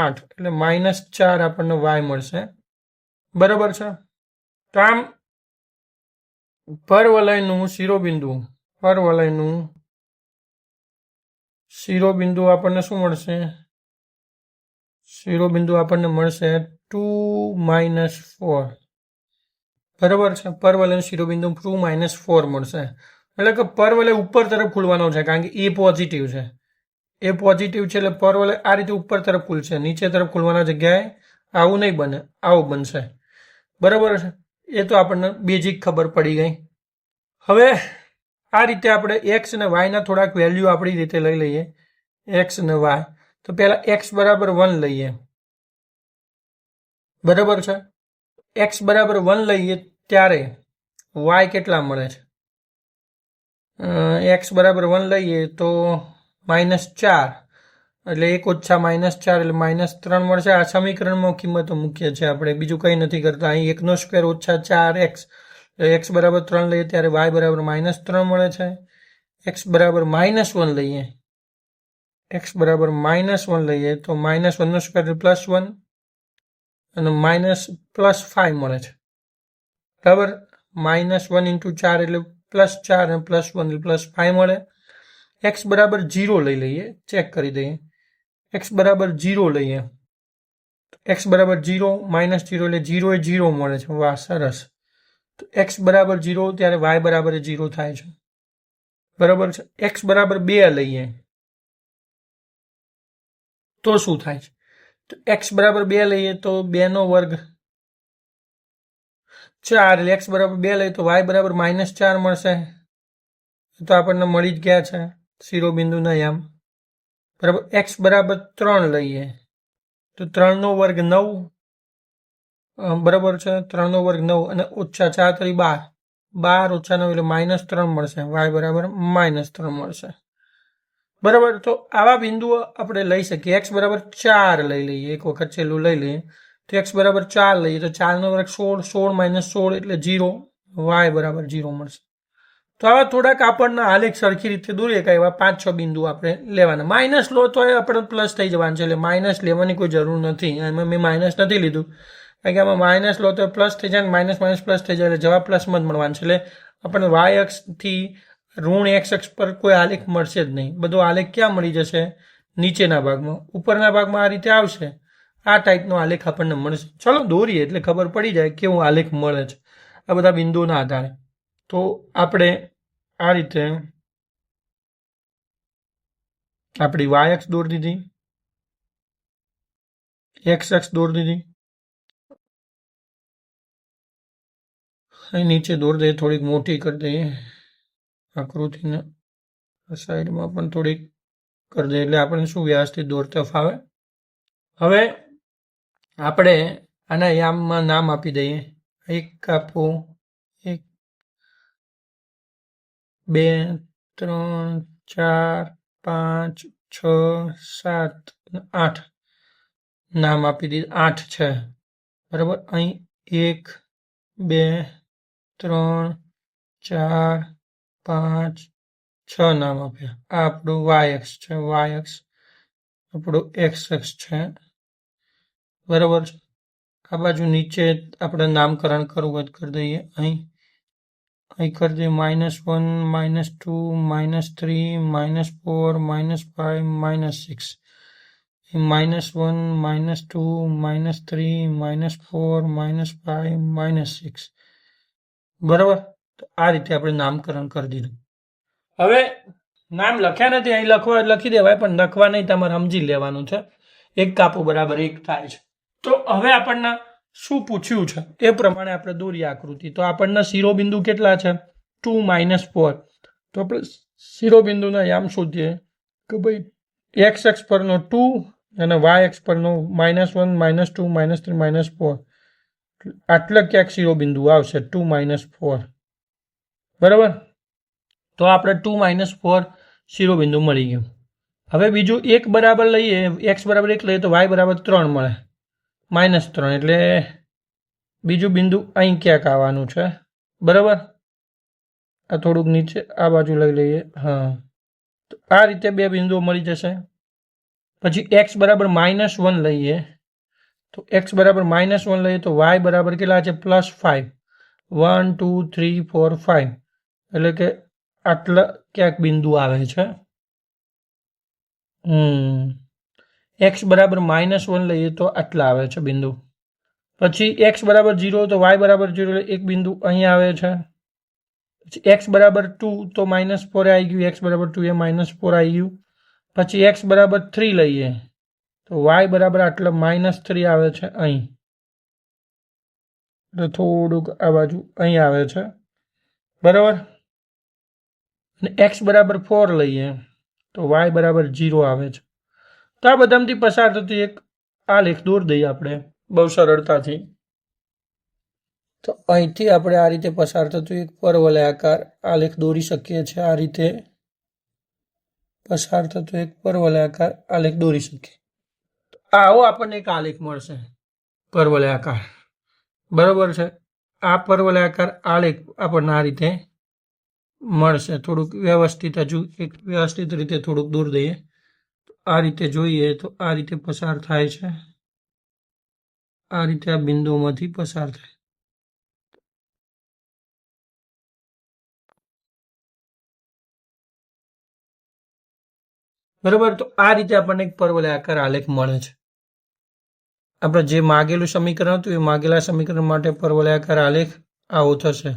8 એટલે -4 આપણને y મળશે. બરાબર છે. તો આમ પરવલયનું શિરોબિંદુ આપણને શું મળશે? શિરોબિંદુ આપણને મળશે 2 - 4. બરાબર છે. પરવલયનું શિરોબિંદુ 2 - 4 મળશે. એટલે કે પરવલય ઉપર તરફ ખુલવાનો છે કારણ કે એ પોઝિટિવ છે. એ પોઝિટિવ છે એટલે પરવલય આ રીતે ઉપર તરફ ખુલશે. નીચે તરફ ખુલવાના જગ્યાએ આવું નહીં બને, આવું બનશે. બરાબર છે. એ તો આપણને બેઝિક ખબર પડી ગઈ. હવે આ રીતે આપણે x અને y ના થોડાક વેલ્યુ આપણી રીતે લઈ લઈએ. x અને y. તો પહેલા x બરાબર 1 લઈએ. બરાબર છે. x બરાબર 1 લઈએ ત્યારે y કેટલા મળે છે? x બરાબર 1 લઈએ તો -4 એટલે 1 - -4 એટલે -3 મળશે. આ સમીકરણમાં કિંમતો મૂકીએ છીએ આપણે, બીજું કંઈ નથી કરતા. અહીં 1² - 4x x બરાબર 3 લઈએ ત્યારે y બરાબર -3 મળે છે. x બરાબર -1 લઈએ તો -1² એટલે +1 અને +5 મળે છે. બરાબર. -1 × 4 એટલે +4 અને +1 એટલે +5 મળે. x બરાબર 0 લઈ લઈએ, ચેક કરી દઈએ. x બરાબર 0 લઈએ તો x બરાબર 0 - 0 એટલે 0 એ 0 મળે છે. વાહ, સરસ. તો x બરાબર 0 ત્યારે y બરાબર 0 થાય છે. બરાબર છે. x બરાબર 2 લઈએ તો શું થાય છે? તો x બરાબર 2 લઈએ તો 2² 4 એટલે x બરાબર 2 લઈએ તો y બરાબર -4 મળશે. તો આપણને મળી જ ગયા છે શિરોબિંદુના યામ. બરાબર. x બરાબર 3 લઈએ તો 3² 9. બરાબર છે. 3² 9 અને -4 × 12. 12 - 9 એટલે -3 મળશે. y બરાબર -3 મળશે. બરાબર. તો આવા બિંદુઓ આપણે લઈ શકીએ. x બરાબર 4 લઈ લઈએ, એક વખત છેલ્લું લઈ લઈએ તો x બરાબર 4 લઈએ તો 4 નો વર્ગ 16, 16 માઇનસ 16 એટલે 0, y બરાબર 0 મળશે. તો આવા થોડાક આપણને આલેખ સરખી રીતે દોરી શકાય એવા 5-6 બિંદુ આપણે લેવાના. માઇનસ લો તો આપણે પ્લસ થઈ જવાનું છે, એટલે માઇનસ લેવાની કોઈ જરૂર નથી. એમાં મેં માઇનસ નથી લીધું કારણ કે આમાં માઇનસ લો તો પ્લસ થઈ જાય, માઇનસ માઇનસ પ્લસ થઈ જાય, એટલે જવાબ પ્લસમાં જ મળવાનું છે. એટલે આપણને વાય અક્ષથી ઋણ એક્સ અક્ષ પર કોઈ આલેખ મળશે જ નહીં. બધો આલેખ ક્યાં મળી જશે? નીચેના ભાગમાં. ઉપરના ભાગમાં આ રીતે આવશે, આ ટાઈપનો આલેખ આપણને મળશે. ચલો દોરીએ એટલે ખબર પડી જાય કેવું આલેખ મળે છે આ બધા બિંદુના આધારે. તો આપણે આ રીતે આપણી વાય અક્ષ દોરી દીધી, એક્સ અક્ષ દોરી દીધી, અહીં નીચે દોરી દઈએ, થોડીક મોટી કરી દઈએ આકૃતિને, સાઈડમાં પણ થોડીક કરી દઈએ એટલે આપણને શું વ્યવસ્થિત દોરતા ફાવે. હવે આપણે આના યામમાં નામ આપી દઈએ. એક કાપો, 1, 2, 3, 4, 5, 6, 7, 8 નામ આપી દીધું. 8 છે બરાબર. અહીં 1, 2, 3, 4, 5, 6 નામ આપ્યા. આ આપણું વાય અક્ષ છે, વાય અક્ષ આપણું એક્સ અક્ષ છે બરાબર. આ બાજુ નીચે આપણે નામકરણ કરવું હોય કરી દઈએ. અહીં કરી દઈએ -1, -2, -3, -4, -5, -6. -1, -2, -3, -4, -5, -6 બરાબર. તો આ રીતે આપણે નામકરણ કરી દીધું. હવે નામ લખ્યા નથી, અહીં લખી દેવાય, પણ લખવા નહીં, તમારે સમજી લેવાનું છે. 1 કાપો બરાબર 1 થાય છે. તો હવે આપણને શું પૂછ્યું છે એ પ્રમાણે આપણે દોરીએ આકૃતિ. તો આપણને શિરોબિંદુ કેટલા છે? 2, -4. તો આપણે શિરોબિંદુના યામ શોધીએ કે ભાઈ એક્સ અક્ષ પરનો 2 અને વાય અક્ષ પરનો -1, -2, -3, -4. આટલા ક્યાંક શિરોબિંદુ આવશે 2, -4 બરાબર. તો આપણે 2, -4 શિરોબિંદુ મળી ગયું. હવે બીજું 1 બરાબર લઈએ, એક્સ બરાબર 1 લઈએ તો વાય બરાબર 3 મળે, -3 એટલે બીજું બિંદુ અહીં ક્યાંક આવવાનું છે બરાબર. આ થોડુંક નીચે આ બાજુ લઈ લઈએ. હા, તો આ રીતે 2 બિંદુઓ મળી જશે. પછી એક્સ બરાબર -1 લઈએ તો એક્સ બરાબર -1 લઈએ તો વાય બરાબર કેટલા છે? +5. 1, 2, 3, 4, 5 એટલે કે આટલા ક્યાંક બિંદુ આવે છે. એક્સ બરાબર -1 લઈએ તો આટલા આવે છે બિંદુ. પછી એક્સ બરાબર 0 તો વાય બરાબર 0 એક બિંદુ અહીં આવે છે. પછી એક્સ બરાબર 2 તો -4 આવી ગયું, એક્સ બરાબર 2 એ -4 આવી ગયું. પછી એક્સ બરાબર 3 લઈએ તો વાય બરાબર આટલા -3 આવે છે અહીં, એટલે થોડુંક આ બાજુ અહીં આવે છે બરાબર. અને એક્સ બરાબર 4 લઈએ તો વાય બરાબર 0 આવે છે. તો આ બધામાંથી પસાર થતું એક આલેખ દોરી દઈએ આપણે બહુ સરળતાથી. તો અહીંથી આપણે આ રીતે પસાર થતું એક પરવલયાકાર આલેખ દોરી શકીએ છીએ. આ રીતે પસાર થતો એક પરવલયાકાર આલેખ દોરી શકીએ. તો આવો આપણને એક આલેખ મળશે પરવલયાકાર બરાબર છે. આ પરવલયાકાર આલેખ આપણને આ રીતે મળશે. થોડુંક વ્યવસ્થિત, હજુ એક વ્યવસ્થિત રીતે થોડુંક દૂર દઈએ. આ રીતે જોઈએ તો આ રીતે પસાર થાય છે, આ રીતે આ બિંદુઓમાંથી પસાર થાય બરાબર. તો આ રીતે આપણને એક પરવલયાકાર આલેખ મળે છે. આપણે જે માગેલું સમીકરણ હતું એ માગેલા સમીકરણ માટે પરવલયાકાર આલેખ આવો થશે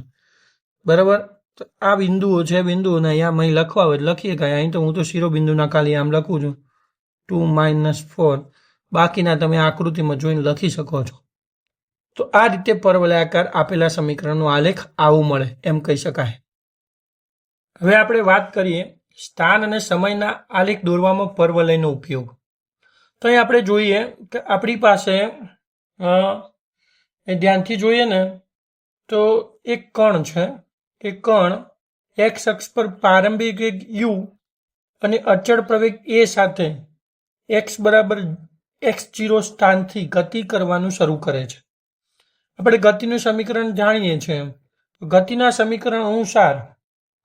બરાબર. તો આ બિંદુઓ છે, બિંદુઓને અહીંયા અહીં લખવા હોય લખીએ કાંઈ. અહીં તો હું તો શિરોબિંદુના ખાલી આમ લખું છું 2, -4. બાકીના તમે આકૃતિમાં જોઈને લખી શકો છો. તો આ રીતે પરવલયાકાર આપેલા સમીકરણનો આલેખ આવું મળે એમ કહી શકાય. હવે આપણે વાત કરીએ સ્થાન અને સમયના આલેખ દોરવામાં પરવલયનો ઉપયોગ. તો અહીં આપણે જોઈએ કે આપણી પાસે ધ્યાનથી જોઈએ ને તો એક કણ છે. એ કણ એક્સ અક્ષ પર પ્રારંભિક વેગ u અને અચળ પ્રવેગ a સાથે x બરાબર x0 સ્થાનથી ગતિ કરવાનું શરૂ કરે છે. આપણે ગતિનું સમીકરણ જાણીએ છીએ. ગતિના સમીકરણ અનુસાર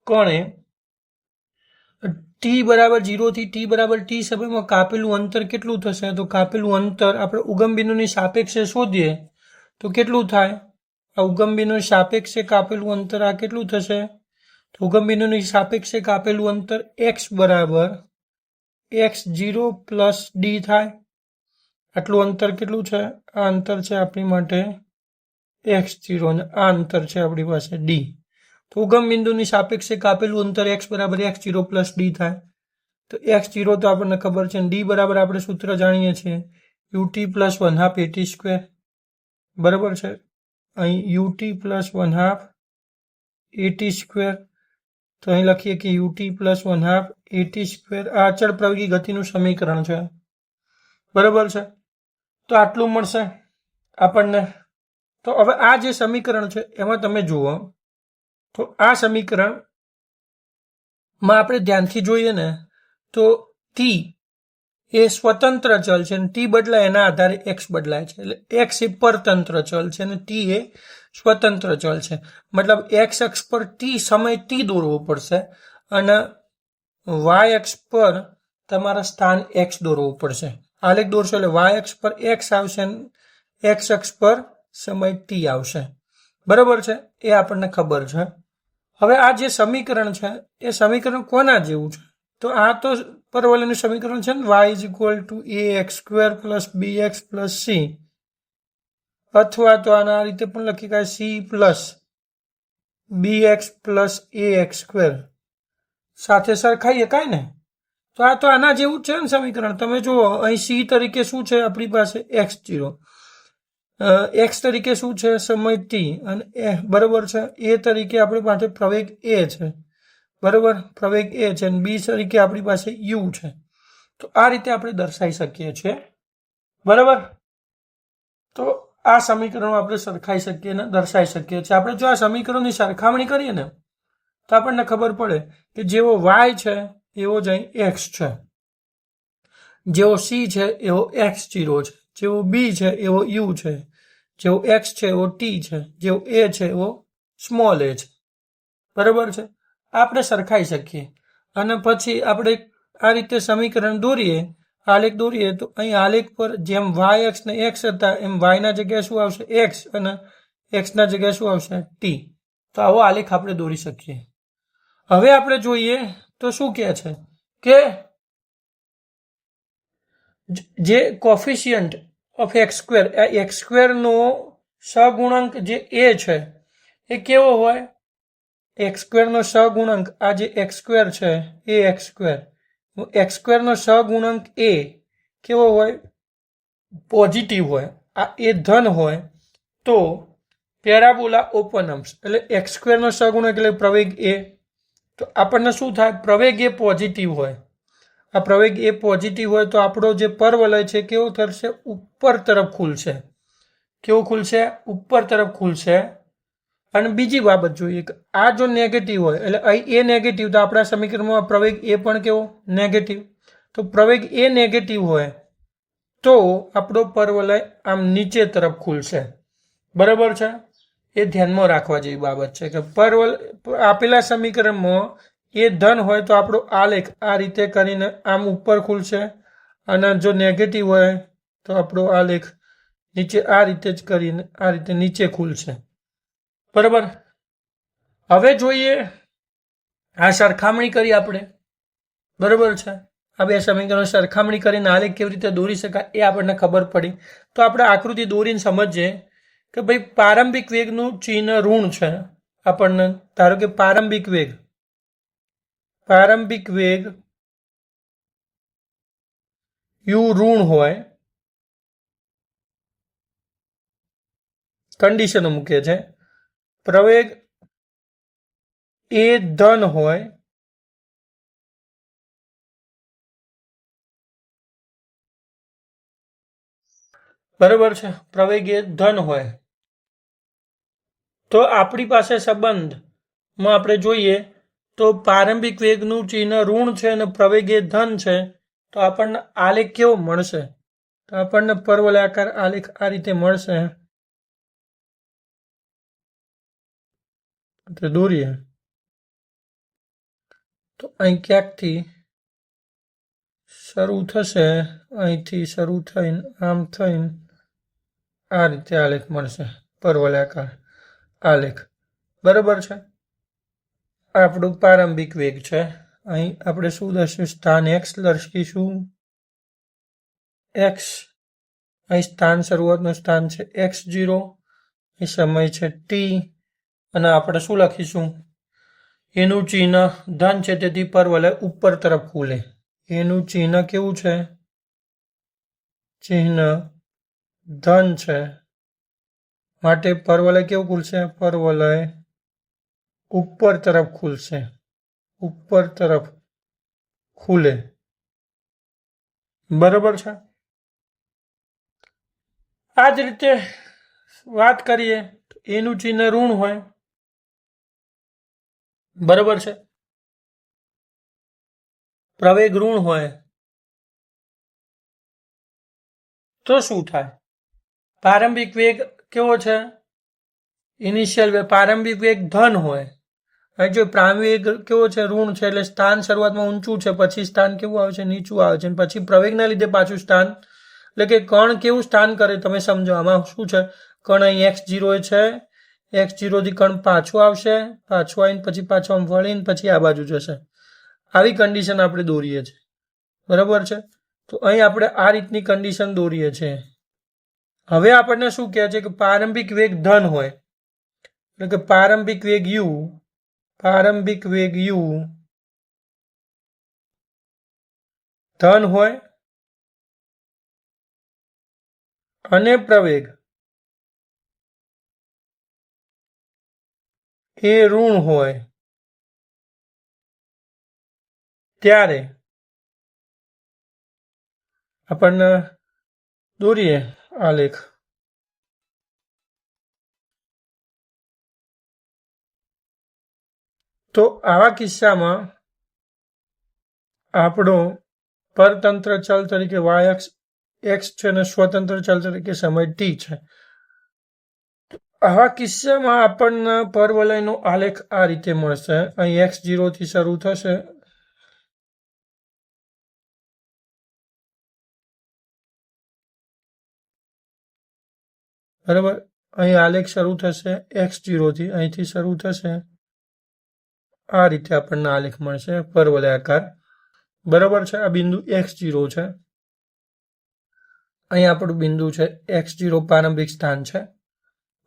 કણે t બરાબર 0 થી t બરાબર t સમયમાં કાપેલું અંતર કેટલું થશે? તો કાપેલું અંતર આપણે ઉગમ બિંદુની સાપેક્ષે શોધીએ તો કેટલું થાય? આ ઉગમ બિંદુની સાપેક્ષે કાપેલું અંતર આ કેટલું થશે? તો ઉગમ બિંદુની સાપેક્ષે કાપેલું અંતર x બરાબર x0 પ્લસ d થાય. આટલું અંતર કેટલું છે? આ અંતર છે આપણી માટે x0 અને આ અંતર છે આપણી પાસે d. તો ઉગમ બિંદુની સાપેક્ષે કાપેલું અંતર x બરાબર x0 પ્લસ d થાય. તો x0 તો આપણને ખબર છે, d બરાબર આપણે સૂત્ર જાણીએ છીએ ut પ્લસ 1/2 at સ્ક્વેર. બરાબર છે. અહીં ut પ્લસ 1/2 at સ્ક્વેર. તો અહીં લખીએ કે ut પ્લસ 1/2 at સ્ક્વેર આ અચળ પ્રવેગી ગતિનું સમીકરણ છે. બરાબર છે. તો આટલું મળશે આપણને. તો હવે આ જે સમીકરણ છે એમાં તમે જુઓ તો આ સમીકરણમાં આપણે ધ્યાનથી જોઈએ ને તો t એ સ્વતંત્ર ચલ છે અને t બદલાય એના આધારે x બદલાય છે. એટલે x એ પરતંત્ર ચલ છે અને t એ સ્વતંત્ર ચલ છે. મતલબ x અક્ષ પર t સમય t દોરવો પડશે અને y અક્ષ પર તમારા સ્થાન x દોરવું પડશે. આલેખ દોરશો એટલે y અક્ષ પર x આવશે અને x અક્ષ પર સમય t આવશે. બરાબર છે. એ આપણને ખબર છે. હવે આ જે સમીકરણ છે એ સમીકરણ કોના જેવું છે? તો આ તો પરવલયનું સમીકરણ છે ને, y is equal two ax² plus bx plus c, અથવા તો આના રીતે પણ લખી શકાય c plus bx plus ax² સાથે સરખાઈએ કાંઈ ને. તો આ તો આના જેવું જ છે ને સમીકરણ. તમે જુઓ અહીં c તરીકે શું છે આપણી પાસે x0, x તરીકે શું છે સમય t અને બરાબર છે. a તરીકે આપણી પાસે પ્રવેગ a છે. બરાબર, પ્રવેગ a છે અને b તરીકે આપણી પાસે u છે. તો આ રીતે આપણે દર્શાવી શકીએ છીએ. બરાબર. તો આ સમીકરણો આપણે સરખાઈ શકીએ ને દર્શાવી શકીએ છીએ. આપણે જો આ સમીકરણોની સરખામણી કરીએ ને તો આપણને ખબર પડે કે જેવો y છે એવો જ અહીં x છે, જેવો c છે એવો x0 છે, જેવો b છે એવો u છે, જેવો x છે એવો t છે, જેવો a છે એવો સ્મોલ a છે. બરાબર છે. આપણે સરખાઈ શકીએ અને પછી આપણે આ રીતે સમીકરણ દોરીએ, આલેખ દોરીએ તો અહીં આલેખ પર જેમ y અક્ષ ને x હતા એમ y ના જગ્યાએ શું આવશે? x અને x ના જગ્યાએ શું આવશે? t. તો આવો આલેખ આપણે દોરી શકીએ. હવે આપણે જોઈએ તો શું કહે છે કે જે કોફિશિયન્ટ ઓફ x², આ x² નો સહગુણાંક જે a છે એ કેવો હોય? x² નો સહગુણાંક આ જે x² છે એ x² નો સહગુણાંક a કેવો હોય? પોઝિટિવ હોય. આ એ ધન હોય તો પેરાબોલા ઓપન અમ્સ એટલે x² નો સહગુણાંક એટલે પ્રવેગ a. તો આપણને શું થાય? પ્રવેગ એ પોઝિટિવ હોય. આ પ્રવેગ એ પોઝિટિવ હોય તો આપણો જે પરવલય છે કેવો થશે? ઉપર તરફ ખુલશે. કેવું ખુલશે? ઉપર તરફ ખુલશે. અને બીજી બાબત જોઈએ કે આ જો નેગેટિવ હોય એટલે અહીં એ નેગેટિવ, તો આપણા સમીકરણમાં પ્રવેગ એ પણ કેવો? નેગેટિવ. તો પ્રવેગ એ નેગેટિવ હોય તો આપણો પરવલય આમ નીચે તરફ ખુલશે. બરાબર છે. એ ધ્યાનમાં રાખવા જેવી બાબત છે કે આપેલા સમીકરણમાં એ ધન હોય તો આપણો આલેખ આ રીતે કરીને આમ ઉપર ખુલશે અને જો નેગેટિવ હોય તો આપણો આલેખ નીચે આ રીતે જ કરીને આ રીતે નીચે ખુલશે. બરાબર. હવે જોઈએ આ સરખામણી કરી આપણે. બરાબર છે. આ બે સમીકરણો સરખામણી કરીને આલેખ કેવી રીતે દોરી શકાય એ આપણને ખબર પડી. તો આપણે આકૃતિ દોરીને સમજીએ કે ભાઈ પ્રારંભિક વેગનું ચિહ્ન ઋણ છે. આપણને ધારો કે પ્રારંભિક વેગ u ઋણ હોય, કન્ડિશનો મૂકે છે. પ્રવેગ એ ધન હોય, બરાબર છે. પ્રવેગ એ ધન હોય તો આપણી પાસે સંબંધમાં આપણે જોઈએ તો પ્રારંભિક વેગનું ચિહ્ન ઋણ છે અને પ્રવેગ એ ધન છે તો આપણને આલેખ કેવો મળશે? તો આપણને પરવલયાકાર આલેખ આ રીતે મળશે. તો દોરીએ તો અહીં ક્યાંકથી શરૂ થશે, અહીંથી શરૂ થઈને આમ થઈને આ રીતે આલેખ મળશે, પરવલયાકાર આલેખ. બરાબર છે. આપણું પ્રારંભિક વેગ છે. અહીં આપણે શું દર્શું? સ્થાન એક્સ દર્શીશું. એક્સ અહીં સ્થાન, શરૂઆતનું સ્થાન છે x0, એ સમય છે t, અને આપણે શું લખીશું? એનું ચિહ્ન ધન છે, તેથી પરવલય ઉપર તરફ ખુલે. એનું ચિહ્ન કેવું છે? ચિહ્ન ધન છે, માટે પરવલય કેવું ખુલશે? પરવલય ઉપર તરફ ખુલશે, ઉપર તરફ ખુલે. બરાબર છે. આ જ રીતે વાત કરીએ તો એનું ચિહ્ન ઋણ હોય. બરાબર છે. પ્રવેગ ઋણ હોય તો શું થાય? પ્રારંભિક વેગ કેવો છે? ઇનિશિયલ વેગ, પ્રારંભિક વેગ ધન હોય. હવે જો પ્રારંભિક વેગ કેવો છે? ઋણ છે, એટલે સ્થાન શરૂઆતમાં ઊંચું છે, પછી સ્થાન કેવું આવે છે? નીચું આવે છે, પછી પ્રવેગના લીધે પાછું સ્થાન, એટલે કે કણ કેવું સ્થાન કરે તમે સમજો. આમાં શું છે? કણ અહીં x0 છે, x0 થી કણ પાછું આવશે, પાછું આવીને પછી પાછું આમ વળીને પછી આ બાજુ જશે. આવી કન્ડિશન આપણે દોરીએ છીએ. બરાબર છે. તો અહીં આપણે આ રીતની કન્ડિશન દોરીએ છીએ. હવે આપણને શું કહે છે? કે પ્રારંભિક વેગ ધન હોય, એટલે કે પ્રારંભિક વેગ u, પ્રારંભિક વેગ u ધન હોય અને પ્રવેગ એ ઋણ હોય, ત્યારે આપણને દોરીએ આલેખ. તો આવા કિસ્સામાં આપણો પરતંત્ર ચલ તરીકે y અક્ષ x છે અને સ્વતંત્ર ચલ તરીકે સમય t છે. આવા કિસ્સામાં આપણને પરવલયનો આલેખ આ રીતે મળશે. અહીં x0 થી શરૂ થશે, બરાબર. અહીં આલેખ શરૂ થશે x0 થી, અહીંથી શરૂ થશે. આ રીતે આપણને આલેખ મળશે પરવલયાકાર. બરાબર છે. આ બિંદુ x0 છે, અહીં આપણું બિંદુ છે x0, પ્રારંભિક સ્થાન છે.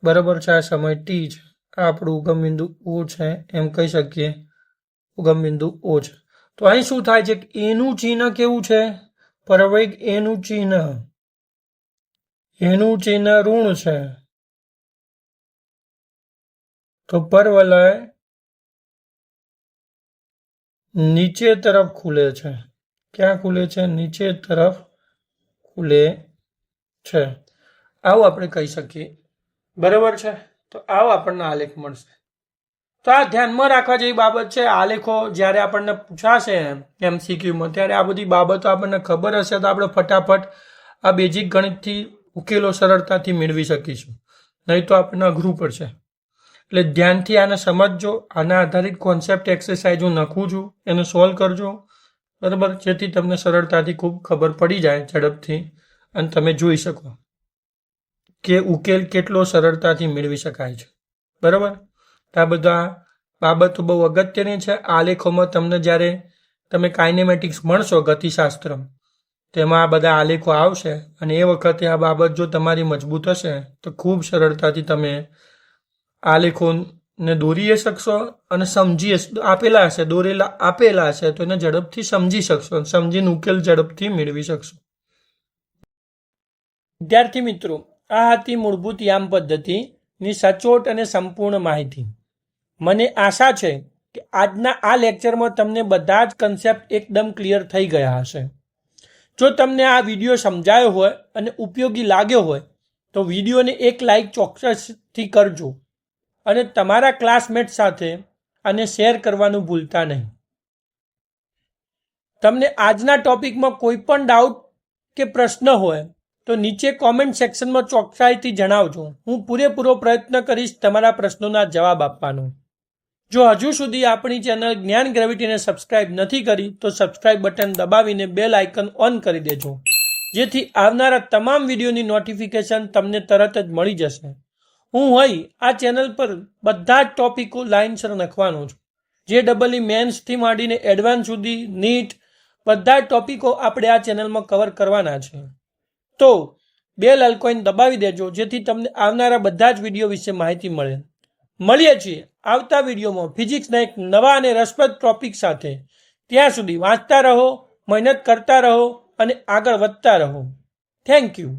બરાબર છે. આ સમય t છે. આ આપણું ઉગમ બિંદુ O છે, એમ કહી શકીએ. ઉગમ બિંદુ O છે. તો અહીં શું થાય છે? એનું ચિહ્ન કેવું છે? પ્રવેગ એનું ચિહ્ન ઋણ છે, તો પરવલય નીચે તરફ ખુલે છે. ક્યાં ખુલે છે? નીચે તરફ ખુલે છે. આવું આપણે કહી શકીએ. બરાબર છે. તો આવો આપણને આલેખ મળશે. તો આ ધ્યાનમાં રાખવા જેવી બાબત છે. આલેખો જ્યારે આપણને પૂછાશે MCQમાં, ત્યારે આ બધી બાબતો આપણને ખબર હશે તો આપણે ફટાફટ આ બેઝિક ગણિતથી ઉકેલો સરળતાથી મેળવી શકીશું. નહીં તો આપણને અઘરું પડશે. એટલે ધ્યાનથી આને સમજજો. આના આધારિત કોન્સેપ્ટ એક્સરસાઇઝ હું નાખું છું, એને સોલ્વ કરજો. બરાબર. જેથી તમને સરળતાથી ખૂબ ખબર પડી જાય ઝડપથી, અને તમે જોઈ શકો કે ઉકેલ કેટલો સરળતાથી મેળવી શકાય છે. બરાબર. આ બધા બાબતો બહુ અગત્યની છે. આલેખોમાં તમને જ્યારે તમે કાઇનેમેટિક્સ ભણશો, ગતિશાસ્ત્ર, તેમાં આ બધા આલેખો આવશે, અને એ વખતે આ બાબત જો તમારી મજબૂત હશે તો ખૂબ સરળતાથી તમે આલેખોને દોરી શકશો, અને સમજી આપેલા હશે, દોરેલા આપેલા હશે તો એને ઝડપથી સમજી શકશો, સમજીને ઉકેલ ઝડપથી મેળવી શકશો. વિદ્યાર્થી મિત્રો, આ હતી મૂળભૂત યામ પદ્ધતિની સચોટ અને સંપૂર્ણ માહિતી. મને આશા છે કે આજના આ લેક્ચરમાં તમને બધા જ કન્સેપ્ટ એકદમ ક્લિયર થઈ ગયા હશે. જો તમને આ વિડીયો સમજાયો હોય અને ઉપયોગી લાગ્યો હોય તો વિડીયોને એક લાઈક ચોક્કસથી કરજો, અને તમારા ક્લાસમેટ સાથે આને શેર કરવાનું ભૂલતા નહીં. તમને આજના ટોપિકમાં કોઈ પણ ડાઉટ કે પ્રશ્ન હોય તો નીચે કોમેન્ટ સેક્શનમાં ચોકસાઈથી જણાવજો. હું પૂરેપૂરો પ્રયત્ન કરીશ તમારા પ્રશ્નોના જવાબ આપવાનો. જો હજુ સુધી આપણી ચેનલ જ્ઞાન ગ્રેવિટીને સબસ્ક્રાઇબ નથી કરી તો સબસ્ક્રાઇબ બટન દબાવીને બેલ આઇકન ઓન કરી દેજો, જેથી આવનારા તમામ વિડીયોની નોટિફિકેશન તમને તરત જ મળી જશે. હું અહીં આ ચેનલ પર બધા જ ટોપિકો લાઇનસર નાખવાનો છું. JEE મેન્સથી માંડીને એડવાન્સ સુધી, નીટ, બધા જ ટોપિકો આપણે આ ચેનલમાં કવર કરવાના છે. તો બેલ આઇકોન દબાવી દેજો, જેથી તમને આવનારા બધા જ વિડીયો વિશે માહિતી મળે. મળીએ છીએ આવતા વિડીયોમાં ફિઝિક્સના એક નવા અને રસપ્રદ ટોપિક સાથે. ત્યાં સુધી વાંચતા રહો, મહેનત કરતા રહો અને આગળ વધતા રહો. Thank you.